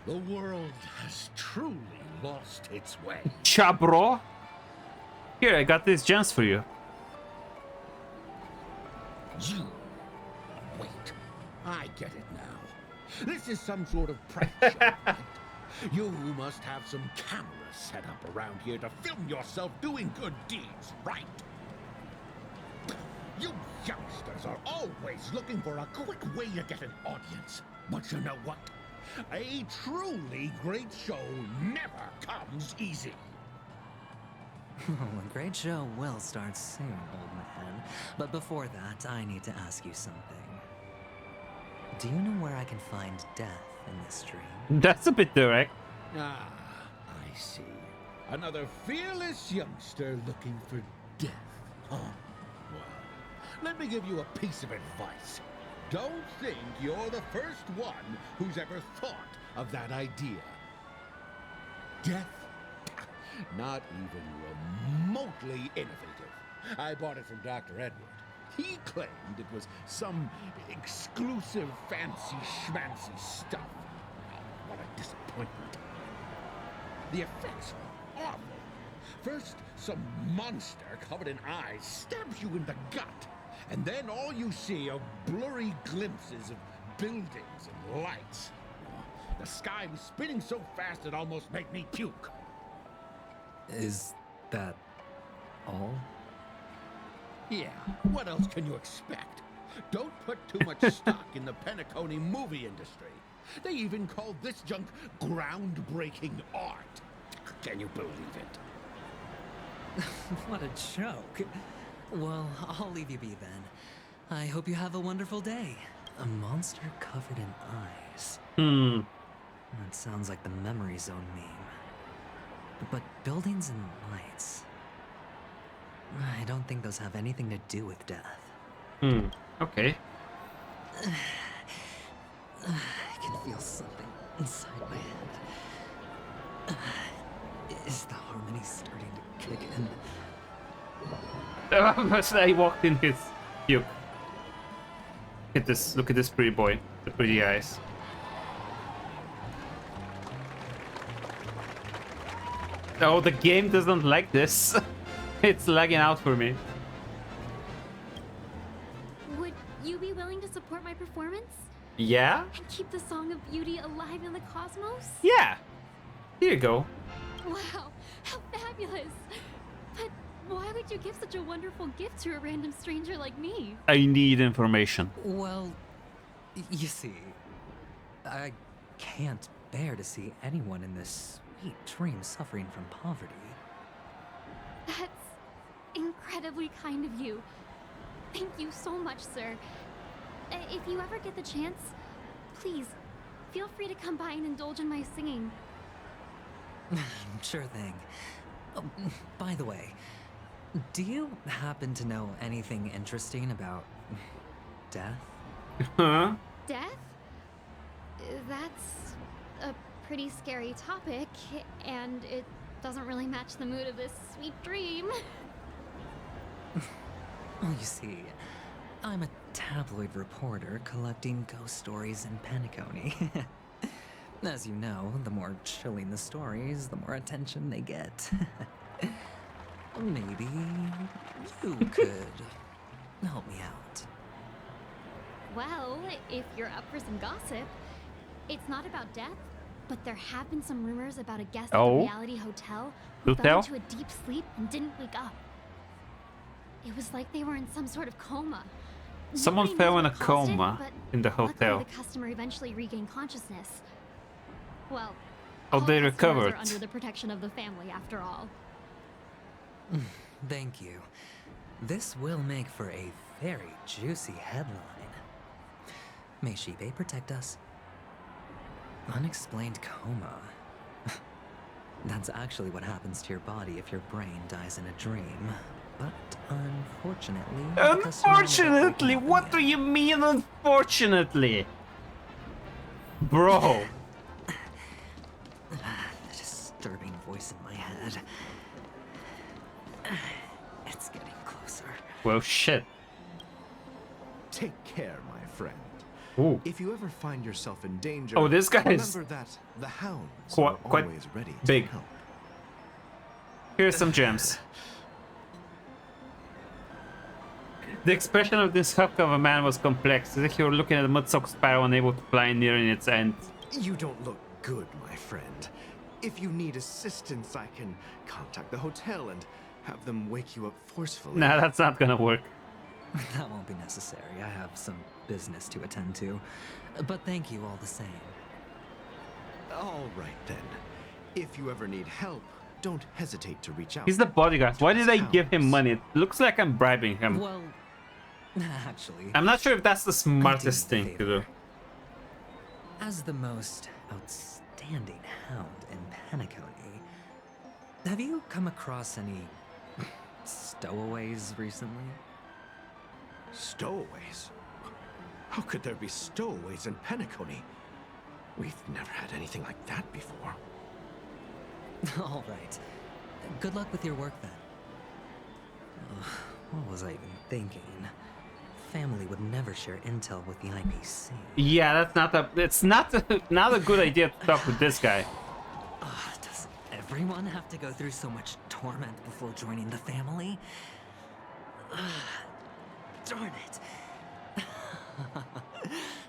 The world has truly lost its way. Chabro. Here, I got these gems for you. You. Wait. I get it now. This is some sort of prank show, right? You must have some cameras set up around here to film yourself doing good deeds, right? You youngsters are always looking for a quick way to get an audience. But you know what? A truly great show never comes easy. A great show will start soon, old man. But before that, I need to ask you something. Do you know where I can find death in this dream? That's a bit direct. Ah, I see. Another fearless youngster looking for death, huh? Well, let me give you a piece of advice. Don't think you're the first one who's ever thought of that idea. Death Not even remotely innovative. I bought it from Dr. Edward. He claimed it was some exclusive fancy schmancy stuff. Oh, what a disappointment. The effects were awful. First, some monster covered in eyes stabs you in the gut. And then all you see are blurry glimpses of buildings and lights. The sky was spinning so fast it almost made me puke. Is that all? Yeah, what else can you expect? Don't put too much stock in the Penacony movie industry. They even call this junk groundbreaking art. Can you believe it? What a joke. Well, I'll leave you be then. I hope you have a wonderful day. A monster covered in eyes. That sounds like the memory zone meme. But buildings and lights... I don't think those have anything to do with death. Okay. I can feel something inside my head. Is the harmony starting to kick in? I walked in his puke. Look at this pretty boy. The pretty eyes. Oh, the game doesn't like this. It's lagging out for me. Would you be willing to support my performance? Yeah? And keep the Song of Beauty alive in the cosmos? Yeah. Here you go. Wow, how fabulous! But why would you give such a wonderful gift to a random stranger like me? I need information. Well, you see, I can't bear to see anyone in this sweet dream suffering from poverty. That's incredibly kind of you. Thank you so much, sir. If you ever get the chance, please, feel free to come by and indulge in my singing. Sure thing. By the way, do you happen to know anything interesting about death? Huh? Death? That's a pretty scary topic, and it doesn't really match the mood of this sweet dream. Oh, you see, I'm a tabloid reporter collecting ghost stories in Penacony. As you know, the more chilling the stories, the more attention they get. Maybe you could help me out. Well, if you're up for some gossip, it's not about death, but there have been some rumors about a guest at the reality hotel who fell into a deep sleep and didn't wake up. It was like they were in some sort of coma. Someone Nobody fell knows in a what caused it, coma but in the hotel. luckily the customer eventually regained consciousness. Well, Oh, all they customers recovered. are under the protection of the family, after all. Thank you. This will make for a very juicy headline. May Shibe protect us. Unexplained coma. That's actually what happens to your body if your brain dies in a dream. But unfortunately... Unfortunately? What do you mean, unfortunately? Bro. The disturbing voice in my head. It's getting closer. Well, shit. Take care, my friend. Ooh. If you ever find yourself in danger, Oh, this guy is remember that the hounds quite are always ready to big. help. Here's some gems. The expression of this hulk of a man was complex, as if he were looking at a mudsock sparrow unable to fly nearing its end. You don't look good, my friend. If you need assistance, I can contact the hotel and have them wake you up forcefully. Nah, that's not gonna work. That won't be necessary. I have some business to attend to. But thank you all the same. All right, then. If you ever need help, don't hesitate to reach out. He's the bodyguard. Why did I give him money? It looks like I'm bribing him. Well, actually... I'm not sure if that's the smartest thing to do. As the most outstanding hound in Penacony, have you come across any stowaways recently? Stowaways? How could there be stowaways in Penacony? We've never had anything like that before. All right. Good luck with your work then. Ugh, what was I even thinking? Family would never share intel with the IPC. Yeah, that's not a. It's not not a good idea to talk with this guy. Does everyone have to go through so much torment before joining the family? Darn it.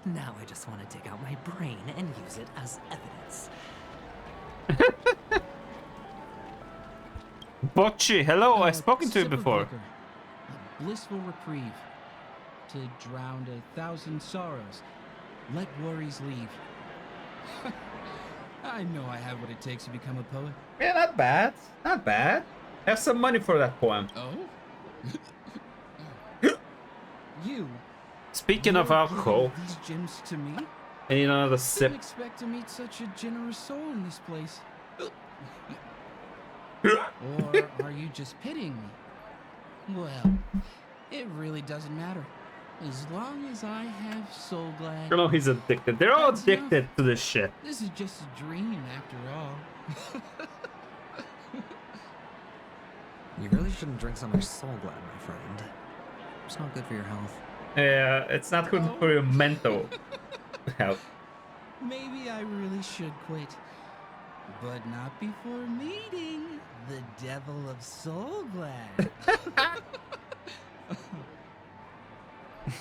Now I just want to dig out my brain and use it as evidence. Bocci, hello, I've spoken to you before. A blissful reprieve. To drown 1,000 sorrows. Let worries leave. I know I have what it takes to become a poet. Yeah, not bad. Not bad. Have some money for that poem. Oh? You. Speaking of alcohol, These gems to me? I need another sip. Didn't expect to meet such a generous soul in this place. Or are you just pitying me? Well, it really doesn't matter. As long as I have Soul Glad. You know he's addicted. They're all addicted to this shit. This is just a dream after all. You really shouldn't drink so much Soul Glad, my friend. It's not good for your health. Yeah, it's not good for your mental health. Maybe I really should quit. But not before meeting the devil of Soul Glad.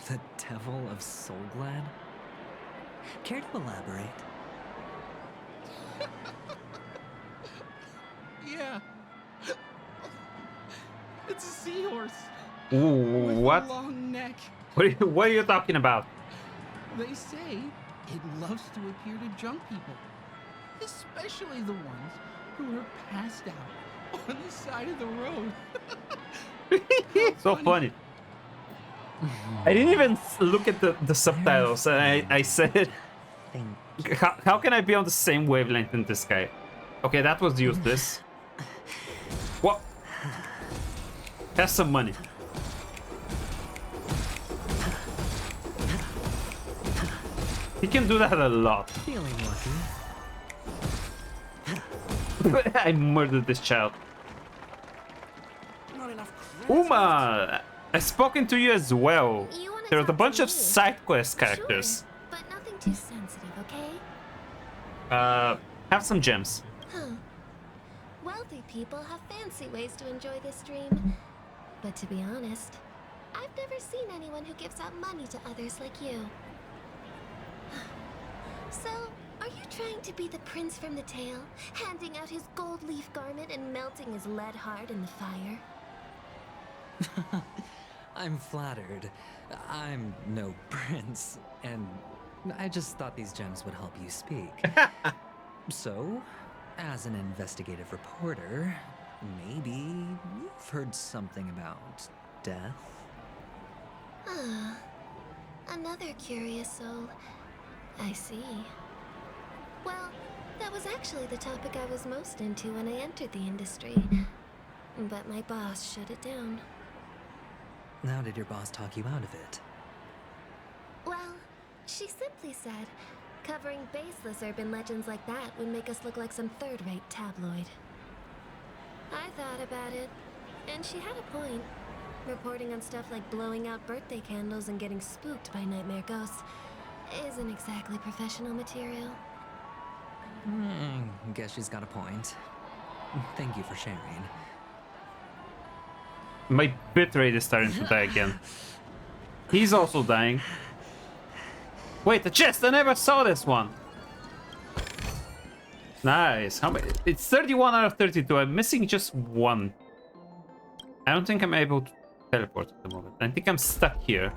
The devil of Soul Glad? Care to elaborate? Yeah. It's a seahorse. Ooh, with what? A long neck. What are you talking about? They say it loves to appear to drunk people, especially the ones who are passed out on the side of the road. So funny. I didn't even look at the subtitles, and I said, how can I be on the same wavelength in this guy? Okay, that was useless. What? Have some money. He can do that a lot. Feeling lucky. I murdered this child. Not enough Uma! I've spoken to you as well. There's a bunch of side quest characters. But nothing too sensitive, okay? Have some gems. Huh. Wealthy people have fancy ways to enjoy this dream. But to be honest, I've never seen anyone who gives out money to others like you. So, are you trying to be the prince from the tale, handing out his gold leaf garment and melting his lead heart in the fire? I'm flattered. I'm no prince, and I just thought these gems would help you speak. So, as an investigative reporter, maybe you've heard something about death? Ah, another curious soul. I see. Well, that was actually the topic I was most into when I entered the industry. But my boss shut it down. How did your boss talk you out of it? Well, she simply said, covering baseless urban legends like that would make us look like some third-rate tabloid. I thought about it, and she had a point. Reporting on stuff like blowing out birthday candles and getting spooked by nightmare ghosts isn't exactly professional material. Guess she's got a point. Thank you for sharing. My bitrate is starting to die again. He's also dying. Wait, the chest! I never saw this one! Nice. How many? It's 31 out of 32. I'm missing just one. I don't think I'm able to teleport at the moment. I think I'm stuck here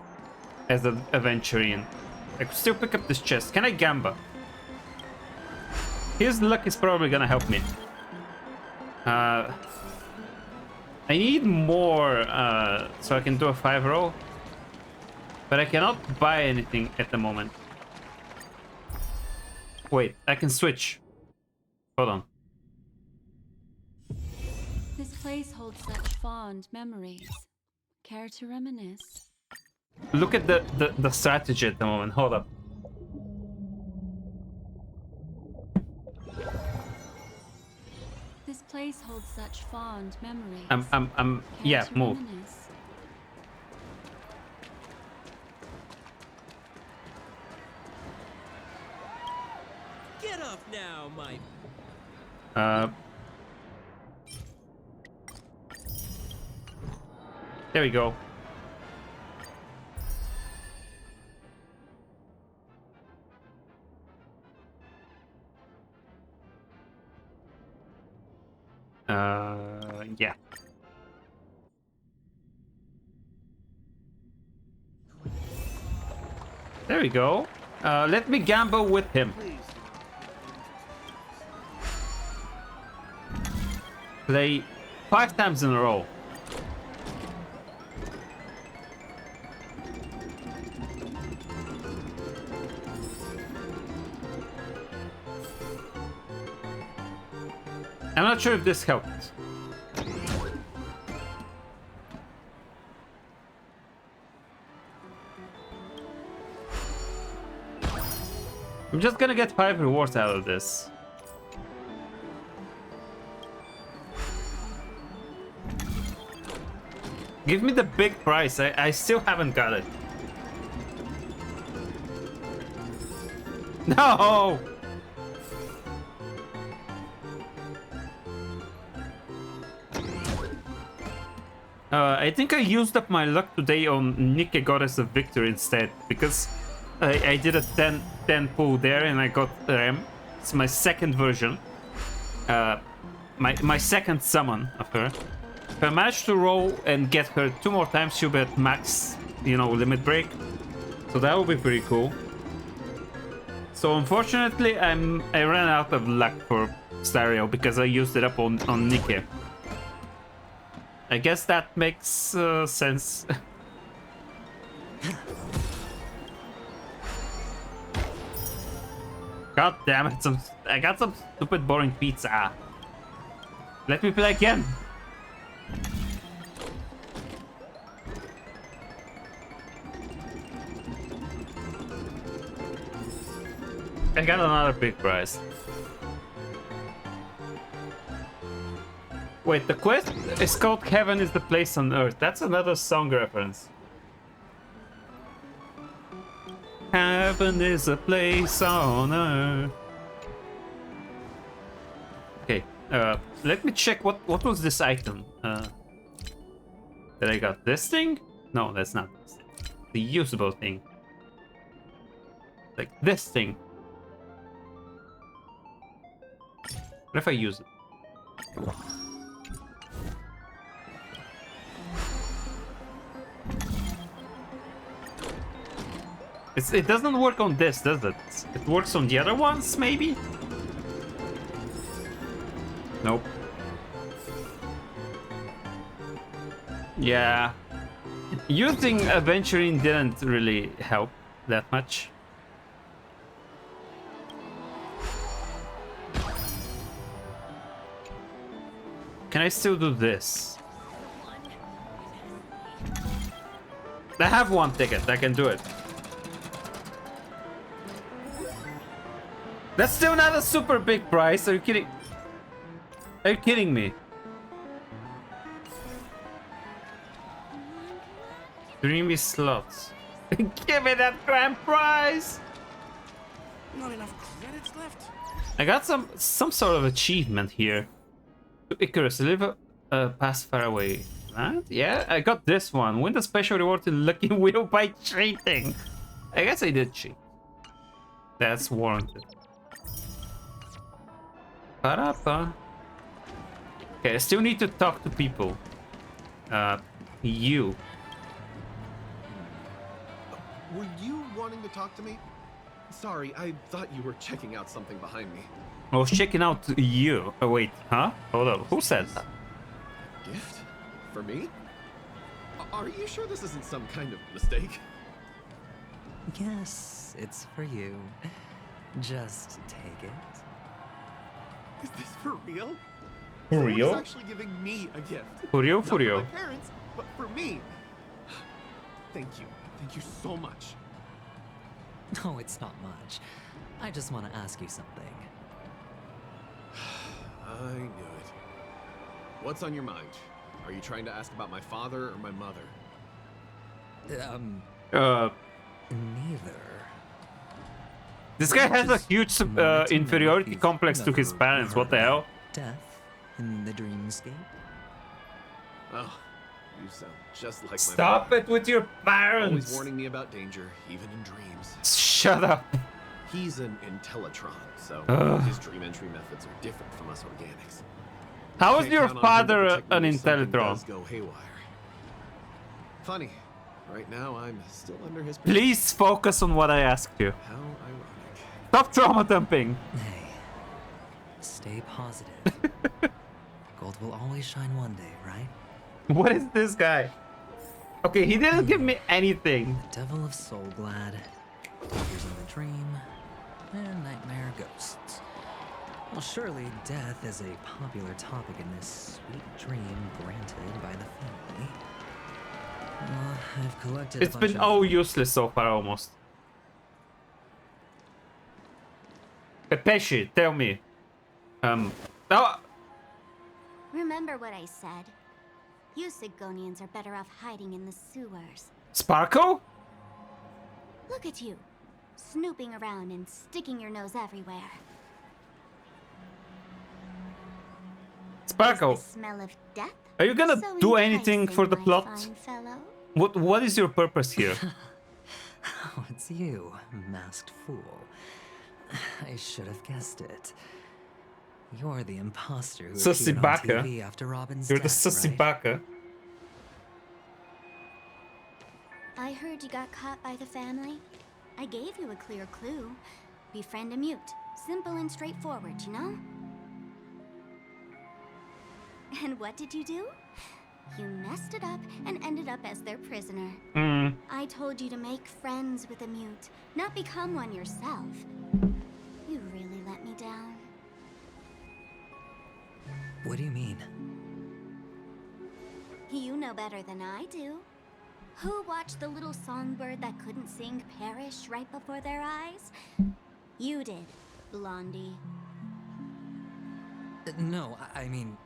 as an Aventurian. I could still pick up this chest. Can I gamba? His luck is probably gonna help me. I need more so I can do a 5 roll. But I cannot buy anything at the moment. Wait, I can switch. Hold on. This place holds such fond memories. Care to reminisce? Look at the strategy at the moment. Hold up. This place holds such fond memories. Yeah, Care to move. reminisce? Get off now, my... There we go. Yeah. There we go. Let me gamble with him. Play 5 times in a row. I'm not sure if this helped. I'm just gonna get 5 rewards out of this. Give me the big prize. I still haven't got it. No! I think I used up my luck today on Nike Goddess of Victory instead, because I did a 10 pull there and I got Rem. It's my second version. My second summon of her. If I manage to roll and get her 2 more times, she'll be at max, you know, limit break. So that will be pretty cool. So unfortunately, I ran out of luck for Stereo because I used it up on Nike. I guess that makes sense. God damn it, I got some stupid boring pizza. Let me play again. I got another big prize. Wait, the quest is called Heaven is the Place on Earth. That's another song reference. Heaven is a place on earth. Okay, let me check what was this item. Did I got this thing? No, that's not this thing. The usable thing. Like this thing. What if I use it? It doesn't work on this, does it? It works on the other ones, maybe? Nope. Yeah. Using Aventuring didn't really help that much. Can I still do this? I have 1 ticket, I can do it. That's still not a super big price. Are you kidding? Are you kidding me? Dreamy slots. Give me that grand prize! Not enough credits left. I got some sort of achievement here. Icarus, live past far away. Right? Yeah, I got this one. Win the special reward in Lucky Wheel by cheating. I guess I did cheat. That's warranted. Parapa. Okay, I still need to talk to people. You. Were you wanting to talk to me? Sorry, I thought you were checking out something behind me. I was checking out you. Oh wait, huh? Hold on. Who said that? Gift? For me? Are you sure this isn't some kind of mistake? Yes, it's for you. Just take it. Is this for real? For real? Someone's actually giving me a gift. For real? Not For real? my parents, but for me. Thank you. Thank you so much. No, it's not much. I just want to ask you something. I knew it. What's on your mind? Are you trying to ask about my father or my mother? Neither. This guy has a huge inferiority complex to his parents. What the hell? Death in the dreamscape. Oh, you sound just like Stop it with your parents! Always warning me about danger, even in dreams. Shut up. He's an Intellitron, so his dream entry methods are different from us organics. How is Can't your count on him to father protect me an if something Intellitron? does go haywire. Funny. Right now, I'm still under his... Please focus on what I asked you. How ironic. Stop trauma dumping. Hey, stay positive. Gold will always shine one day, right? What is this guy? Okay, he didn't give me anything. The Devil of Soulglad, Figures in the Dream, and Nightmare Ghosts. Well, surely death is a popular topic in this sweet dream granted by the family. I've collected It's been useless so far almost. Pepeshi, tell me. Oh, Remember what I said. You Sigonians are better off hiding in the sewers. Sparkle? Look at you, snooping around and sticking your nose everywhere. Sparkle. Is the smell of death Are you gonna so do anything for the enticing, plot? my fine fellow? What is your purpose here? Oh, it's you, masked fool. I should have guessed it. You're the imposter who Sussy appeared on baka. TV after Robin's You're the death, sussy right? baka. I heard you got caught by the family. I gave you a clear clue. Befriend a mute. Simple and straightforward, you know? And what did you do? You messed it up and ended up as their prisoner. I told you to make friends with a mute, not become one yourself. You really let me down. What do you mean? You know better than I do. Who watched the little songbird that couldn't sing perish right before their eyes? You did, Blondie. No, I mean...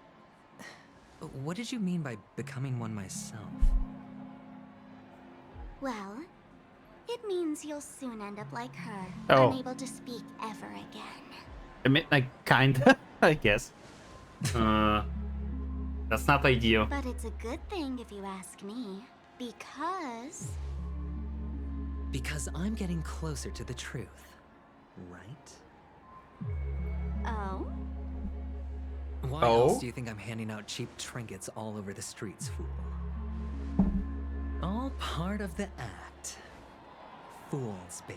What did you mean by becoming one myself? Well, it means you'll soon end up like her, Oh. unable to speak ever again. I mean, like, kinda, I guess. That's not ideal. But it's a good thing if you ask me, because... Because I'm getting closer to the truth, right? Oh? Why else do you think I'm handing out cheap trinkets all over the streets, fool? All part of the act. Fool's bait.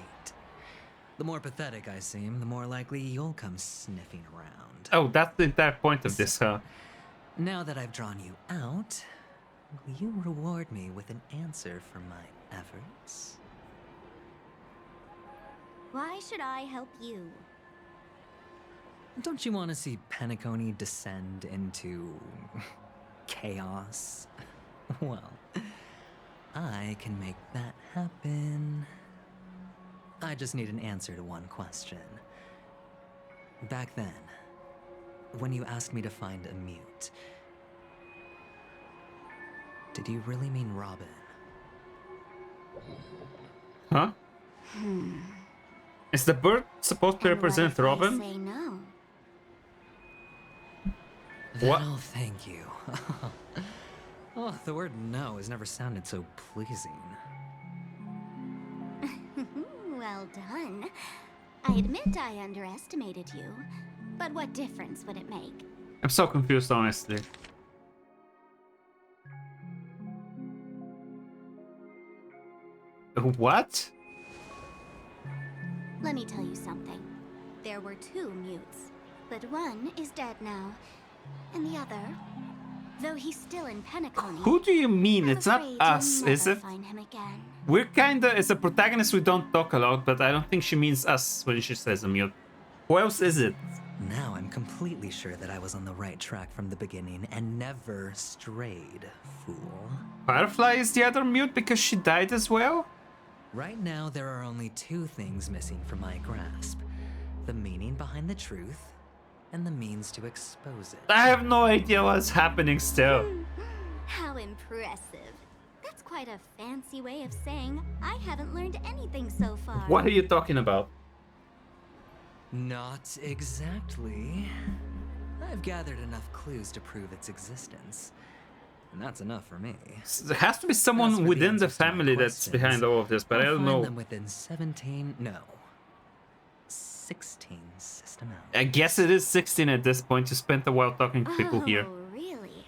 The more pathetic I seem, the more likely you'll come sniffing around. Oh, that's the entire point of this, huh? Now that I've drawn you out, will you reward me with an answer for my efforts? Why should I help you? Don't you want to see Penacony descend into... chaos? Well, I can make that happen. I just need an answer to one question. Back then, when you asked me to find a mute, did you really mean Robin? Huh? Is the bird supposed to represent Robin? Say no. What? Oh, thank you. Oh, the word no has never sounded so pleasing. Well done. I admit I underestimated you, but what difference would it make? I'm so confused, honestly. What? Let me tell you something. There were two mutes, but one is dead now, and the other, though he's still in Penacony. Who do you mean? It's not us, is it? Find him again. We're kinda, as a protagonist, we don't talk a lot, but I don't think she means us when she says a mute. Who else is it? Now I'm completely sure that I was on the right track from the beginning and never strayed, fool. Firefly is the other mute because she died as well? Right now, there are only two things missing from my grasp. The meaning behind the truth, and the means to expose it. I have no idea what's happening still. How impressive. That's quite a fancy way of saying I haven't learned anything so far. What are you talking about? Not exactly. I've gathered enough clues to prove its existence. And that's enough for me. There has to be someone within the family that's behind all of this, but I don't know. Them within 16 system hours. I guess it is 16 at this point. You spent a while talking to people here. Oh, really?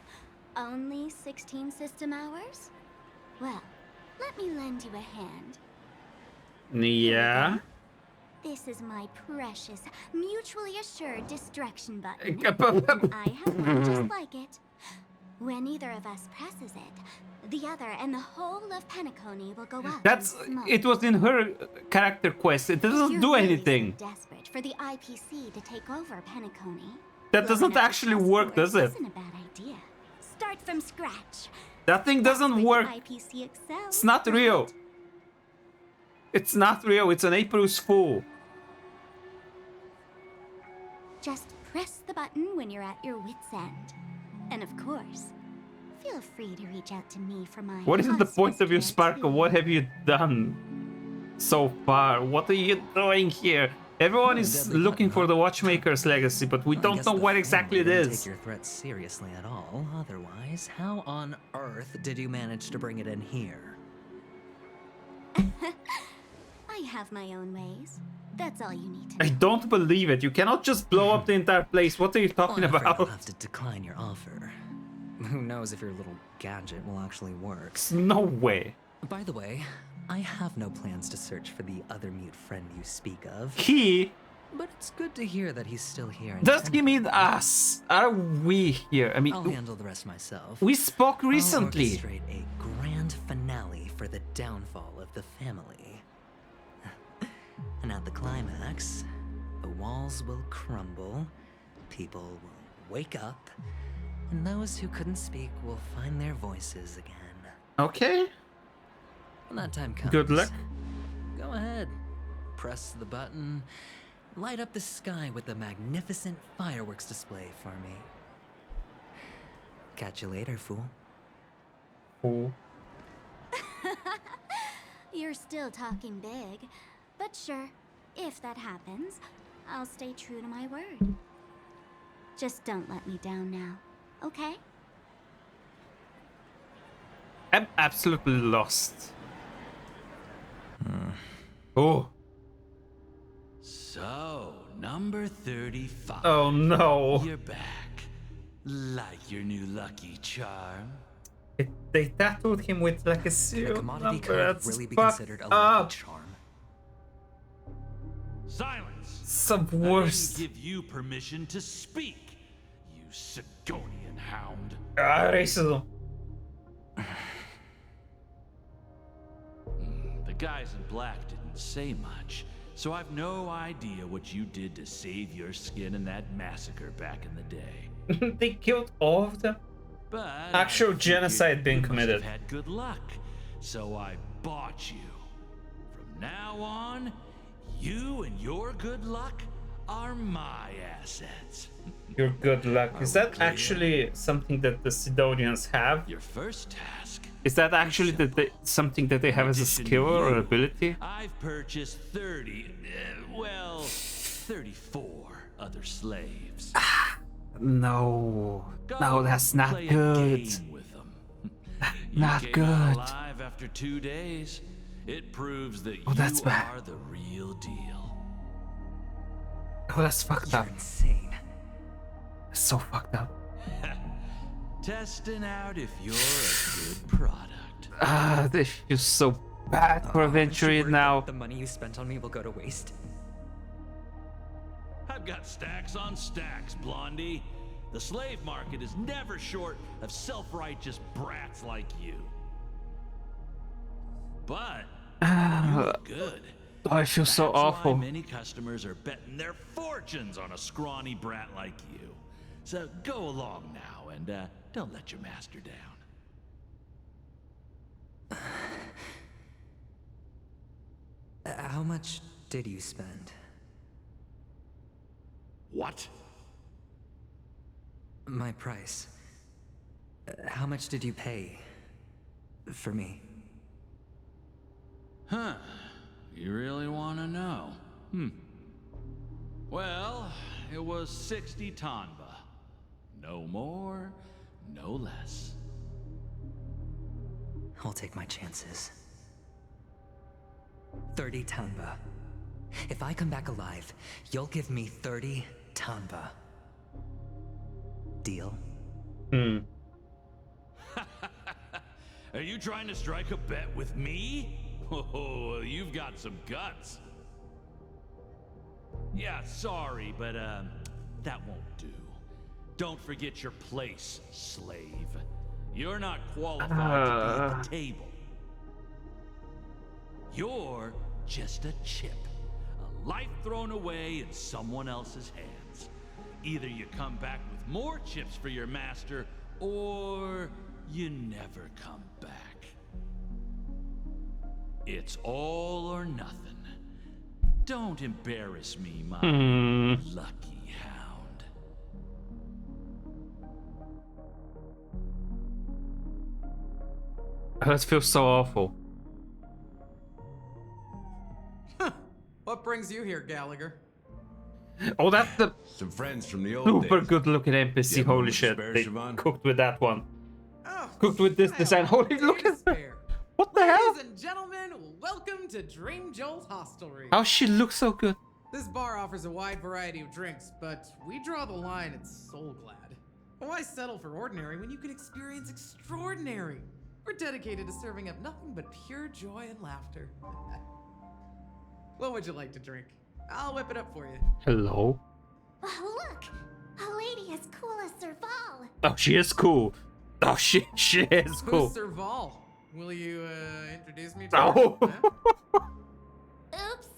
Only 16 system hours? Well, let me lend you a hand. Yeah. This is my precious, mutually assured distraction button. And I have one just like it. When either of us presses it, the other and the whole of Penacony will go up. It was in her character quest. It doesn't do anything. So desperate for the IPC to take over Penacony. That doesn't actually work, does it? Isn't a bad idea. Start from scratch. That thing doesn't work. IPC excels, It's not real. It's not real. It's an April's fool. Just press the button when you're at your wit's end. And of course, feel free to reach out to me for my... What is the point of your Sparkle? What have you done so far? What are you doing here? Everyone is looking for the Watchmaker's legacy, but we don't know what exactly it is. Take your threats seriously at all. Otherwise, how on earth did you manage to bring it in here? I have my own ways. That's all you need to know. I don't believe it. You cannot just blow up the entire place. What are you talking about? I'll have to decline your offer. Who knows if your little gadget will actually work? No way. By the way, I have no plans to search for the other mute friend you speak of. But it's good to hear that he's still here. Does he mean us? Are we here? I mean, I'll handle the rest myself. We spoke recently. I'll orchestrate a grand finale for the downfall of the family. And at the climax, the walls will crumble, people will wake up, and those who couldn't speak will find their voices again. Okay. When that time comes, good luck. Go ahead. Press the button. Light up the sky with a magnificent fireworks display for me. Catch you later, fool. Fool. You're still talking big. But sure, if that happens, I'll stay true to my word. Just don't let me down now, okay? I'm absolutely lost. Oh. So, number 35. Oh no. You're back. Like your new lucky charm. They tattooed him with like a serial commodity number. could That's really be fucked considered a up. lucky charm. Silence! Some worst. I didn't give you permission to speak, you Sigonian hound. Racism. The guys in black didn't say much, so I've no idea what you did to save your skin in that massacre back in the day. They killed all of them? But actual genocide being committed. Must have had good luck, so I bought you. From now on, you and your good luck are my assets. Your good luck. Is that actually something that the Sidonians have? Your first task. Is that actually something that they have as a skill or ability? I've purchased 34 other slaves. No. No, that's not good. Not you good. Alive after 2 days. It proves that that's you bad. are the real deal. Oh, that's fucked up. Insane. That's so fucked up. Testing out if you're a good product. This feels so bad for Aventurian now. The money you spent on me will go to waste. I've got stacks on stacks, Blondie. The slave market is never short of self-righteous brats like you. But you look good. Oh, I feel so That's awful. Why many customers are betting their fortunes on a scrawny brat like you. So go along now and don't let your master down. How much did you spend? What? My price. How much did you pay for me? Huh. You really want to know? Well, it was 60 tanba. No more, no less. I'll take my chances. 30 tanba. If I come back alive, you'll give me 30 tanba. Deal? Are you trying to strike a bet with me? Oh, you've got some guts. Yeah, sorry, but that won't do. Don't forget your place, slave. You're not qualified to be at the table. You're just a chip. A life thrown away in someone else's hands. Either you come back with more chips for your master, or you never come back. It's all or nothing. Don't embarrass me, my lucky hound. That feels so awful. What brings you here, Gallagher? Oh, that's the some friends from the old super days. good looking NPC. Holy shit, they cooked with that one. Cooked with this design. Holy, look at that. What the hell? Ladies and gentlemen, welcome to Dream Jolt Hostelry. How she looks so good. This bar offers a wide variety of drinks, but we draw the line at Soul Glad. Why settle for ordinary when you can experience extraordinary? We're dedicated to serving up nothing but pure joy and laughter. What would you like to drink? I'll whip it up for you. Hello. Oh, look! A lady as cool as Serval. Oh, she is cool. Oh, she is cool. Who's Serval? Will you introduce me to her? Huh? Oops.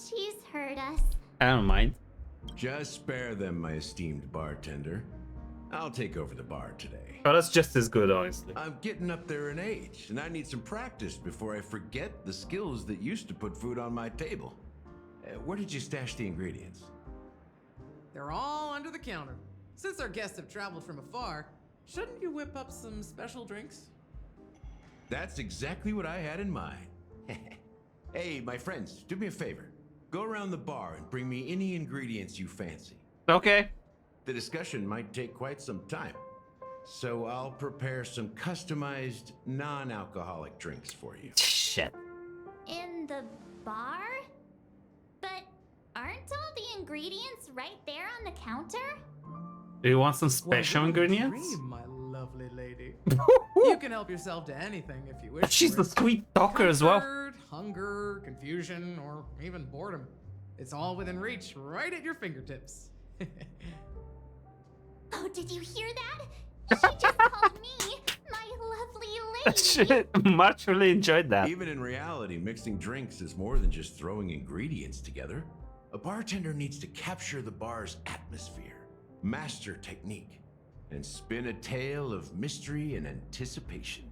She's heard us. I don't mind. Just spare them, my esteemed bartender. I'll take over the bar today. Oh, that's just as good, honestly. I'm getting up there in age, and I need some practice before I forget the skills that used to put food on my table. Where did you stash the ingredients? They're all under the counter. Since our guests have traveled from afar, shouldn't you whip up some special drinks? That's exactly what I had in mind. Hey, my friends, do me a favor. Go around the bar and bring me any ingredients you fancy. Okay. The discussion might take quite some time, so I'll prepare some customized, non-alcoholic drinks for you. Shit. In the bar? But aren't all the ingredients right there on the counter? Do you want some special ingredients? Dream, my lovely lady. You can help yourself to anything if you wish. She's a sweet talker as well. Comfort, hunger, confusion, or even boredom. It's all within reach, right at your fingertips. Oh, did you hear that? She just called me my lovely lady. Shit, much really enjoyed that. Even in reality, mixing drinks is more than just throwing ingredients together. A bartender needs to capture the bar's atmosphere, master technique, and spin a tale of mystery and anticipation.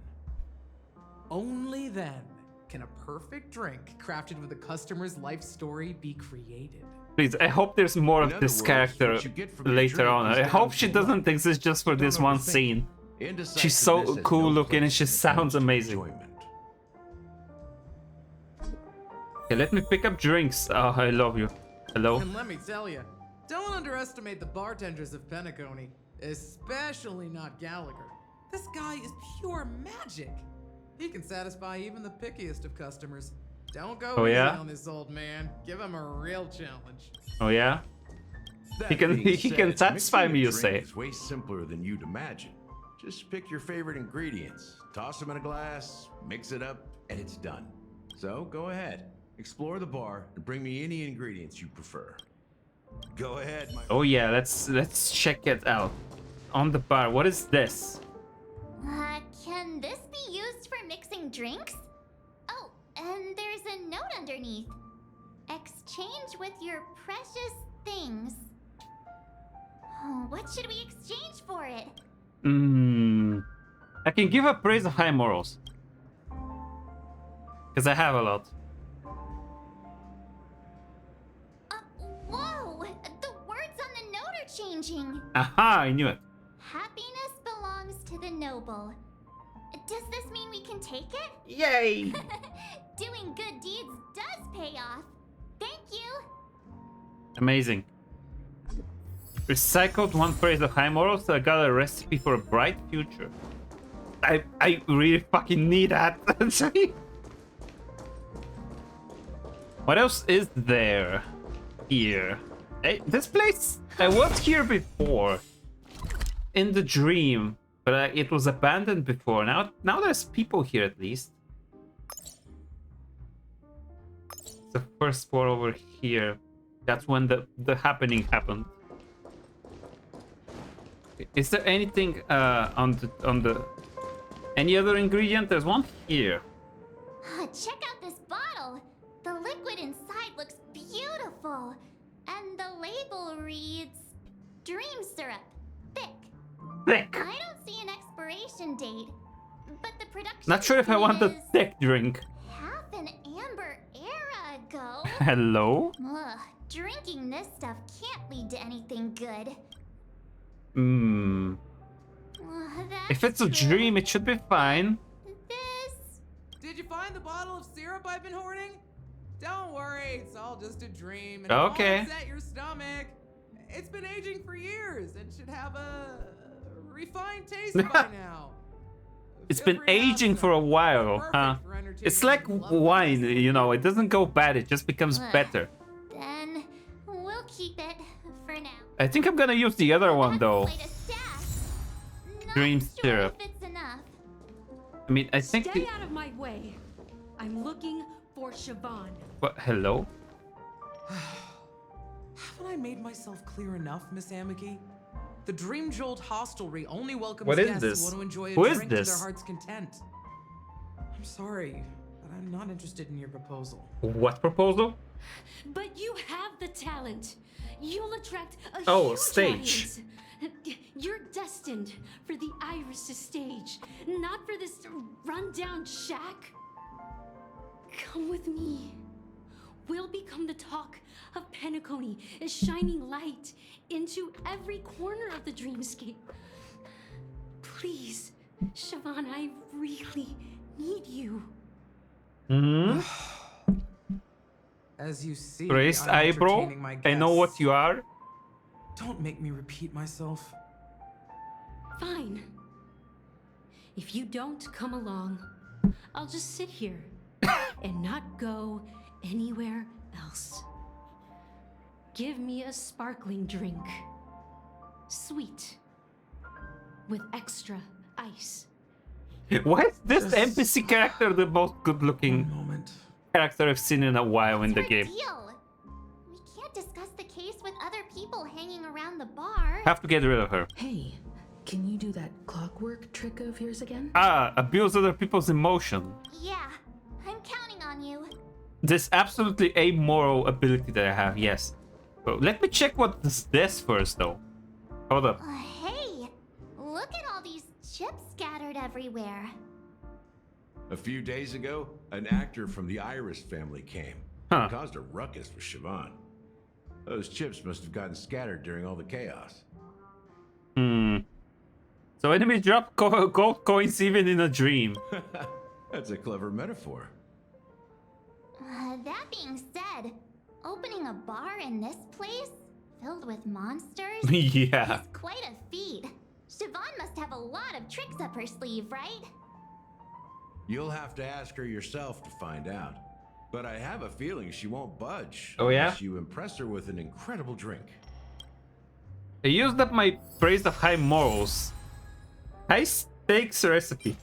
Only then can a perfect drink crafted with a customer's life story be created. Please, I hope there's more of this character later on. I hope she doesn't exist just for this one scene. She's so cool looking and she sounds amazing. Okay, let me pick up drinks. Oh, I love you. Hello? And let me tell you, don't underestimate the bartenders of Penacony, especially not Gallagher. This guy is pure magic. He can satisfy even the pickiest of customers. Don't go easy on this old man. Give him a real challenge. Oh yeah? He can satisfy me, you say. It's way simpler than you'd imagine. Just pick your favorite ingredients, toss them in a glass, mix it up, and it's done. So go ahead, explore the bar, and bring me any ingredients you prefer. Go ahead, my Oh yeah, let's check it out. On the bar, what is this? Can this be used for mixing drinks? Oh, and there's a note underneath. Exchange with your precious things. Oh, what should we exchange for it? I can give a praise of high morals. Because I have a lot. Whoa! The words on the note are changing. challenging. Aha, I knew it. Happiness belongs to the noble. Does this mean we can take it? Yay! Doing good deeds does pay off. Thank you. Amazing. Recycled one phrase of high morals, so I got a recipe for a bright future. I really fucking need that. What else is there here? Hey, this place, I was here before. In the dream, but it was abandoned before. Now there's people here at least. The first floor over here. That's when the happening happened. Is there anything on the any other ingredient? There's one here. Check out this bottle. The liquid inside looks beautiful, and the label reads "Dream Syrup, thick." Thick. I don't see an expiration date, but the production. Not sure if I want the is thick drink. half an amber era ago. Hello? Ugh, drinking this stuff can't lead to anything good. Hmm. If it's a dream, it should be fine. Did you find the bottle of syrup I've been hoarding? Don't worry, it's all just a dream. And Okay. It won't upset your stomach. It's been aging for years and should have a refined taste by now. It's been aging for a while, huh? It's like wine, you know, it doesn't go bad, it just becomes better. Then we'll keep it for now. I think I'm gonna use the other one though. Quite a stash. Dream syrup. If it's enough. I mean, I think. Stay out of my way. I'm looking for Siobhan. What? Hello? Haven't I made myself clear enough, Miss Amiki? The Dream Jolt Hostelry only welcomes What is guests this? who want to enjoy a Who is drink to their this? heart's content. I'm sorry, but I'm not interested in your proposal. What proposal? But you have the talent. You'll attract a huge stage. audience. You're destined for the Iris' stage, not for this rundown shack. Come with me. We'll become the talk of Penacony, a shining light into every corner of the dreamscape. Please, Siobhan, I really need you. Hmm? As you see, Raised I'm eyebrow? entertaining my I know what guests. you are. Don't make me repeat myself. Fine. If you don't come along, I'll just sit here and not go anywhere else. Give me a sparkling drink. Sweet. With extra ice. Why is this NPC character the most good-looking character I've seen in a while in the game? Deal. We can't discuss the case with other people hanging around the bar. Have to get rid of her. Hey, can you do that clockwork trick of yours again? Ah, abuse other people's emotion. Yeah, I'm counting on you. This absolutely amoral ability that I have, yes. But let me check what is this first though. Hold up. Hey, look at all these chips scattered everywhere. A few days ago, an actor from the Iris family came. Huh. Caused a ruckus with Siobhan. Those chips must have gotten scattered during all the chaos. Hmm. So enemies drop gold coins even in a dream. That's a clever metaphor. That being said, opening a bar in this place, filled with monsters, Yeah. is quite a feat. Siobhan must have a lot of tricks up her sleeve, right? You'll have to ask her yourself to find out. But I have a feeling she won't budge. Oh, yeah? Unless you impress her with an incredible drink. I used up my praise of high morals. High stakes recipe.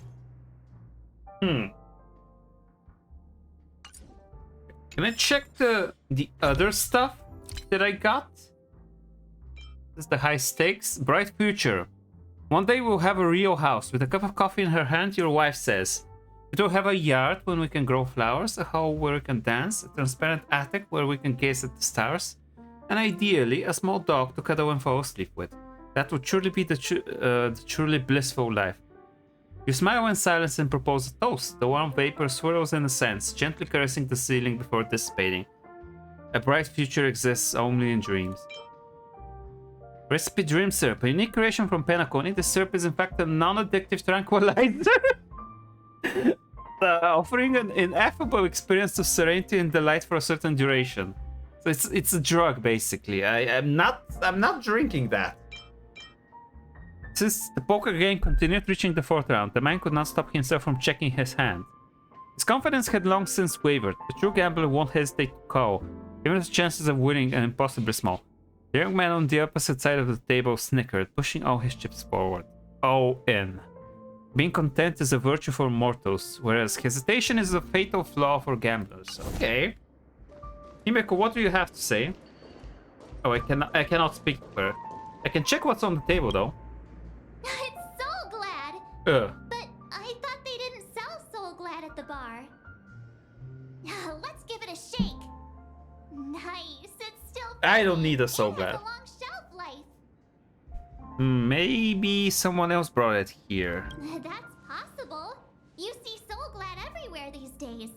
Can I check the other stuff that I got? This is the high stakes. Bright future. One day we'll have a real house. With a cup of coffee in her hand, your wife says. It will have a yard when we can grow flowers, a hall where we can dance, a transparent attic where we can gaze at the stars, and ideally a small dog to cuddle and fall asleep with. That would truly be the truly blissful life. You smile in silence and propose a toast. The warm vapor swirls in the sands, gently caressing the ceiling before dissipating. A bright future exists only in dreams. Recipe Dream Syrup, a unique creation from Penacony. The syrup is in fact a non-addictive tranquilizer. Offering an ineffable experience of serenity and delight for a certain duration. So it's a drug basically. I'm not drinking that. Since the poker game continued reaching the 4th round, the man could not stop himself from checking his hand. His confidence had long since wavered. The true gambler won't hesitate to call, even if his chances of winning are impossibly small. The young man on the opposite side of the table snickered, pushing all his chips forward. All in. Being content is a virtue for mortals, whereas hesitation is a fatal flaw for gamblers. Okay. Himeko, what do you have to say? Oh, I cannot speak to her. I can check what's on the table though. It's Soul Glad. But I thought they didn't sell Soul Glad at the bar. Let's give it a shake. Nice. It's still. I don't need a Soul Glad. It has a long shelf life. Maybe someone else brought it here. That's possible. You see Soul Glad everywhere these days,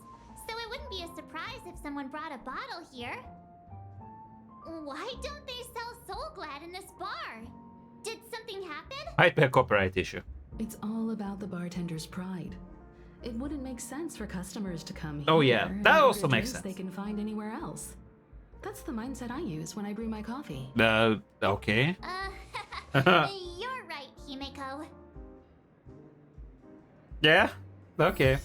so it wouldn't be a surprise if someone brought a bottle here. Why don't they sell Soul Glad in this bar? Did something happen? Might be a copyright issue. It's all about the bartender's pride. It wouldn't make sense for customers to come here. Oh yeah, that and also order makes drinks sense. They can find anywhere else. That's the mindset I use when I brew my coffee. Okay. You're right, Himeko. Yeah, okay.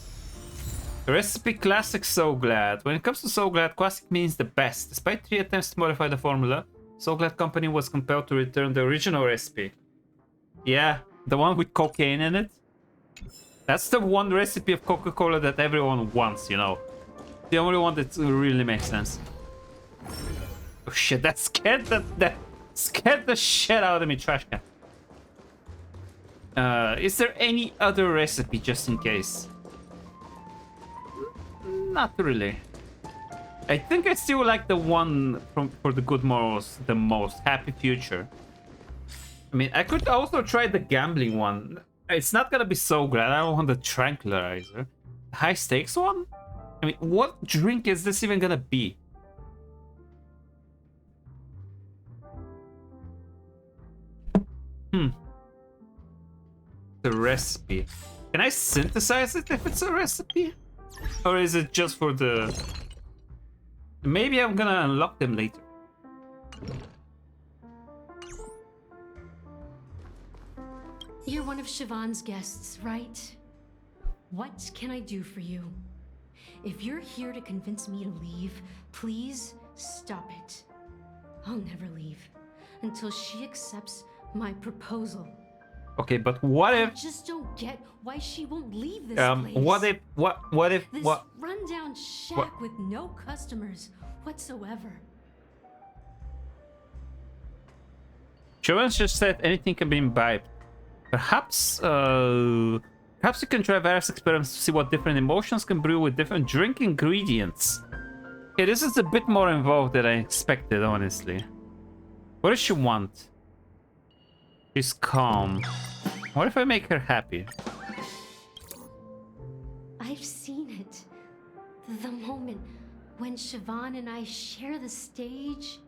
Recipe Classic Soul Glad. When it comes to Soul Glad, classic means the best. Despite 3 attempts to modify the formula, Soul Glad Company was compelled to return the original recipe. Yeah, the one with cocaine in it. That's the one recipe of Coca-Cola that everyone wants, you know. The only one that really makes sense. Oh shit, that scared that scared the shit out of me, trash can. Is there any other recipe just in case? Not really. I think I still like the one for the good morals the most. Happy Future. I mean, I could also try the gambling one. It's not gonna be so glad. I don't want the tranquilizer. The high stakes one? I mean, what drink is this even gonna be? The recipe. Can I synthesize it if it's a recipe? Or is it just for the... Maybe I'm gonna unlock them later. You're one of Siobhan's guests, right? What can I do for you? If you're here to convince me to leave, please stop it. I'll never leave until she accepts my proposal. Okay, but what if... I just don't get why she won't leave this place. What if... What if... This What... rundown shack with no customers whatsoever. Siobhan just said anything can be imbibed. Perhaps you can try various experiments to see what different emotions can brew with different drink ingredients. Okay, this is a bit more involved than I expected, honestly. What does she want? She's calm. What if I make her happy? I've seen it. The moment when Siobhan and I share the stage.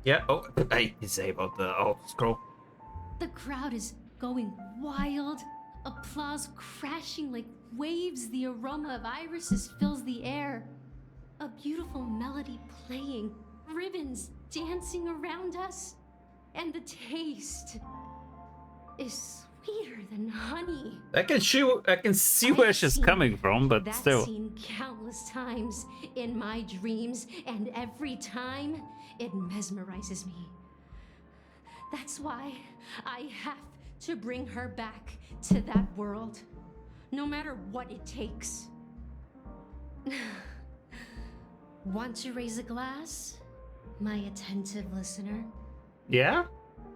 Yeah, oh, I disabled the auto scroll. The crowd is going wild. Applause crashing like waves. The aroma of irises fills the air. A beautiful melody playing. Ribbons dancing around us. And the taste is sweeter than honey. I can see where she's coming from, but That's still. seen countless times in my dreams, and every time it mesmerizes me. That's why I have to bring her back to that world, no matter what it takes. Want to raise a glass, my attentive listener? Yeah?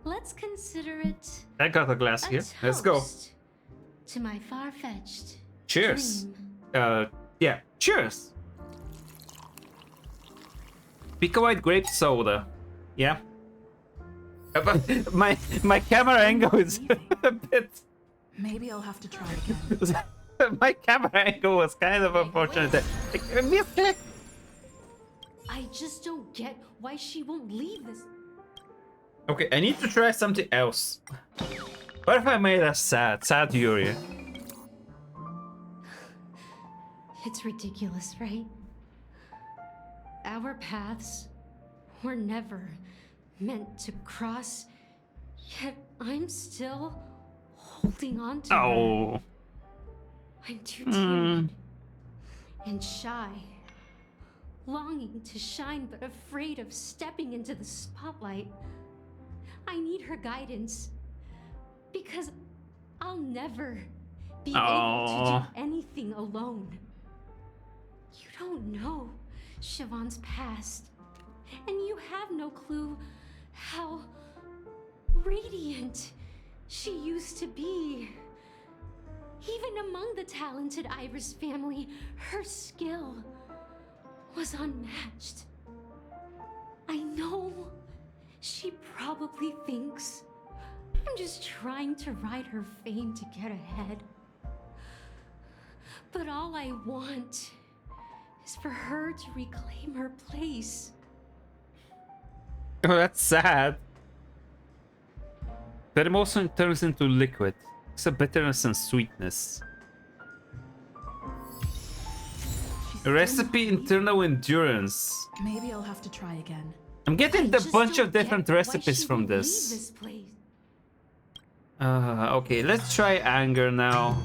Let's consider it I got a glass here. Let's go. to my far-fetched Cheers. dream. Yeah. Cheers. Pico white grape soda. Yeah. But my camera angle is a bit. Maybe I'll have to try again. My camera angle was kind of unfortunate. I just don't get why she won't leave this. Okay, I need to try something else. What if I made us sad? Sad Yuri. It's ridiculous, right? Our paths were never meant to cross, yet I'm still holding on to Oh. her. I'm too timid and shy, longing to shine but afraid of stepping into the spotlight. I need her guidance because I'll never be able to do anything alone. You don't know Siobhan's past, and you have no clue how radiant she used to be. Even among the talented Iris family, her skill was unmatched. I know she probably thinks I'm just trying to ride her fame to get ahead. But all I want is for her to reclaim her place. Oh, that's sad. That emotion turns into liquid. It's a bitterness and sweetness. A recipe internal endurance. Maybe I'll have to try again. I'm getting a bunch of different recipes from this. Okay, let's try anger now.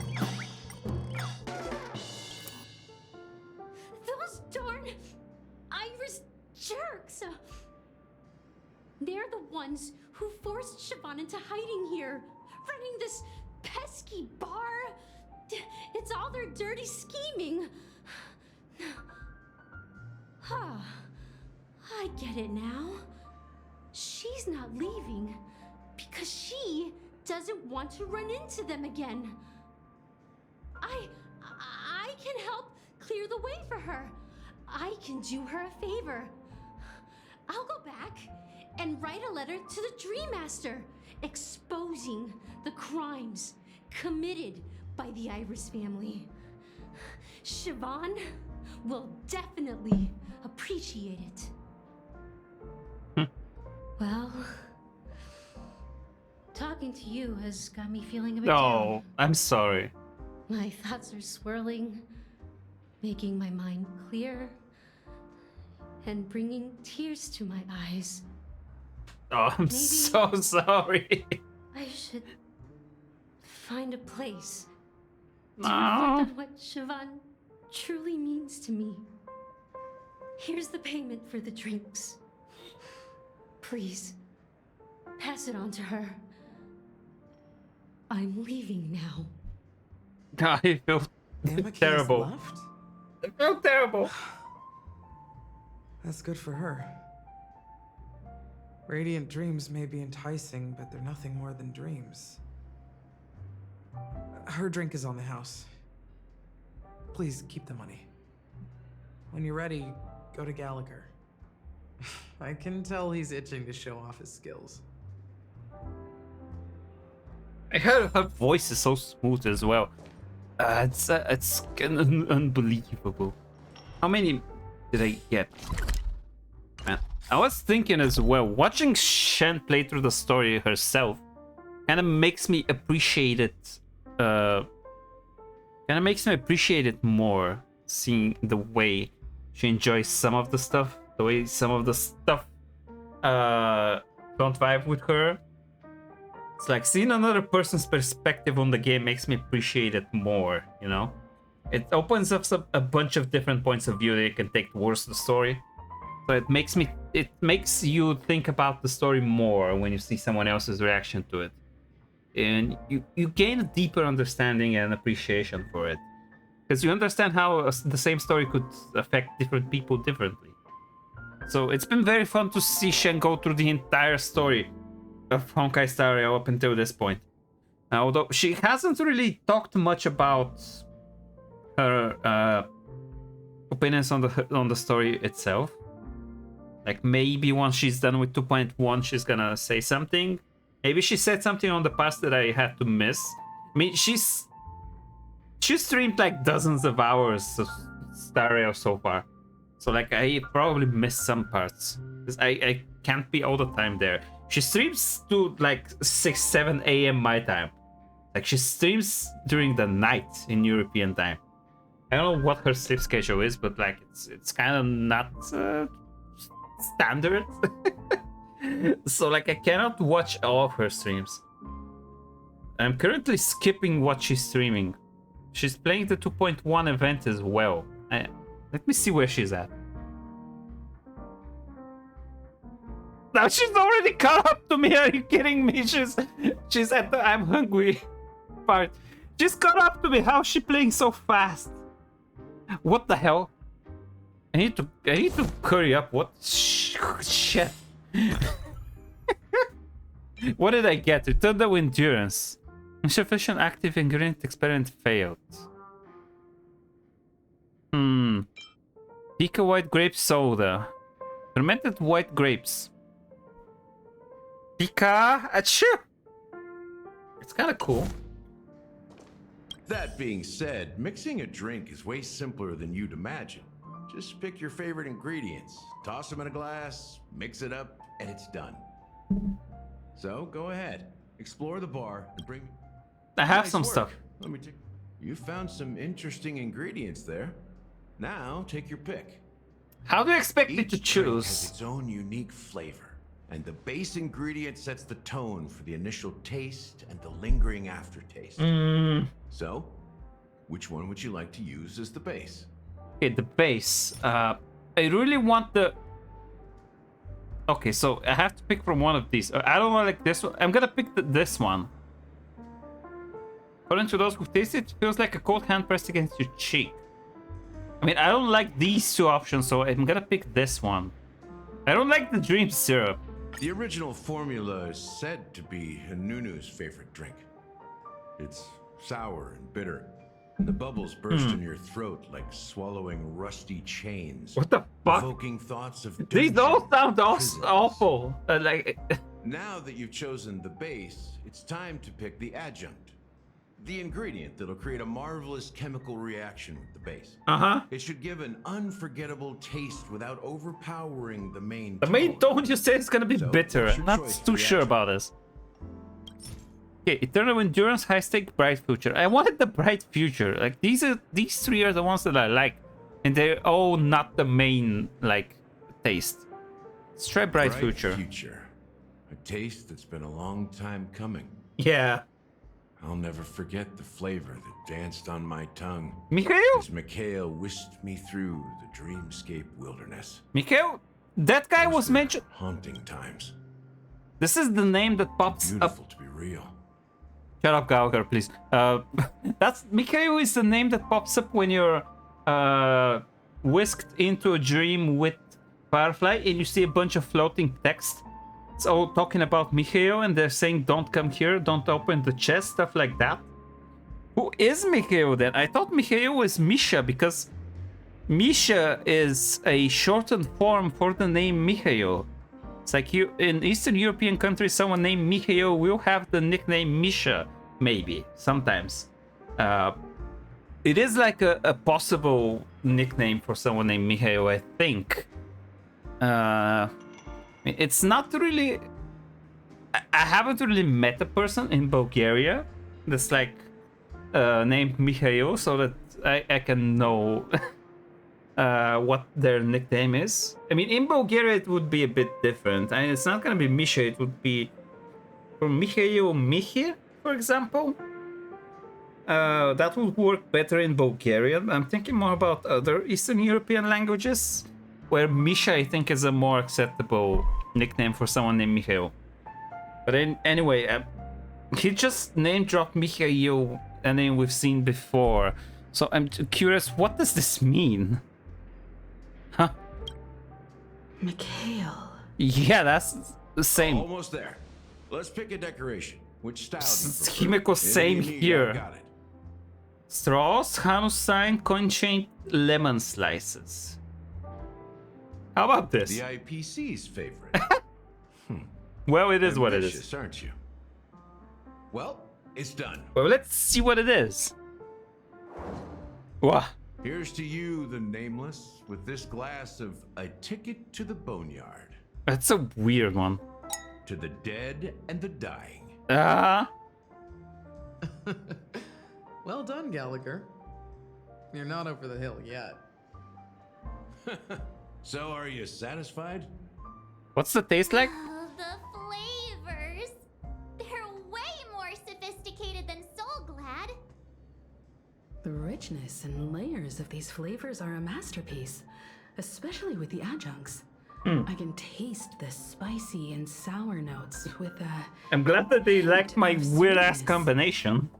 Those darn Iris jerks! They're the ones who forced Siobhan into hiding here, running this pesky bar. It's all their dirty scheming. I get it now. She's not leaving because she doesn't want to run into them again. I can help clear the way for her. I can do her a favor. I'll go back and write a letter to the Dream Master exposing the crimes committed by the Iris family. Siobhan will definitely appreciate it. Well, talking to you has got me feeling a bit down. I'm sorry. My thoughts are swirling, making my mind clear, and bringing tears to my eyes. Oh, I'm so sorry. I should find a place to No. reflect on what Siobhan truly means to me. Here's the payment for the drinks. Please, pass it on to her. I'm leaving now. I feel terrible. Left? I feel terrible. That's good for her. Radiant dreams may be enticing, but they're nothing more than dreams. Her drink is on the house. Please keep the money. When you're ready, go to Gallagher. I can tell he's itching to show off his skills. I heard her voice is so smooth as well. It's unbelievable. How many did I get? Man, I was thinking as well, watching Shen play through the story herself kind of makes me appreciate it. Kind of makes me appreciate it more, seeing the way she enjoys some of the stuff, the way some of the stuff don't vibe with her. It's like seeing another person's perspective on the game makes me appreciate it more, you know? It opens up a bunch of different points of view that you can take towards the story. So it makes you think about the story more when you see someone else's reaction to it. And you gain a deeper understanding and appreciation for it. Because you understand how the same story could affect different people differently. So it's been very fun to see Shen go through the entire story of Honkai Star Rail up until this point. Although she hasn't really talked much about her opinions on the story itself. Like maybe once she's done with 2.1 she's gonna say something. Maybe she said something on the past that I had to miss. I mean, she streamed like dozens of hours of Star Rail so far. So like I probably missed some parts. Because I can't be all the time there. She streams to like 6, 7 a.m. my time. Like she streams during the night in European time. I don't know what her sleep schedule is, but like it's kind of not standard. So like I cannot watch all of her streams. I'm currently skipping what she's streaming. She's playing the 2.1 event as well. Let me see where she's at. Now she's already caught up to me. Are you kidding me? She's at the I'm hungry part. She's caught up to me. How is she playing so fast? What the hell? I need to hurry up. What shit? What did I get? Return to endurance. Insufficient active ingredient experiment failed. Pika white grape soda. Fermented white grapes. Pika, achoo! It's kind of cool. That being said, mixing a drink is way simpler than you'd imagine. Just pick your favorite ingredients, toss them in a glass, mix it up, and it's done. So go ahead, explore the bar, and bring. I have Nice some work. stuff. Let me take. You found some interesting ingredients there. Now take your pick. How do you expect me Each to drink choose? has its own unique flavor, and the base ingredient sets the tone for the initial taste and the lingering aftertaste. So, which one would you like to use as the base? Okay, the base. I really want the. Okay, so I have to pick from one of these. I don't want like this one. I'm gonna pick this one. According to those who taste it, feels like a cold hand pressed against your cheek. I mean, I don't like these two options, so I'm gonna pick this one. I don't like the dream syrup. The original formula is said to be Nunu's favorite drink. It's sour and bitter. The bubbles burst in your throat like swallowing rusty chains. What the fuck? Evoking thoughts of These all sound prisons. awful. Like. Now that you've chosen the base, it's time to pick the adjunct. The ingredient that'll create a marvelous chemical reaction with the base. It should give an unforgettable taste without overpowering the main The main tone you say it's gonna be bitter. what's I'm your not choice too for sure about this. Okay, eternal endurance, high stake, bright future. I wanted the bright future. Like these three are the ones that I like, and they're all not the main like taste. Let's try bright future. A taste that's been a long time coming. Yeah. I'll never forget the flavor that danced on my tongue. Mikhail? As Mikhail whisked me through the dreamscape wilderness. Mikhail? That guy was mentioned. Haunting times. This is the name that pops Beautiful up. to be real. Shut up, Gallagher, please. That's Mikhail is the name that pops up when you're whisked into a dream with Firefly and you see a bunch of floating text. It's all talking about Mikhail and they're saying don't come here, don't open the chest, stuff like that. Who is Mikhail then? I thought Mikhail was Misha because Misha is a shortened form for the name Mikhail. It's like you in Eastern European countries, someone named Mikhail will have the nickname Misha, maybe, sometimes. It is like a possible nickname for someone named Mikhail, I think. It's not really... I haven't really met a person in Bulgaria that's like named Mikhail, so that I can know what their nickname is. I mean, in Bulgaria it would be a bit different. I mean, it's not gonna be Misha, it would be from Mikhail Mihi, for example. That would work better in Bulgarian. I'm thinking more about other Eastern European languages, where Misha, I think, is a more acceptable nickname for someone named Mikhail. But anyway, he just name-dropped Mikhail, a name we've seen before. So I'm curious, what does this mean? Huh? Mikhail. Yeah, that's the same. Almost there. Let's pick a decoration. Which style do you prefer? Himeko, same Anything you need, here. I got it. Straws, Hanus sign, coin chain, lemon slices. How about this? The IPC's favorite. Well, it is what it Ambitious, is. aren't you? Well, it's done. Well, let's see what it is. Wow. Here's to you, the nameless, with this glass of a ticket to the boneyard. That's a weird one. to the dead and the dying. Well done, Gallagher. You're not over the hill yet. So, are you satisfied? What's the taste like? Oh, the flavors. They're way more sophisticated than Soulglad. The richness and layers of these flavors are a masterpiece, especially with the adjuncts. I can taste the spicy and sour notes with I'm glad that they liked my weird-ass combination.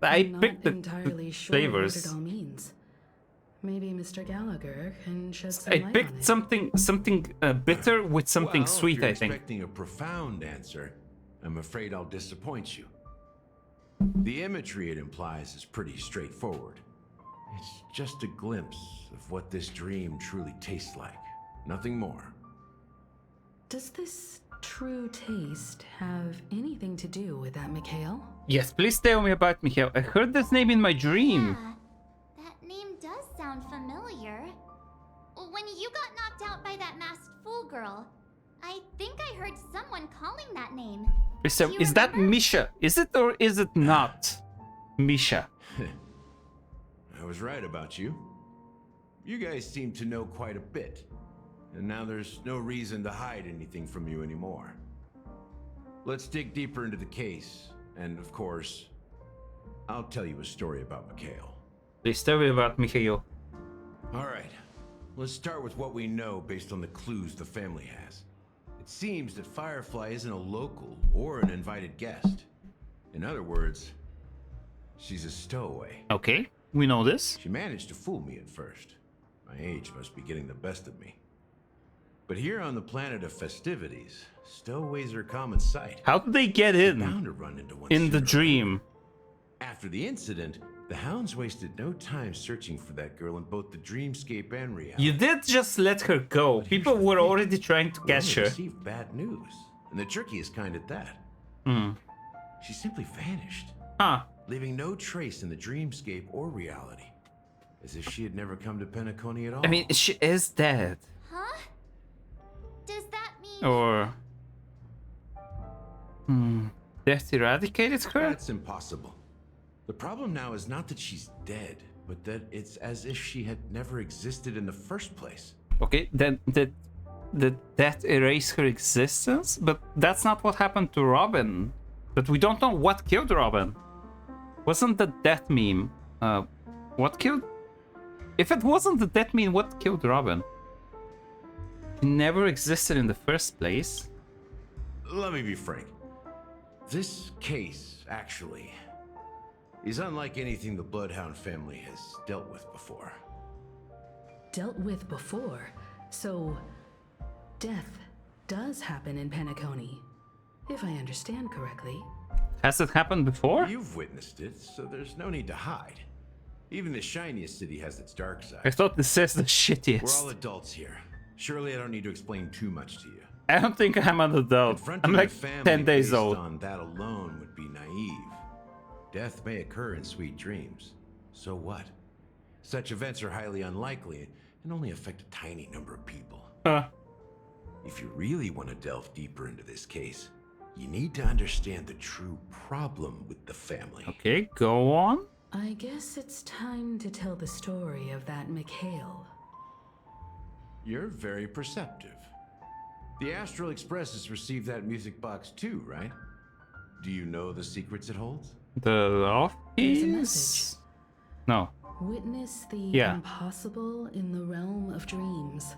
I I'm picked not the entirely sure flavors. what it all means. Maybe Mr. Gallagher can shed some I light on picked it. something bitter with something Well, sweet, if you're I think. expecting a profound answer, I'm afraid I'll disappoint you. The imagery it implies is pretty straightforward. It's just a glimpse of what this dream truly tastes like. Nothing more. Does this true taste have anything to do with that Mikhail? Yes, please tell me about Mikhail. I heard this name in my dream. Yeah, that name does sound familiar. When you got knocked out by that masked fool girl, I think I heard someone calling that name. So, Do you is that remember? Misha? Is it or is it not Misha? I was right about you. You guys seem to know quite a bit. And now there's no reason to hide anything from you anymore. Let's dig deeper into the case. And of course, I'll tell you a story about Mikhail. Please tell me about Mikhail. All right. Let's start with what we know based on the clues the family has. It seems that Firefly isn't a local or an invited guest. In other words, she's a stowaway. Okay, we know this. She managed to fool me at first. My age must be getting the best of me. But here on the planet of festivities, stowaways are common sight. How did they get in? Bound to run into one In the sooner or dream. later. After the incident, the hounds wasted no time searching for that girl in both the dreamscape and reality. You did just let her go. People were already trying to We catch only her. received bad news, and the trickiest kind at that. She simply vanished, leaving no trace in the dreamscape or reality, as if she had never come to Penacony at all. I mean, she is dead. Huh? Does that mean... Or... Death eradicated her? That's impossible. The problem now is not that she's dead, but that it's as if she had never existed in the first place. Okay, then did death erase her existence? But that's not what happened to Robin. But we don't know what killed Robin. Wasn't the death meme? What killed? If it wasn't the death meme, what killed Robin? She never existed in the first place. Let me be frank. This case, actually, is unlike anything the Bloodhound family has dealt with before. Dealt with before? So, death does happen in Penacony, if I understand correctly. Has it happened before? You've witnessed it, so there's no need to hide. Even the shiniest city has its dark side. I thought this says the We're shittiest. all adults here. Surely I don't need to explain too much to you. I don't think I'm an adult. I'm like 10 days old. On that alone would be naive. Death may occur in sweet dreams. So what? Such events are highly unlikely and only affect a tiny number of people. If you really want to delve deeper into this case, you need to understand the true problem with the family. Okay, go on. I guess it's time to tell the story of that Mikhail. You're very perceptive. The Astral Express has received that music box too, right? Do you know the secrets it holds? The love There's a piece? message. No. Witness the Yeah. impossible in the realm of dreams.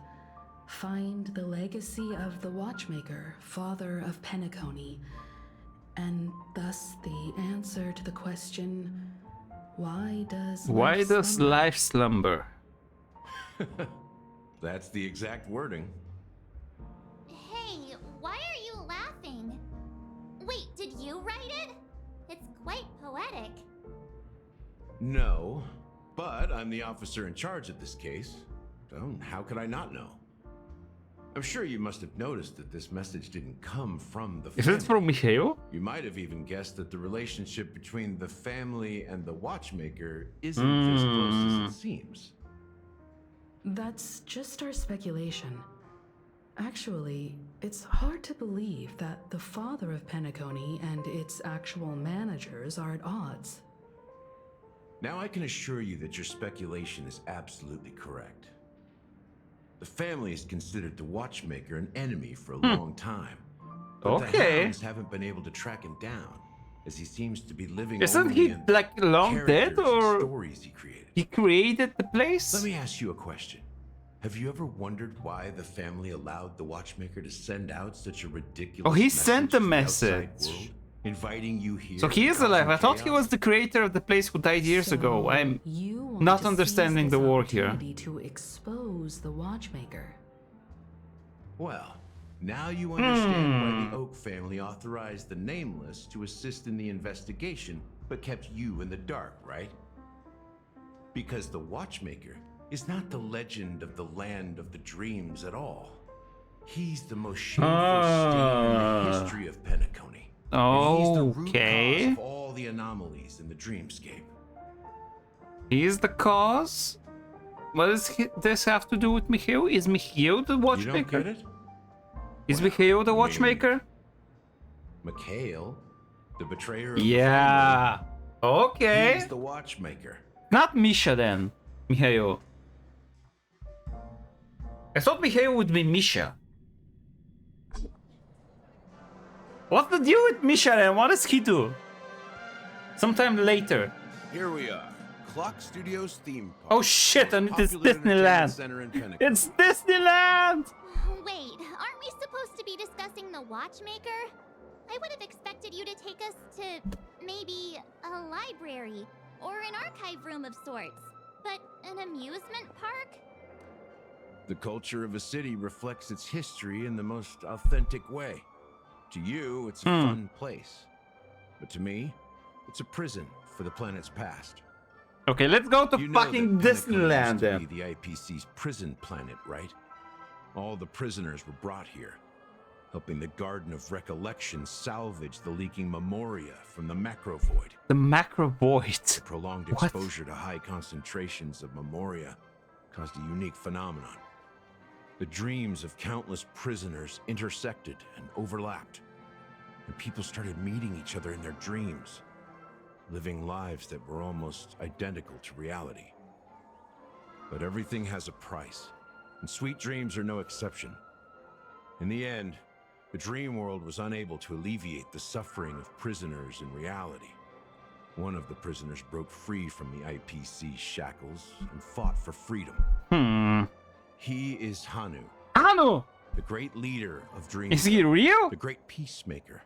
Find the legacy of the Watchmaker, father of Penacony, and thus the answer to the question, why does Life slumber? That's the exact wording. Hey, why are you laughing? Wait, did you write it? It's quite poetic. No, but I'm the officer in charge of this case. So how could I not know? I'm sure you must have noticed that this message didn't come from the family. Is it from Mikhail? You might have even guessed that the relationship between the family and the Watchmaker isn't as close as it seems. That's just our speculation. Actually, it's hard to believe that the father of Penacony and its actual managers are at odds. Now I can assure you that your speculation is absolutely correct. The family has considered the watchmaker an enemy for a long time. But the hounds haven't been able to track him down, as he seems to be living Isn't only he in like long dead, or stories he created. He created the place? Let me ask you a question. Have you ever wondered why the family allowed the watchmaker to send out such a ridiculous Oh, he sent a to the outside message. world, inviting you here? So he is alive. I thought he was the creator of the place who died years ago. I'm not understanding the war here. To expose the watchmaker. Well, now you understand why the Oak family authorized the Nameless to assist in the investigation, but kept you in the dark, right? Because the Watchmaker is not the legend of the land of the dreams at all. He's the most shameful stain in the history of Penacony. And he's the root cause of all the anomalies in the dreamscape. He's the cause? What does this have to do with Mikhail? Is Mikhail the watchmaker? You don't get it? Is Mikhail the watchmaker? Mikhail, the betrayer of the yeah. Okay. He's the watchmaker. Not Misha then. Mikhail. I thought Mikhail would be Misha. What's the deal with Misha then? What does he do? Sometime later. Here we are. Clock Studios theme park. Oh shit, and it's Disneyland. It's Disneyland! Wait, aren't we supposed to be discussing the watchmaker? I would have expected you to take us to maybe a library or an archive room of sorts. But an amusement park? The culture of a city reflects its history in the most authentic way. To you, it's a fun place. But to me, it's a prison for the planet's past. Okay, let's go to You know fucking that Penacony Disneyland used to then. be the IPC's prison planet, right? All the prisoners were brought here, helping the Garden of Recollection salvage the leaking memoria from the macro void. The macro void. Prolonged exposure to high concentrations of memoria caused a unique phenomenon. The dreams of countless prisoners intersected and overlapped, and people started meeting each other in their dreams, living lives that were almost identical to reality. But everything has a price, and sweet dreams are no exception. In the end, the dream world was unable to alleviate the suffering of prisoners in reality. One of the prisoners broke free from the IPC's shackles and fought for freedom. He is Hanu. Hanu! The great leader of dreams. Is he real? The great peacemaker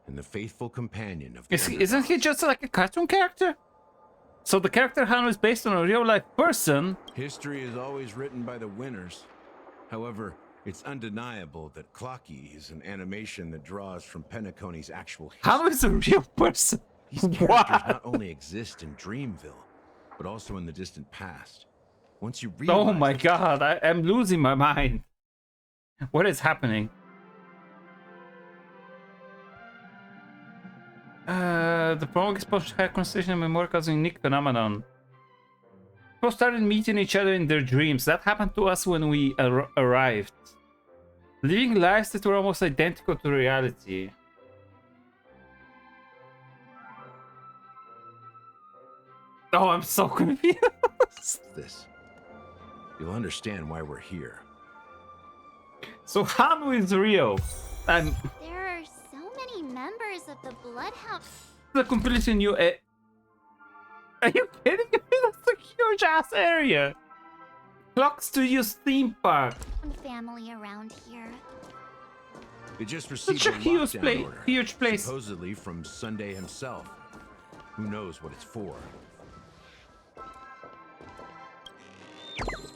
and the faithful companion of the Isn't he just like a cartoon character? So the character Hanu is based on a real life person. History is always written by the winners. However, it's undeniable that Clocky is an animation that draws from Penacony's actual history. Hanu is a real person. These characters not only exist in Dreamville, but also in the distant past. Once you realize Oh my god, I'm losing my mind. What is happening? The prolonged exposure to high concentration and memory causing unique phenomenon. People started meeting each other in their dreams. That happened to us when we arrived. Living lives that were almost identical to reality. Oh, I'm so confused. this, you'll understand why we're here. So Hanu is real. And There are so many members of the Bloodhound the completely new. Are you kidding me? That's a huge ass area. Clock Studios theme park. family around here. They just received Such a huge lockdown order, huge place. supposedly from Sunday himself. Who knows what it's for?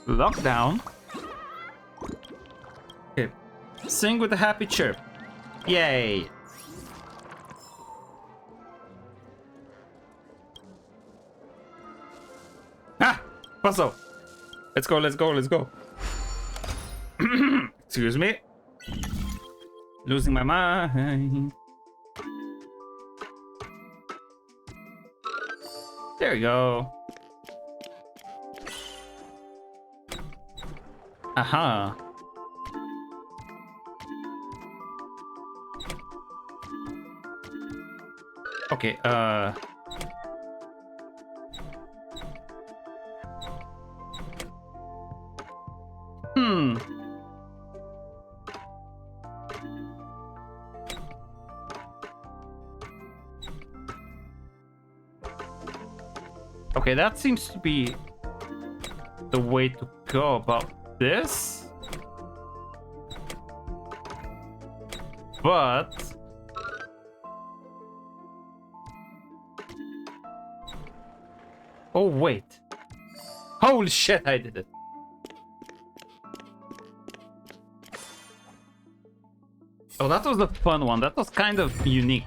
Lockdown. Okay. Sing with a happy chirp. Yay. Ah! Puzzle. Let's go, let's go, let's go. Excuse me. Losing my mind. There we go. Aha. Okay, Okay, that seems to be the way to go about this. But oh wait. Holy shit, I did it. Oh, that was the fun one. That was kind of unique.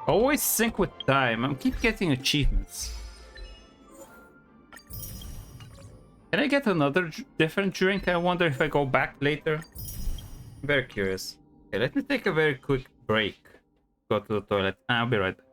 Always sync with time. I keep getting achievements. Can I get another different drink? I wonder if I go back later. I'm very curious. Okay, let me take a very quick break. Go to the toilet. I'll be right back.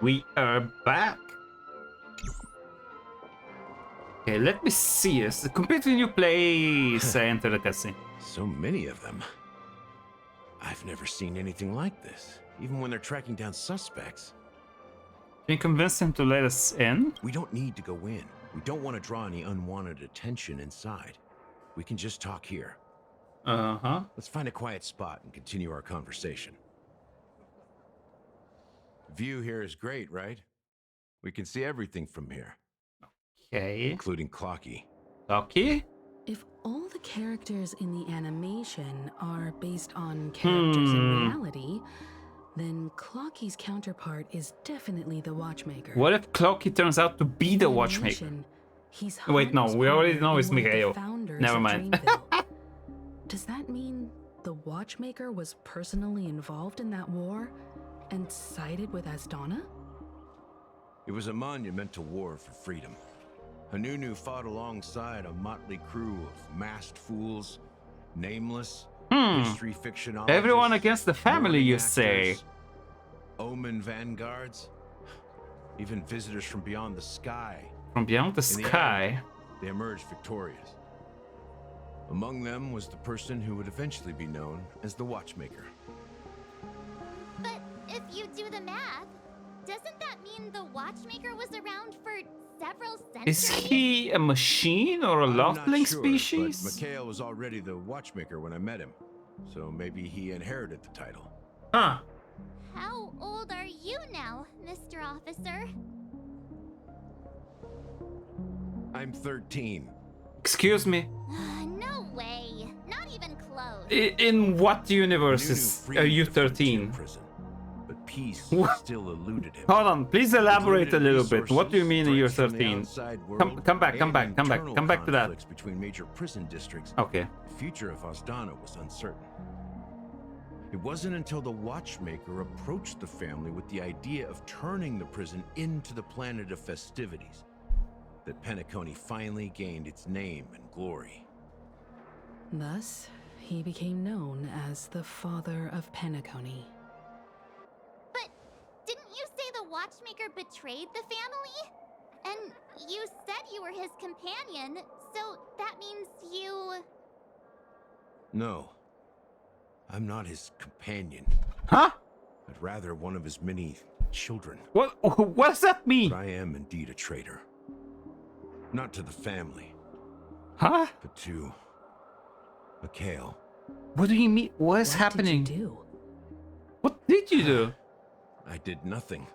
We are back. Okay, let me see. It's a completely new place. I enter the cutscene. So many of them. I've never seen anything like this, even when they're tracking down suspects. Can you convince him to let us in? We don't need to go in. We don't want to draw any unwanted attention inside. We can just talk here. Uh-huh. Let's find a quiet spot and continue our conversation. View here is great, right? We can see everything from here. Okay. Including Clocky. Clocky? If all the characters in the animation are based on characters in reality, then Clocky's counterpart is definitely the Watchmaker. What if Clocky turns out to be the Watchmaker? Wait, no, we already know it's Mikhail. Never mind. Does that mean the Watchmaker was personally involved in that war and sided with Asdana? It was a monumental war for freedom. Hanunu fought alongside a motley crew of masked fools, nameless, history fictionologists. Everyone against the family, you say? Omen vanguards, even visitors from beyond the sky. From beyond the sky? They emerged victorious. Among them was the person who would eventually be known as the Watchmaker. But if you do the math, doesn't that mean the Watchmaker was around for several centuries? Is he a machine or a loftling species? But Mikhail was already the Watchmaker when I met him, so maybe he inherited the title. Huh. How old are you now, Mr. Officer? I'm 13. Excuse me? No way. Not even close. In what universe are you 13? But peace still eluded him. Hold on, please elaborate a little bit. What do you mean you're 13? Come back to that. Between major prison districts. Okay. The future of Asdana was uncertain. It wasn't until the Watchmaker approached the family with the idea of turning the prison into the planet of festivities that Penacony finally gained its name and glory. Thus, he became known as the Father of Penacony. But didn't you say the Watchmaker betrayed the family? And you said you were his companion, so that means you... No. I'm not his companion. Huh? But rather one of his many children. What does that mean? But I am indeed a traitor. Not to the family. Huh? But to Mikhail. What do you mean? What is happening? What did you do? What did you do? I did nothing.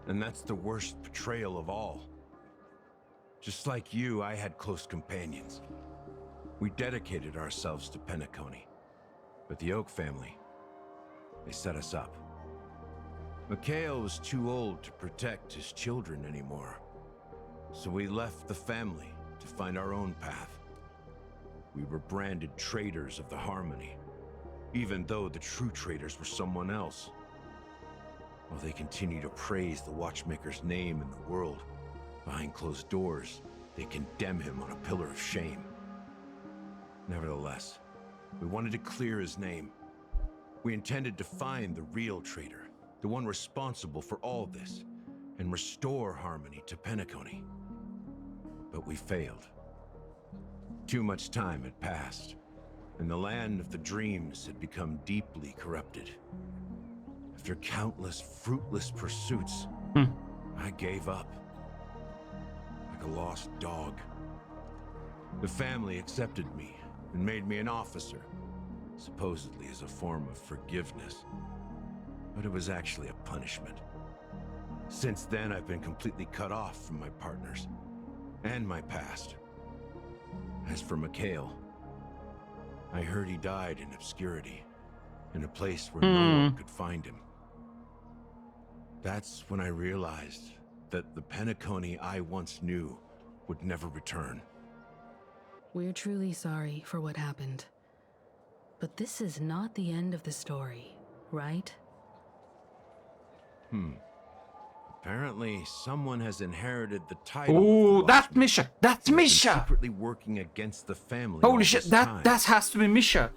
And that's the worst betrayal of all. Just like you, I had close companions. We dedicated ourselves to Penacony. But the Oak family, they set us up. Mikhail was too old to protect his children anymore. So we left the family to find our own path. We were branded traitors of the Harmony, even though the true traitors were someone else. While they continue to praise the Watchmaker's name in the world, behind closed doors, they condemn him on a pillar of shame. Nevertheless, we wanted to clear his name. We intended to find the real traitor, the one responsible for all this, and restore harmony to Penacony. But we failed. Too much time had passed, and the land of the dreams had become deeply corrupted. After countless fruitless pursuits, I gave up. Like a lost dog. The family accepted me and made me an officer, supposedly as a form of forgiveness. But it was actually a punishment. Since then, I've been completely cut off from my partners and my past. As for Mikhail, I heard he died in obscurity, in a place where no one could find him. That's when I realized that the Penacony I once knew would never return. We're truly sorry for what happened. But this is not the end of the story, right? Apparently, someone has inherited the title. Oh, that's Misha! That's Misha! Secretly working against the family. Holy shit! That has to be Misha.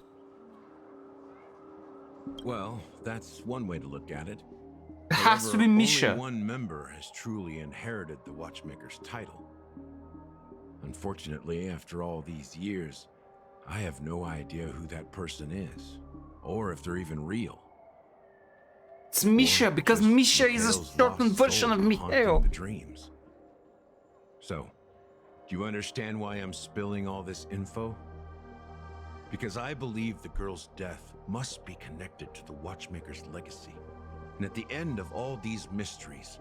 Well, that's one way to look at it. It has to be Misha. Only one member has truly inherited the Watchmaker's title. Unfortunately, after all these years, I have no idea who that person is, or if they're even real. It's Misha, because Misha is a shortened version of Mikhail. The dreams. So, do you understand why I'm spilling all this info? Because I believe the girl's death must be connected to the Watchmaker's legacy. And at the end of all these mysteries,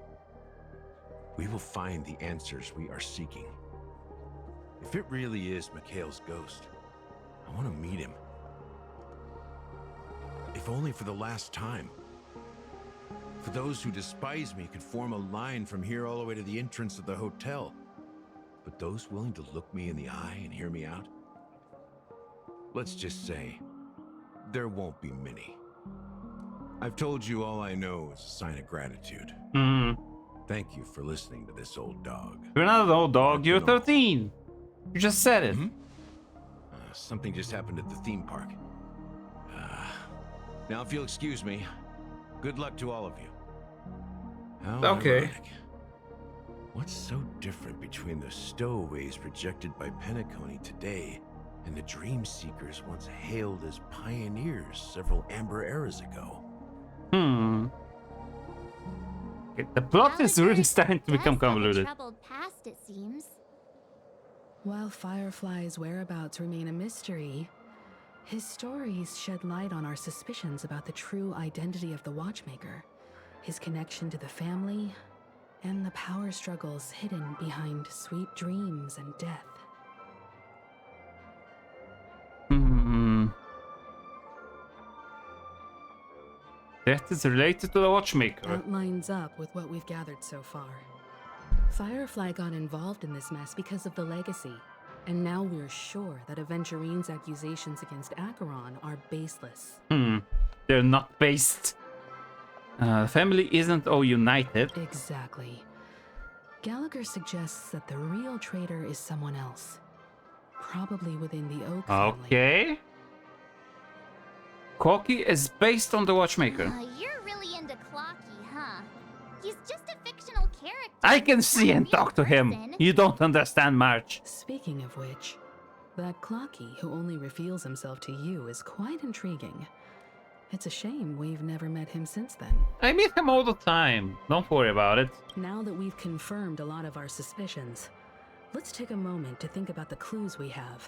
we will find the answers we are seeking. If it really is Mikhail's ghost, I want to meet him. If only for the last time. For those who despise me could form a line from here all the way to the entrance of the hotel. But those willing to look me in the eye and hear me out? Let's just say, there won't be many. I've told you all I know is a sign of gratitude. Thank you for listening to this old dog. You're not an old dog, you're 13. You just said it. Something just happened at the theme park. Now if you'll excuse me, good luck to all of you. How okay. Ironic. What's so different between the stowaways rejected by Penacony today and the dream seekers once hailed as pioneers several amber eras ago? Okay, the plot is really starting to become convoluted. Troubled past, it seems. While Firefly's whereabouts remain a mystery, his stories shed light on our suspicions about the true identity of the Watchmaker, his connection to the family, and the power struggles hidden behind sweet dreams and death. Death is related to the Watchmaker. That lines up with what we've gathered so far. Firefly got involved in this mess because of the legacy, and now we're sure that Aventurine's accusations against Acheron are baseless. They're not based. The family isn't all united. Exactly. Gallagher suggests that the real traitor is someone else. probably within the Oak Okay. Clocky is based on the Watchmaker. You're really into Clocky, huh? He's just a fictional character. I can see and talk to him. You don't understand, March. Speaking of which, that Clocky who only reveals himself to you is quite intriguing. It's a shame we've never met him since then. I meet him all the time. Don't worry about it. Now that we've confirmed a lot of our suspicions, let's take a moment to think about the clues we have.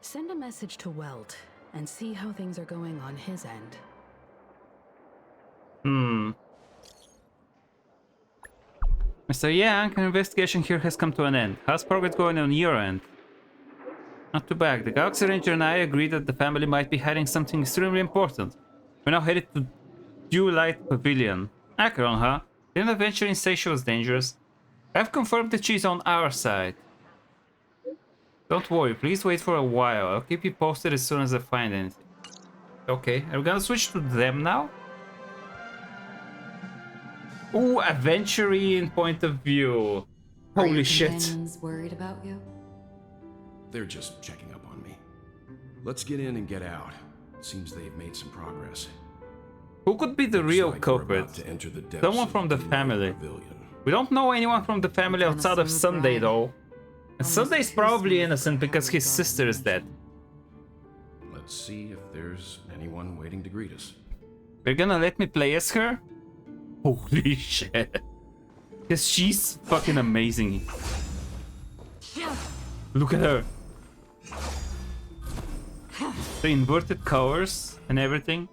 Send a message to Welt and see how things are going on his end. Mr. Yang, an investigation here has come to an end. How's progress going on your end? Not too bad. The Galaxy Ranger and I agreed that the family might be hiding something extremely important. We're now headed to Dew Light Pavilion. Acheron, huh? Didn't Adventuring say she was dangerous? I've confirmed that she's on our side. Don't worry, please wait for a while. I'll keep you posted as soon as I find anything. Okay, are we gonna switch to them now? Ooh, Adventuring point of view. Holy shit. Companions worried about you? They're just checking up on me. Let's get in and get out. Seems they've made some progress. Who could be the real like we're culprit? about to enter the depths Someone of from the Dew Light family. Pavilion. We don't know anyone from the family outside of Sunday though. And Sunday's probably innocent because his sister is dead. Let's see if there's anyone waiting to greet us. They're gonna let me play as her? Holy shit. Because she's fucking amazing. Look at her. The inverted colors and everything.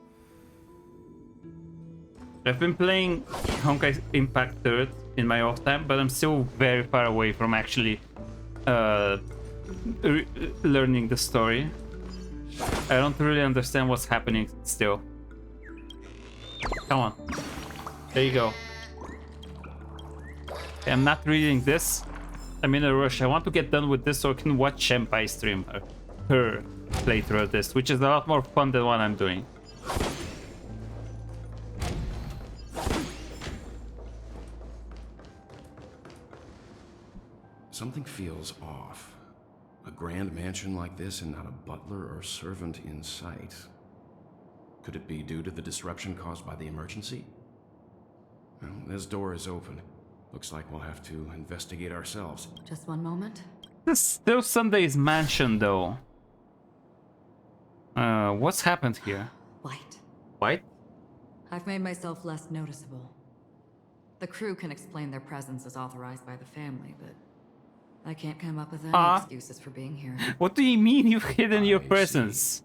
I've been playing Honkai Impact 3rd in my off time, but I'm still very far away from actually learning the story. I don't really understand what's happening still. Come on. There you go. Okay, I'm not reading this. I'm in a rush. I want to get done with this so I can watch Senpai stream her playthrough of this, which is a lot more fun than what I'm doing. Something feels off. A grand mansion like this and not a butler or servant in sight. Could it be due to the disruption caused by the emergency? Well, this door is open. Looks like we'll have to investigate ourselves. Just one moment. This is still Sunday's mansion though. What's happened here? White. White? I've made myself less noticeable. The crew can explain their presence as authorized by the family, but I can't come up with any excuses for being here. What do you mean you've hidden your presence?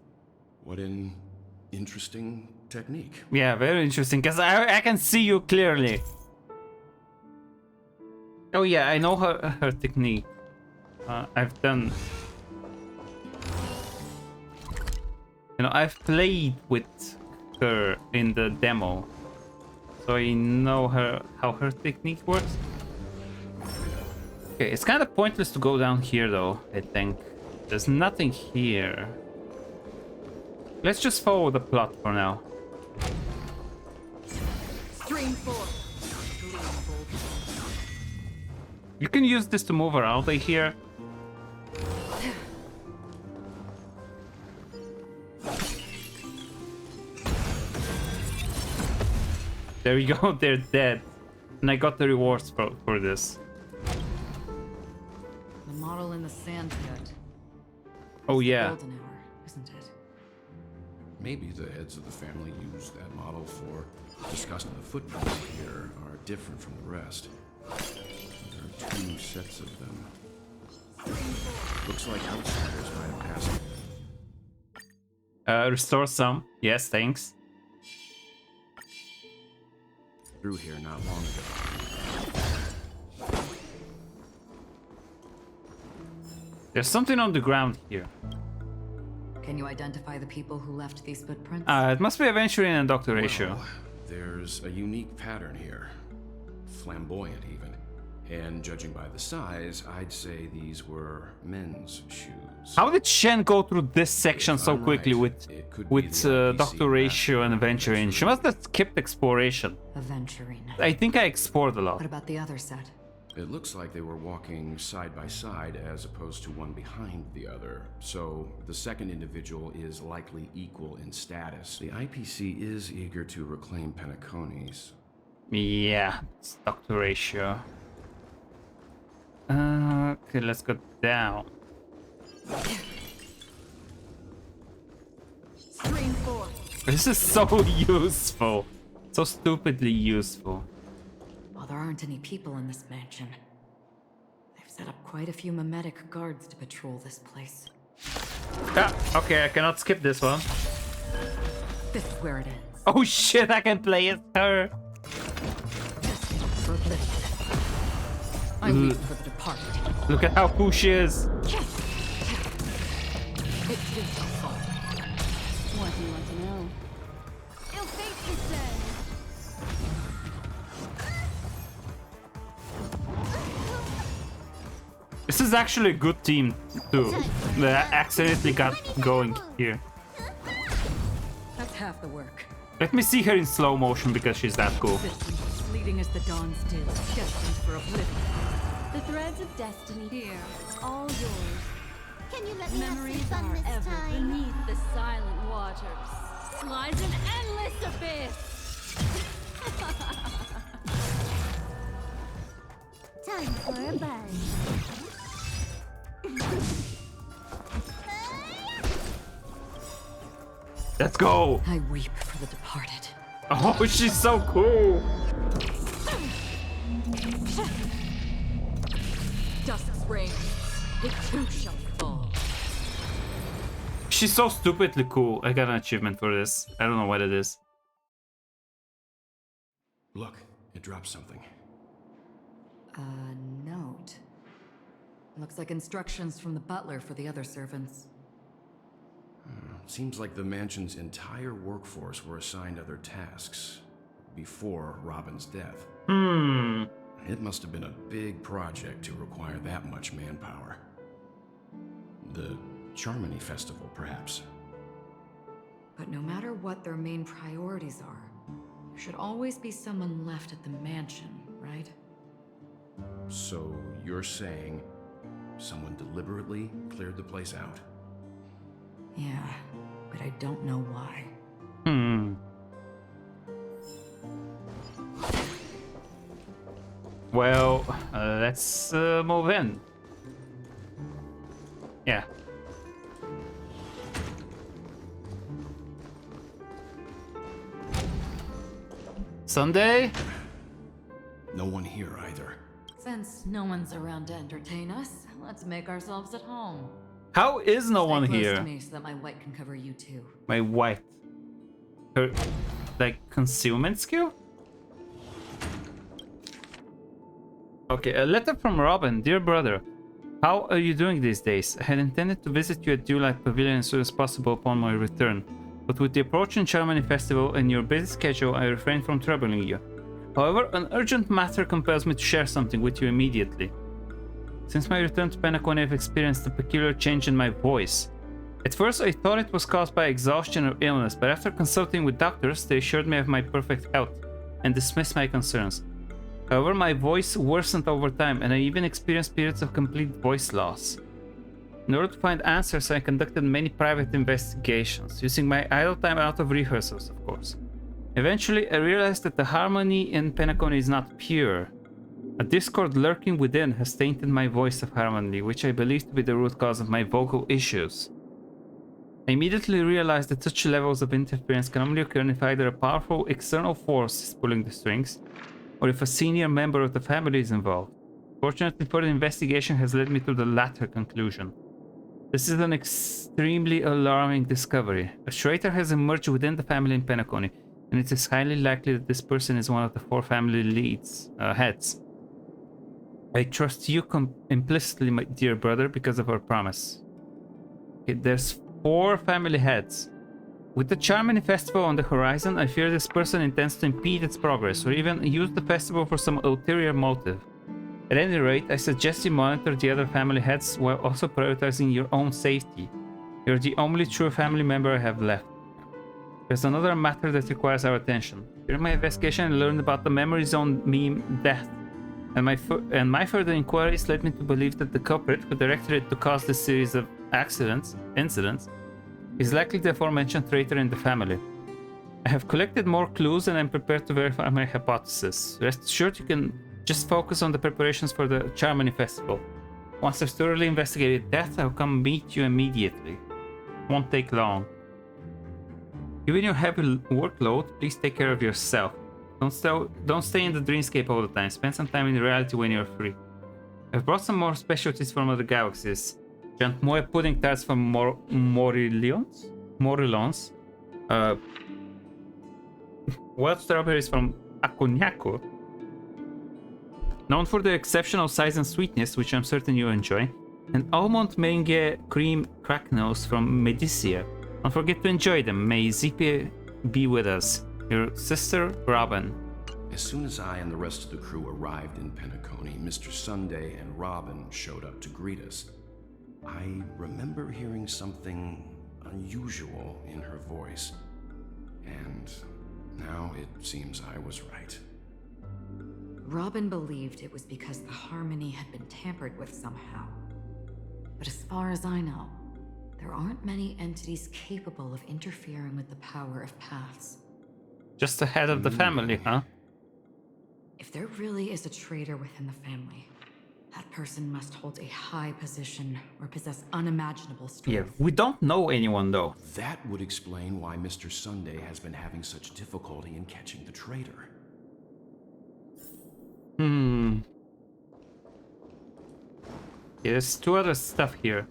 What an interesting technique. Yeah, very interesting, because I can see you clearly. Oh yeah, I know her technique. I've done... You know, I've played with her in the demo. So I know how her technique works. Okay, it's kind of pointless to go down here though, I think. There's nothing here. Let's just follow the plot for now. Stream 4. You can use this to move around right here. There we go, they're dead. And I got the rewards for this. The model in the sand pit. Oh yeah. Golden hour, isn't it? Maybe the heads of the family used that model for discussing the footprints here are different from the rest. There are 2 sets of them. Looks like outsiders might have passed. Restore some. Yes, thanks. Through here not long ago. There's something on the ground here. Can you identify the people who left these footprints? It must be Adventuring and Dr. Ratio. There's a unique pattern here. Flamboyant, even. And judging by the size, I'd say these were men's shoes. How did Shen go through this section so quickly with Dr. Ratio and Adventuring? She must have skipped exploration. Adventuring. I think I explored a lot. What about the other set? It looks like they were walking side by side as opposed to one behind the other. So the second individual is likely equal in status. The IPC is eager to reclaim Pennaconis. Yeah, stock to ratio. Okay, let's go down. Stream 4. This is so useful. So stupidly useful. While there aren't any people in this mansion, they've set up quite a few mimetic guards to patrol this place. Ah, okay, I cannot skip this one. This is where it ends. Oh shit, I can play as her. For oblivion. I leave for the departed. Look at how cool she is. It will fall. What do you want to know? Ill fate, you say? This is actually a good team too. That accidentally got going here. That's half the work. Let me see her in slow motion because she's that cool. Fleeting as the dawn's dew, destined for oblivion. The threads of destiny here, all yours. Can you let me Memories have some fun are this ever time? beneath the silent waters. Lies an endless abyss. Time for a buzz. Let's go. I weep for the departed. Oh, she's so cool. Dust's reign, it too shall fall. She's so stupidly cool. I got an achievement for this. I don't know what it is. Look, it dropped something. A note. Looks like instructions from the butler for the other servants. Seems like the mansion's entire workforce were assigned other tasks before Robin's death. It must have been a big project to require that much manpower. The Charmony Festival, perhaps. But no matter what their main priorities are, there should always be someone left at the mansion, right? So you're saying someone deliberately cleared the place out? Yeah, but I don't know why. Well, let's move in. Yeah. Sunday? No one here either. Since no one's around to entertain us, let's make ourselves at home. How is no one Stay close here? to me so that my white can cover you too. My white. Her, like, concealment skill? Okay, a letter from Robin. Dear brother, how are you doing these days? I had intended to visit you at Dewlight Pavilion as soon as possible upon my return, but with the approaching Charmony Festival and your busy schedule, I refrained from troubling you. However, an urgent matter compels me to share something with you immediately. Since my return to Penacony, I've experienced a peculiar change in my voice. At first, I thought it was caused by exhaustion or illness, but after consulting with doctors, they assured me of my perfect health and dismissed my concerns. However, my voice worsened over time, and I even experienced periods of complete voice loss. In order to find answers, I conducted many private investigations, using my idle time out of rehearsals, of course. Eventually, I realized that the harmony in Penacony is not pure. A discord lurking within has tainted my voice of harmony, which I believe to be the root cause of my vocal issues. I immediately realized that such levels of interference can only occur if either a powerful external force is pulling the strings, or if a senior member of the family is involved. Fortunately, further investigation has led me to the latter conclusion. This is an extremely alarming discovery. A traitor has emerged within the family in Penacony, and it is highly likely that this person is one of the 4 family heads. I trust you implicitly, my dear brother, because of our promise. Okay, there's 4 family heads. With the Charmony Festival on the horizon, I fear this person intends to impede its progress, or even use the festival for some ulterior motive. At any rate, I suggest you monitor the other family heads while also prioritizing your own safety. You're the only true family member I have left. There's another matter that requires our attention. During my investigation, I learned about the Memory Zone meme death. And my further inquiries led me to believe that the culprit who directed it to cause this series of incidents, is likely the aforementioned traitor in the family. I have collected more clues and I'm prepared to verify my hypothesis. Rest assured you can just focus on the preparations for the Charmony Festival. Once I've thoroughly investigated that, I'll come meet you immediately. Won't take long. Given your heavy workload, please take care of yourself. Don't stay in the dreamscape all the time. Spend some time in reality when you're free. I've brought some more specialties from other galaxies. Giant moe pudding tarts from Morillons? Wild strawberries from Aconiaco. Known for their exceptional size and sweetness, which I'm certain you enjoy. And almond meringue cream cracknels from Medicia. Don't forget to enjoy them. May Zippy be with us. Your sister, Robin. As soon as I and the rest of the crew arrived in Penacony, Mr. Sunday and Robin showed up to greet us. I remember hearing something unusual in her voice. And now it seems I was right. Robin believed it was because the harmony had been tampered with somehow. But as far as I know, there aren't many entities capable of interfering with the power of paths. Just the head of the family, huh? If there really is a traitor within the family, that person must hold a high position or possess unimaginable strength. Yeah, we don't know anyone though. That would explain why Mr. Sunday has been having such difficulty in catching the traitor. Yeah, there's two other stuff here.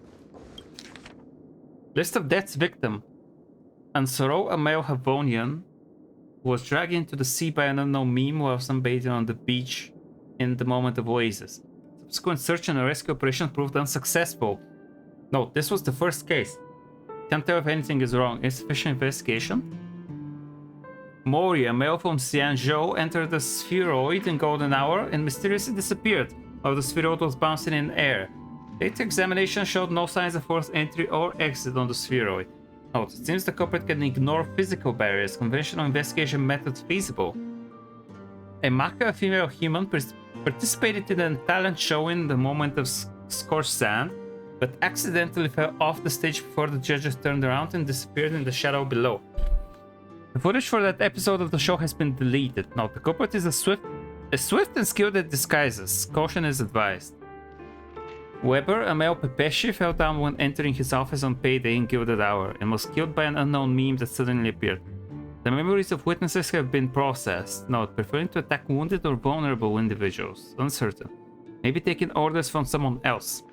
List of death's victim. Ansoro, a male Havonian, was dragged into the sea by an unknown meme while sunbathing on the beach in the moment of oasis. Subsequent search and rescue operation proved unsuccessful. No, this was the first case. Can't tell if anything is wrong. Insufficient investigation? Mori, a male from Xianzhou, entered the spheroid in golden hour and mysteriously disappeared while the spheroid was bouncing in air. Later examination showed no signs of forced entry or exit on the spheroid. Note, it seems the culprit can ignore physical barriers, conventional investigation methods feasible. A Maka, a female human, participated in a talent show in the moment of scorched sand, but accidentally fell off the stage before the judges turned around and disappeared in the shadow below. The footage for that episode of the show has been deleted. Note, the culprit is a swift and skilled at disguises. Caution is advised. Weber, a male Pepeshi, fell down when entering his office on payday in Gilded Hour and was killed by an unknown meme that suddenly appeared. The memories of witnesses have been processed. Note, preferring to attack wounded or vulnerable individuals. Uncertain. Maybe taking orders from someone else.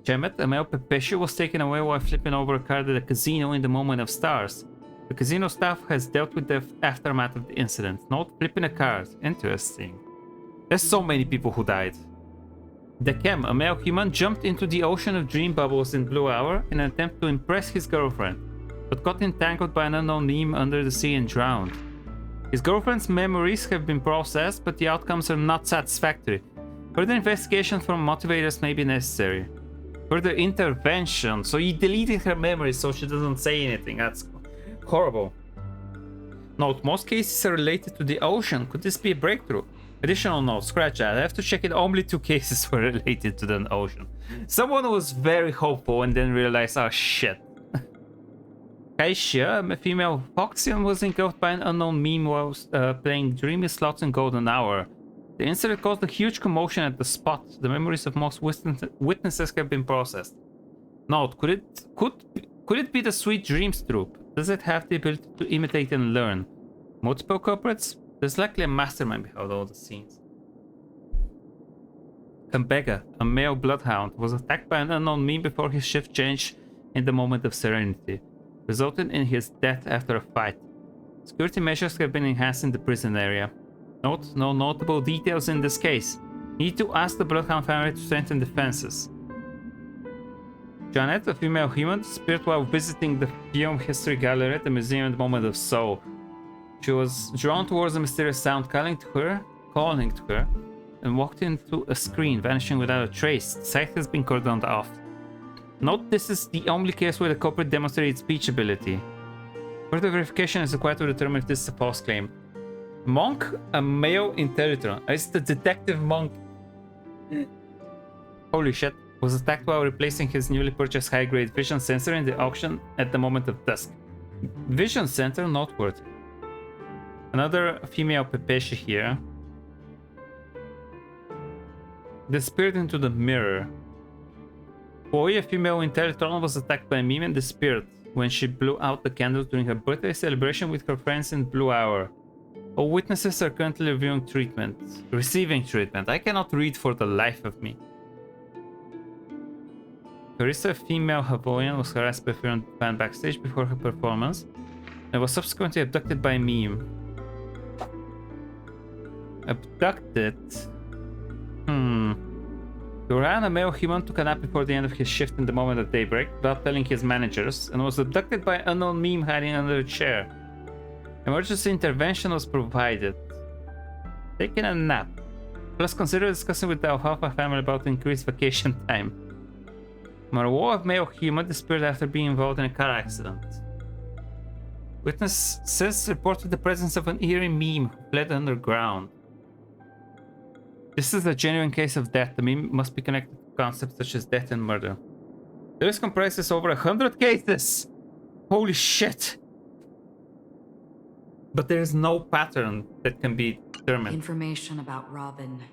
Chemet, a male Pepeshi, was taken away while flipping over a card at a casino in the moment of stars. The casino staff has dealt with the aftermath of the incident. Note, flipping a card. Interesting. There's so many people who died. Dekem, a male human, jumped into the ocean of dream bubbles in Blue Hour in an attempt to impress his girlfriend, but got entangled by an unknown meme under the sea and drowned. His girlfriend's memories have been processed, but the outcomes are not satisfactory. Further investigation from motivators may be necessary. Further intervention. So he deleted her memories so she doesn't say anything. That's horrible. Note, most cases are related to the ocean. Could this be a breakthrough? Additional note, scratch that. I have to check it. Only 2 cases were related to the ocean. Someone was very hopeful and then realized, oh shit. Kaishia, a female Foxian, was engulfed by an unknown meme while playing Dreamy Slots in Golden Hour. The incident caused a huge commotion at the spot. The memories of most witnesses have been processed. Note, could it be the Sweet Dreams troupe? Does it have the ability to imitate and learn? Multiple culprits? There's likely a mastermind behind all the scenes. Kambega, a male bloodhound, was attacked by an unknown meme before his shift changed in the moment of serenity, resulting in his death after a fight. Security measures have been enhanced in the prison area. Note, no notable details in this case. Need to ask the bloodhound family to strengthen defenses. Janet, a female human, disappeared while visiting the film history gallery at the museum at the moment of Soul. She was drawn towards a mysterious sound calling to her, and walked into a screen, vanishing without a trace. The site has been cordoned off. Note, this is the only case where the culprit demonstrated speech ability. Further verification is required to determine if this is a false claim. Monk, a male intellector. It's the detective monk. Holy shit. Was attacked while replacing his newly purchased high-grade vision sensor in the auction at the moment of dusk. Vision center noteworthy. Another female Pepeshi here. Disappeared into the mirror. Boy, a female intellector, was attacked by a meme and disappeared when she blew out the candles during her birthday celebration with her friends in Blue Hour. All witnesses are currently receiving treatment. I cannot read for the life of me. Carissa, a female Hawaiian, was harassed by a fan backstage before her performance and was subsequently abducted by a meme. Abducted? Duran, a male human, took a nap before the end of his shift in the moment of daybreak without telling his managers and was abducted by an unknown meme hiding under a chair. Emergency intervention was provided. Taking a nap. Plus consider discussing with the Alfalfa family about increased vacation time. Marwo, a male human, disappeared after being involved in a car accident. Witnesses reported the presence of an eerie meme who fled underground. This is a genuine case of death. The meme must be connected to concepts such as death and murder. The list comprises over 100 cases! Holy shit! But there is no pattern that can be determined. Information about Robin,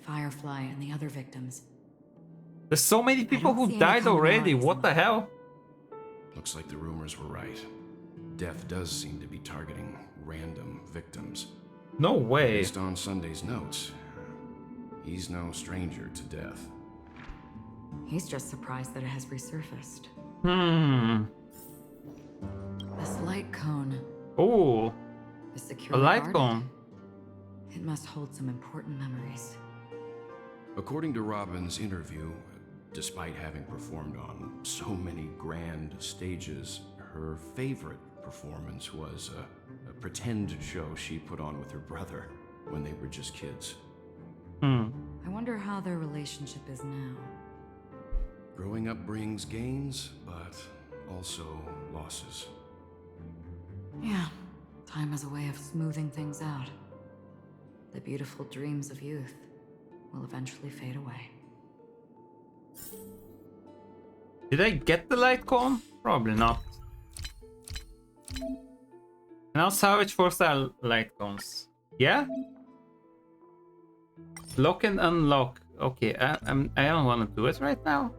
Firefly, and the other victims. There's so many people who died already. What the hell? Looks like the rumors were right. Death does seem to be targeting random victims. No way. Based on Sunday's notes, he's no stranger to death. He's just surprised that it has resurfaced. This light cone. Oh. A light cone. It must hold some important memories. According to Robin's interview, despite having performed on so many grand stages, her favorite performance was a pretend show she put on with her brother when they were just kids. I wonder how their relationship is now. Growing up brings gains, but also losses. Yeah, time has a way of smoothing things out. The beautiful dreams of youth will eventually fade away. Did I get the light cone? Probably not. Now salvage 4-star light cones. Yeah? Lock and unlock. Okay, I don't want to do it right now.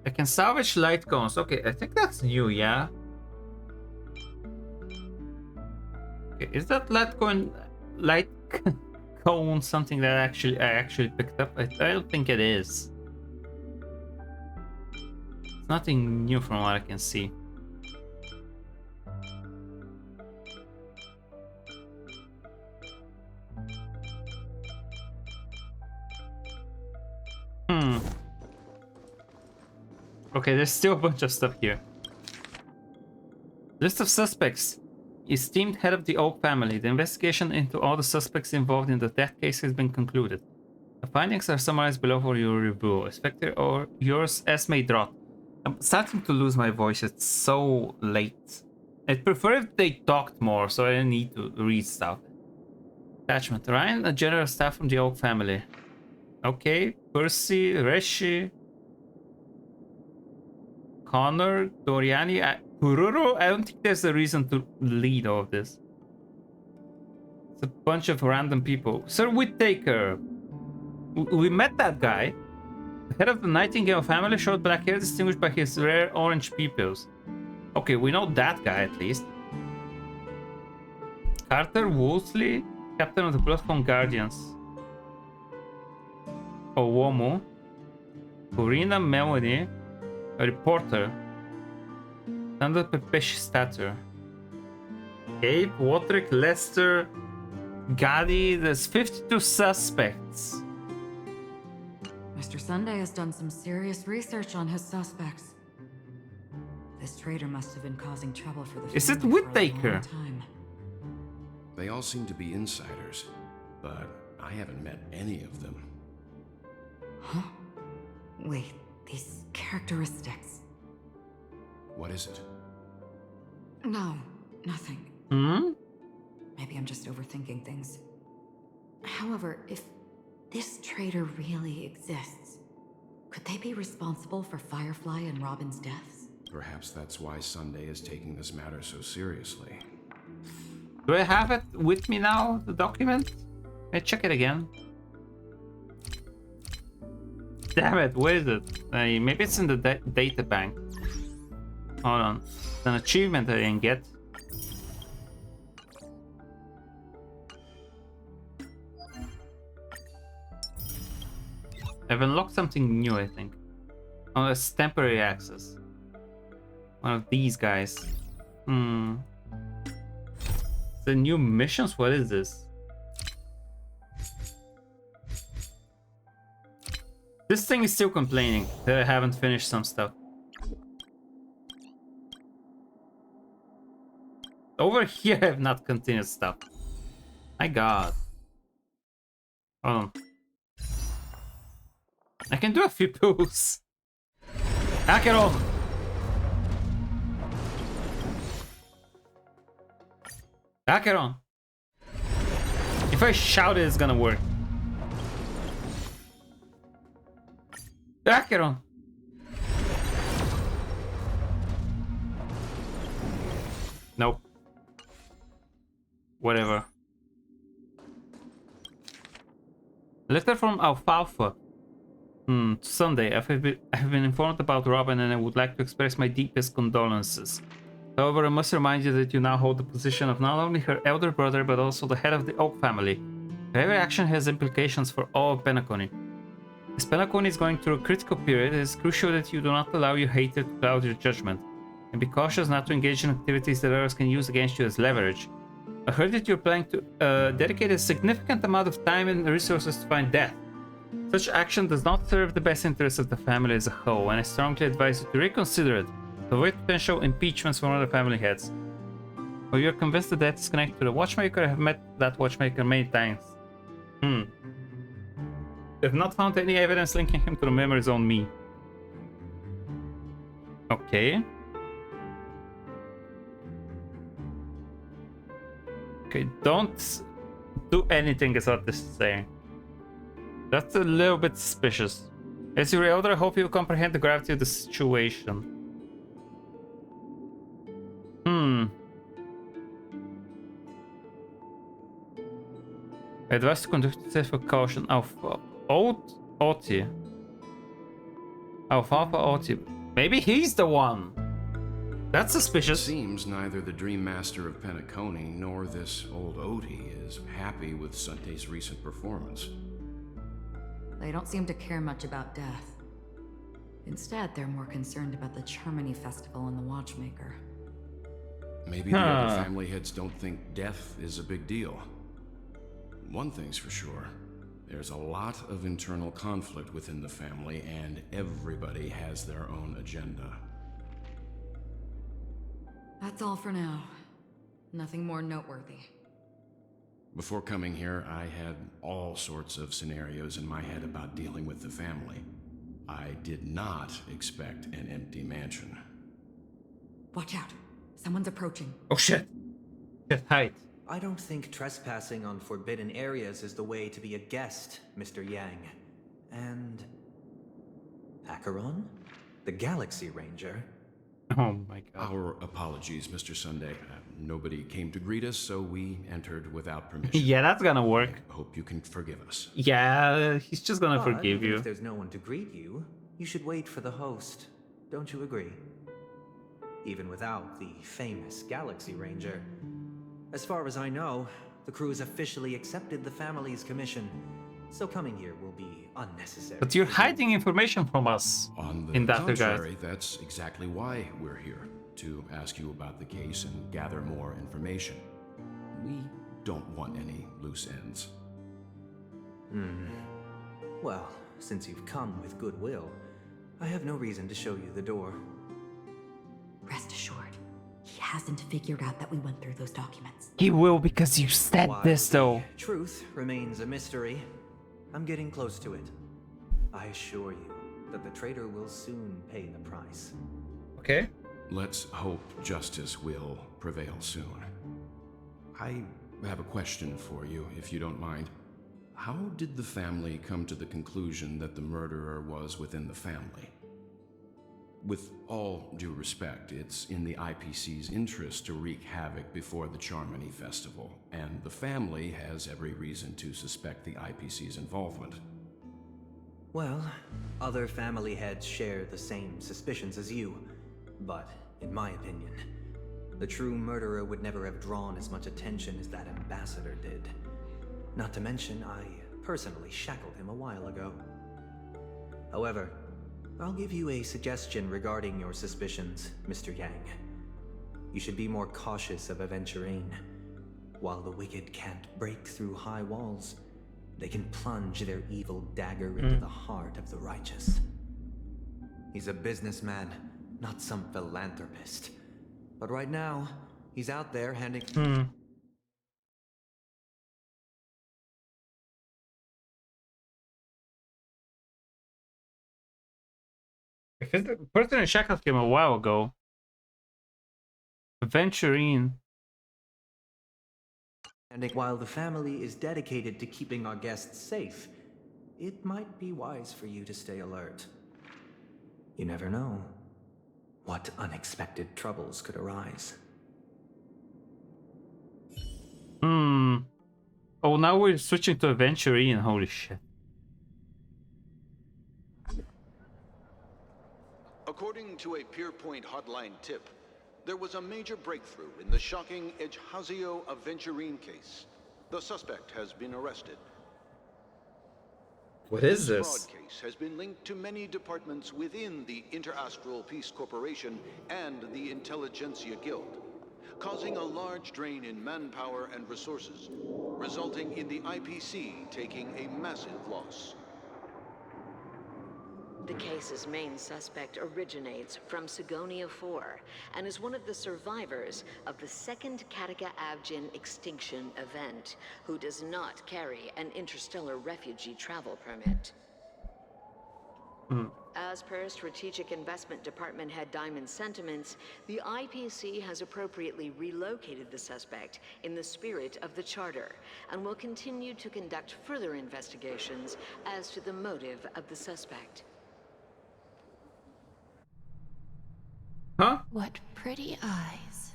I can salvage light cones. Okay, I think that's new, yeah? Okay, is that light cone something that I actually picked up? I don't think it is. It's nothing new from what I can see. Okay, there's still a bunch of stuff here. List of suspects. Esteemed head of the Oak family, the investigation into all the suspects involved in the death case has been concluded. The findings are summarized below for your review. Inspector or yours, Esme Drott. I'm starting to lose my voice. It's so late. I'd prefer if they talked more, so I didn't need to read stuff. Attachment. Ryan, a general staff from the Oak family. Okay. Percy, Reshi, Connor, Doriani, Kururo. I don't think there's a reason to lead all of this. It's a bunch of random people. Sir Whittaker. We met that guy. The head of the Nightingale family showed black hair distinguished by his rare orange pupils. Okay, we know that guy at least. Carter Woolsey, captain of the Bloodhound Guardians. Owomo. Corina Melody, a reporter. Under Pepesh stature. Gabe, Watrick, Lester, Gadi. There's 52 suspects. Mr. Sunday has done some serious research on his suspects. This traitor must have been causing trouble for the Is it family for a Whittaker? long time. They all seem to be insiders, but I haven't met any of them. Huh? Wait, these characteristics. What is it? No, nothing. Hmm? Maybe maybe I'm just overthinking things. However, if this traitor really exists, could they be responsible for Firefly and Robin's deaths? Perhaps that's why Sunday is taking this matter so seriously. Do I have it with me now, the document? Let's check it again. Damn it, where is it? Maybe it's in the data bank. Hold on. It's an achievement I didn't get. I've unlocked something new, I think. Oh, it's temporary access. One of these guys. The new missions? What is this? This thing is still complaining that I haven't finished some stuff. Over here I have not continued stuff. My god. Hold on. I can do a few pulls. Acheron! Acheron! If I shout it, it's gonna work. Acheron! Nope. Whatever. Letter from Alfalfa. Sunday, I've been informed about Robin and I would like to express my deepest condolences. However, I must remind you that you now hold the position of not only her elder brother, but also the head of the Oak family. Your every action has implications for all of Penacony. As Penacony is going through a critical period, it is crucial that you do not allow your hatred to cloud your judgment, and be cautious not to engage in activities that others can use against you as leverage. I heard that you're planning to dedicate a significant amount of time and resources to find Death. Such action does not serve the best interests of the family as a whole, and I strongly advise you to reconsider it, to avoid potential impeachments from other family heads. While you're convinced that Death is connected to the Watchmaker, I have met that Watchmaker many times. I've not found any evidence linking him to the memories on me. Okay. Okay, don't do anything is what this is saying. That's a little bit suspicious. As you're older, I hope you comprehend the gravity of the situation. I advise to conduct yourself with caution. Alfalfa Oti. Maybe he's the one. That's suspicious. It seems neither the Dream Master of Penacony nor this old Oti is happy with Sunday's recent performance. They don't seem to care much about Death. Instead, they're more concerned about the Charmony Festival and the Watchmaker. Maybe the other family heads don't think Death is a big deal. One thing's for sure. There's a lot of internal conflict within the family, and everybody has their own agenda. That's all for now. Nothing more noteworthy. Before coming here, I had all sorts of scenarios in my head about dealing with the family. I did not expect an empty mansion. Watch out. Someone's approaching. Oh shit. Just hide. I don't think trespassing on forbidden areas is the way to be a guest, Mr. Yang. And... Acheron? The Galaxy Ranger? Oh my god. Our apologies, Mr. Sunday. Nobody came to greet us, so we entered without permission. Yeah, that's gonna work. I hope you can forgive us. Yeah, he's just gonna forgive you. If there's no one to greet you, you should wait for the host. Don't you agree? Even without the famous Galaxy Ranger. As far as I know, the crew's officially accepted the family's commission, so coming here will be unnecessary. But you're hiding information from us. On the in that contrary, regard. that's exactly why we're here, to ask you about the case and gather more information. We don't want any loose ends. Well, since you've come with goodwill, I have no reason to show you the door. Rest assured, he hasn't figured out that we went through those documents. He will, because you said While this though. the truth remains a mystery. I'm getting close to it. I assure you that the traitor will soon pay the price. Okay. Let's hope justice will prevail soon. I I have a question for you, if you don't mind. How did the family come to the conclusion that the murderer was within the family? With all due respect, it's in the IPC's interest to wreak havoc before the Charmony Festival, and the family has every reason to suspect the IPC's involvement. Well, other family heads share the same suspicions as you, but in my opinion, the true murderer would never have drawn as much attention as that ambassador did. Not to mention, I personally shackled him a while ago. However, I'll give you a suggestion regarding your suspicions, Mr. Yang. You should be more cautious of Aventurine. While the wicked can't break through high walls, they can plunge their evil dagger into the heart of the righteous. He's a businessman, not some philanthropist. But right now, he's out there handing... If it's the person in shackled him a while ago. Aventurine. And while the family is dedicated to keeping our guests safe, it might be wise for you to stay alert. You never know what unexpected troubles could arise. Oh, now we're switching to Aventurine. Holy shit. According to a Pierpoint hotline tip, there was a major breakthrough in the shocking Ejhazio Aventurine case. The suspect has been arrested. What is This this? fraud case has been linked to many departments within the Interastral Peace Corporation and the Intelligentsia Guild, causing a large drain in manpower and resources, resulting in the IPC taking a massive loss. The case's main suspect originates from Sigonia 4 and is one of the survivors of the second Kataka Abjin extinction event, who does not carry an interstellar refugee travel permit. As per Strategic Investment Department head Diamond's sentiments, the IPC has appropriately relocated the suspect in the spirit of the Charter and will continue to conduct further investigations as to the motive of the suspect. Huh? What pretty eyes.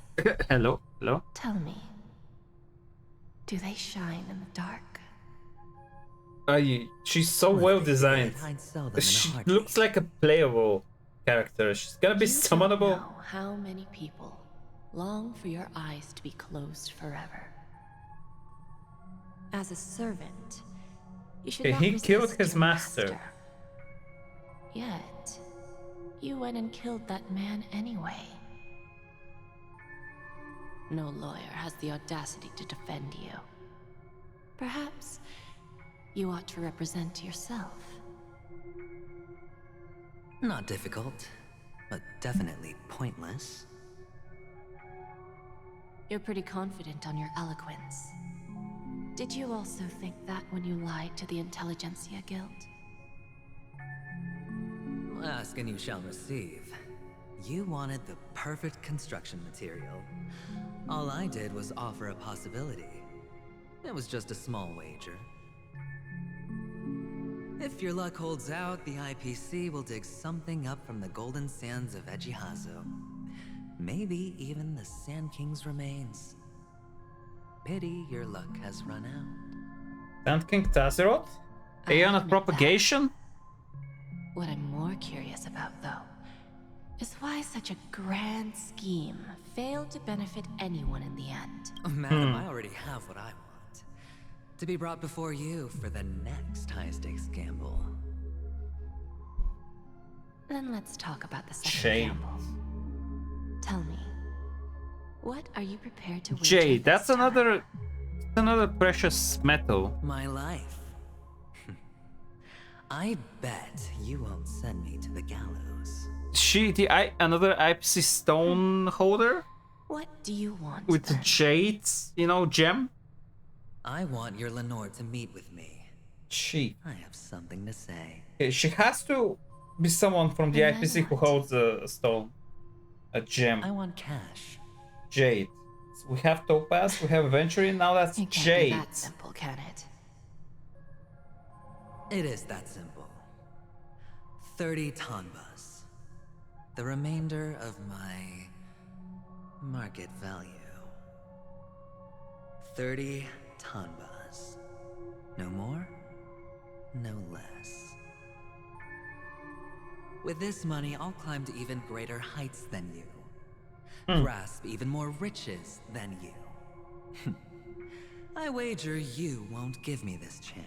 Hello? Hello? Tell me, do they shine in the dark? She's so well designed. She looks like a playable character. She's gonna be summonable. You don't know how many people long for your eyes to be closed forever. As a servant, you should not He resist killed his your master. Yet, you went and killed that man anyway. No lawyer has the audacity to defend you. Perhaps you ought to represent yourself. Not difficult, but definitely pointless. You're pretty confident on your eloquence. Did you also think that when you lied to the Intelligentsia Guild? Ask and you shall receive. You wanted the perfect construction material. All I did was offer a possibility. It was just a small wager. If your luck holds out, the IPC will dig something up from the golden sands of Ejhazio. Maybe even the Sand King's remains. Pity your luck has run out. Sand King Tazeroth? Aeon of Propagation? What I'm more curious about, though, is why such a grand scheme failed to benefit anyone in the end. Madam, I already have what I want. To be brought before you for the next high-stakes gamble. Then let's talk about the second gamble. Tell me, what are you prepared to wager? Jade, that's another precious metal. My life. I bet you won't send me to the gallows. Another IPC stone holder? What do you want? With the jades, gem? I want your Lenore to meet with me. I have something to say. Okay, she has to be someone from the IPC who holds a stone. A gem. I want cash. Jade. So we have Topaz, we have Aventurine, now that's It can't be Jade. that simple, can it? It is that simple. 30 Tanbas. The remainder of my market value. 30 Tanbas. No more, no less. With this money, I'll climb to even greater heights than you. Grasp even more riches than you. I wager you won't give me this chance.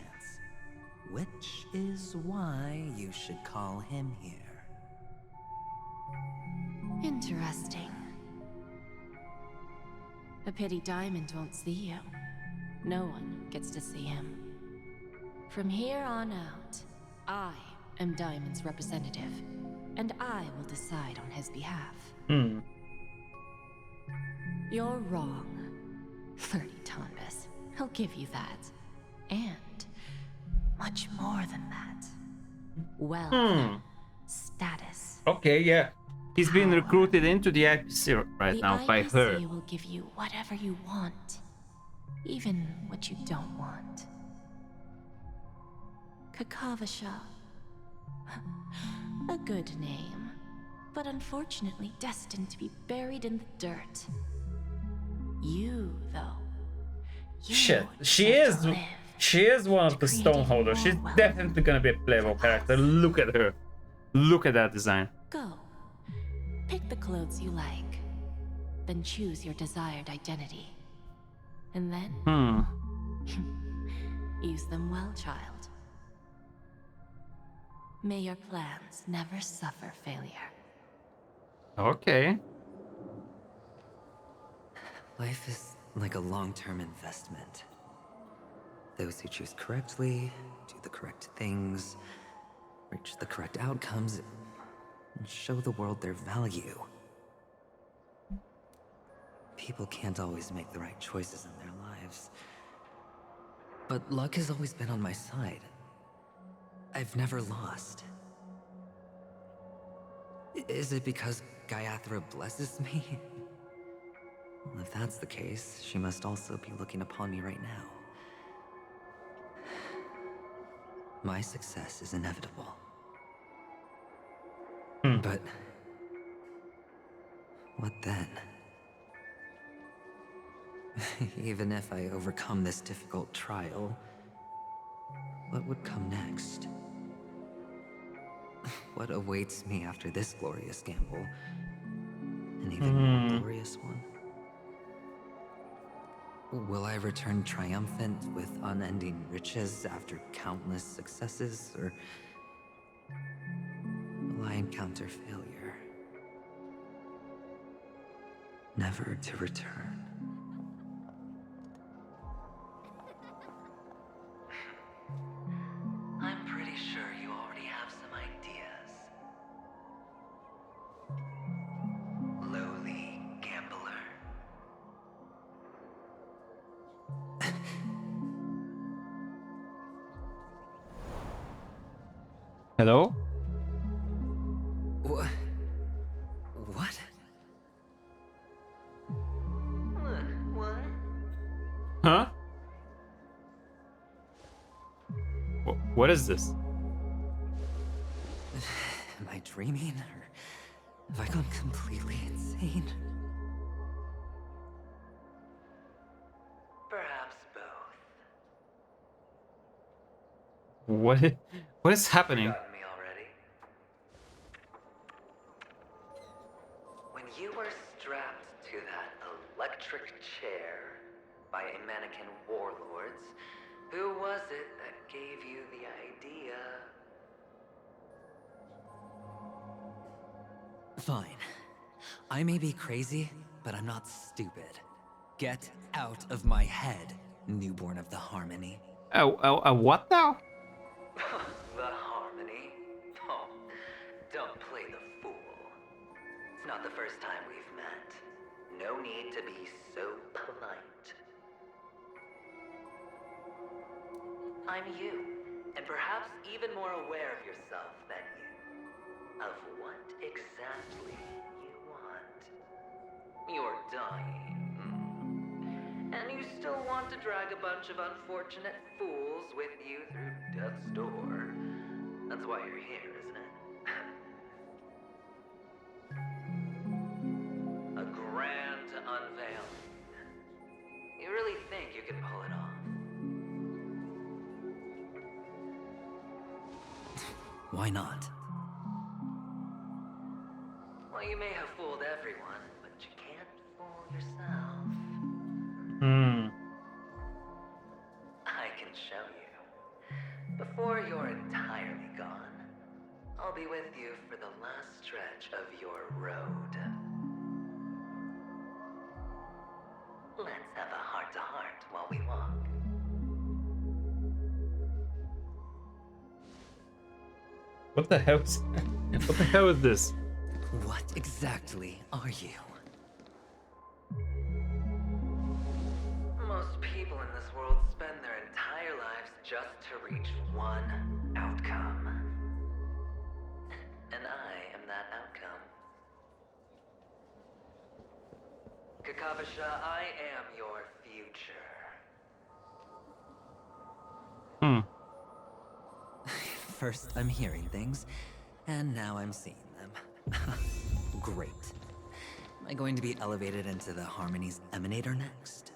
Which is why you should call him here. Interesting. A pity Diamond won't see you. No one gets to see him. From here on out, I am Diamond's representative, and I will decide on his behalf. You're wrong. 30 Tanbas. I'll give you that. And much more than that. Wealth. Status. Okay, yeah. He's being recruited into the IPC right now by her. The IPC will give you whatever you want. Even what you don't want. Kakavasha. A good name, but unfortunately destined to be buried in the dirt. You, though. Shit, she is one of the Stoneholders. She's definitely gonna be a playable character. Look at her. Look at that design. Go. Pick the clothes you like. Then choose your desired identity. And then... use them well, child. May your plans never suffer failure. Okay. Life is like a long-term investment. Those who choose correctly, do the correct things, reach the correct outcomes, and show the world their value. People can't always make the right choices in their lives. But luck has always been on my side. I've never lost. Is it because Gayathra blesses me? Well, if that's the case, she must also be looking upon me right now. My success is inevitable. But... what then? Even if I overcome this difficult trial, what would come next? What awaits me after this glorious gamble? An even more glorious one? Will I return triumphant with unending riches after countless successes, or will I encounter failure, never to return? I'm pretty sure you already have some ideas. Lowly gambler. Hello? What? What? Huh? What is this? Am I dreaming, or have I gone completely insane? Perhaps both. What is happening? Forgotten me already? When you were strapped to that electric chair by a mannequin warlords, who was it that gave you the idea? Fine. I may be crazy, but I'm not stupid. Get out of my head, newborn of the Harmony. What now? The Harmony? Oh, don't play the fool. It's not the first time we've met. No need to be so polite. I'm you, and perhaps even more aware of yourself than you. Of what exactly you want. You're dying. still want to drag a bunch of unfortunate fools with you through death's door. That's why you're here, isn't it? A grand unveiling. You really think you can pull it off? Why not? Well, you may have fooled everyone, but you can't fool yourself. I can show you. Before you're entirely gone, I'll be with you for the last stretch of your road. Let's have a heart-to-heart while we walk. What the hell is what the hell is this? What exactly are you? Most people in this world spend their entire lives just to reach one outcome. And I am that outcome. Kakavasha, I am your future. First, I'm hearing things, and now I'm seeing them. Great. Am I going to be elevated into the Harmony's Emanator next?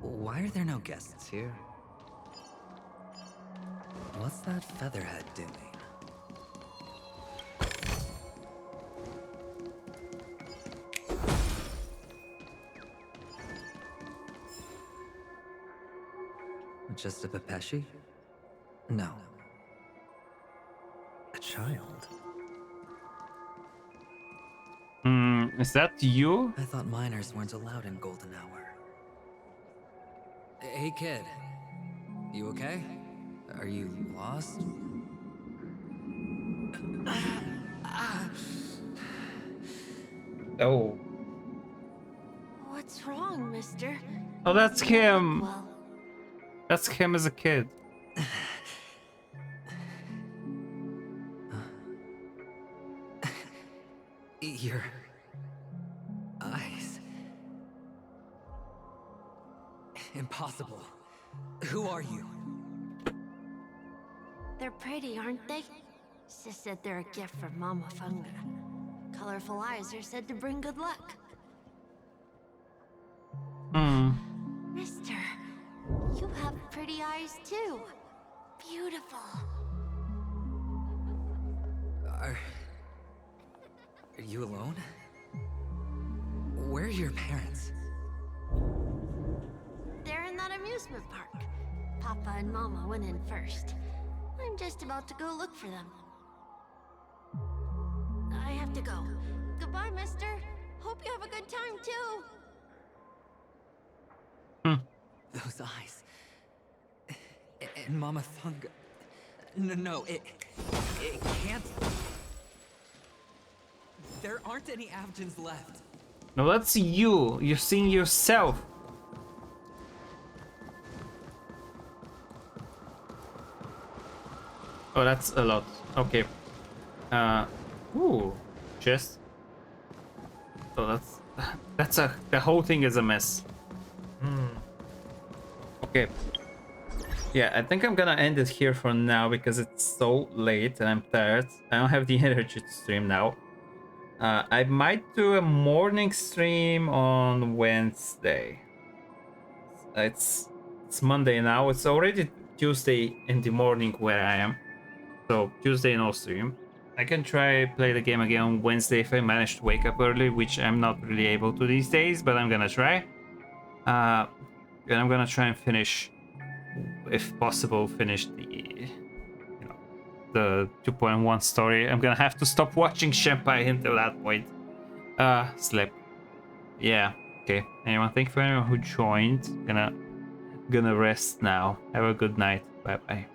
Why are there no guests here? What's that featherhead doing? Just a Pepeshi? No. A child. Is that you? I thought minors weren't allowed in Golden Hour. Hey kid, you okay? Are you lost? Oh. What's wrong, mister? Oh, that's him. Well, That's him as a kid. Your eyes. Impossible. Who are you? they're pretty, aren't they? Sis said they're a gift from Mama Funga. Colorful eyes are said to bring good luck. Mister, you have pretty eyes too. Beautiful. Are you alone? Where are your parents? They're in that amusement park. Papa and Mama went in first. I'm just about to go look for them. I have to go. Goodbye, mister. Hope you have a good time, too. Those eyes. And Mama Thunga. No, it can't. There aren't any Avgens left. No, that's you. You're seeing yourself. Oh, that's a lot. Okay. Ooh, chest. Oh, the whole thing is a mess. Okay. Yeah, I think I'm gonna end it here for now because it's so late and I'm tired. I don't have the energy to stream now. I might do a morning stream on Wednesday. It's Monday now. It's already Tuesday in the morning where I am. So Tuesday no stream. I can try play the game again on Wednesday if I manage to wake up early, which I'm not really able to these days, but I'm gonna try. And I'm gonna try and finish, if possible, finish the 2.1 story. I'm gonna have to stop watching Senpai until that point. Sleep. Yeah. Okay. Anyone? Thank you for anyone who joined. Gonna rest now. Have a good night. Bye bye.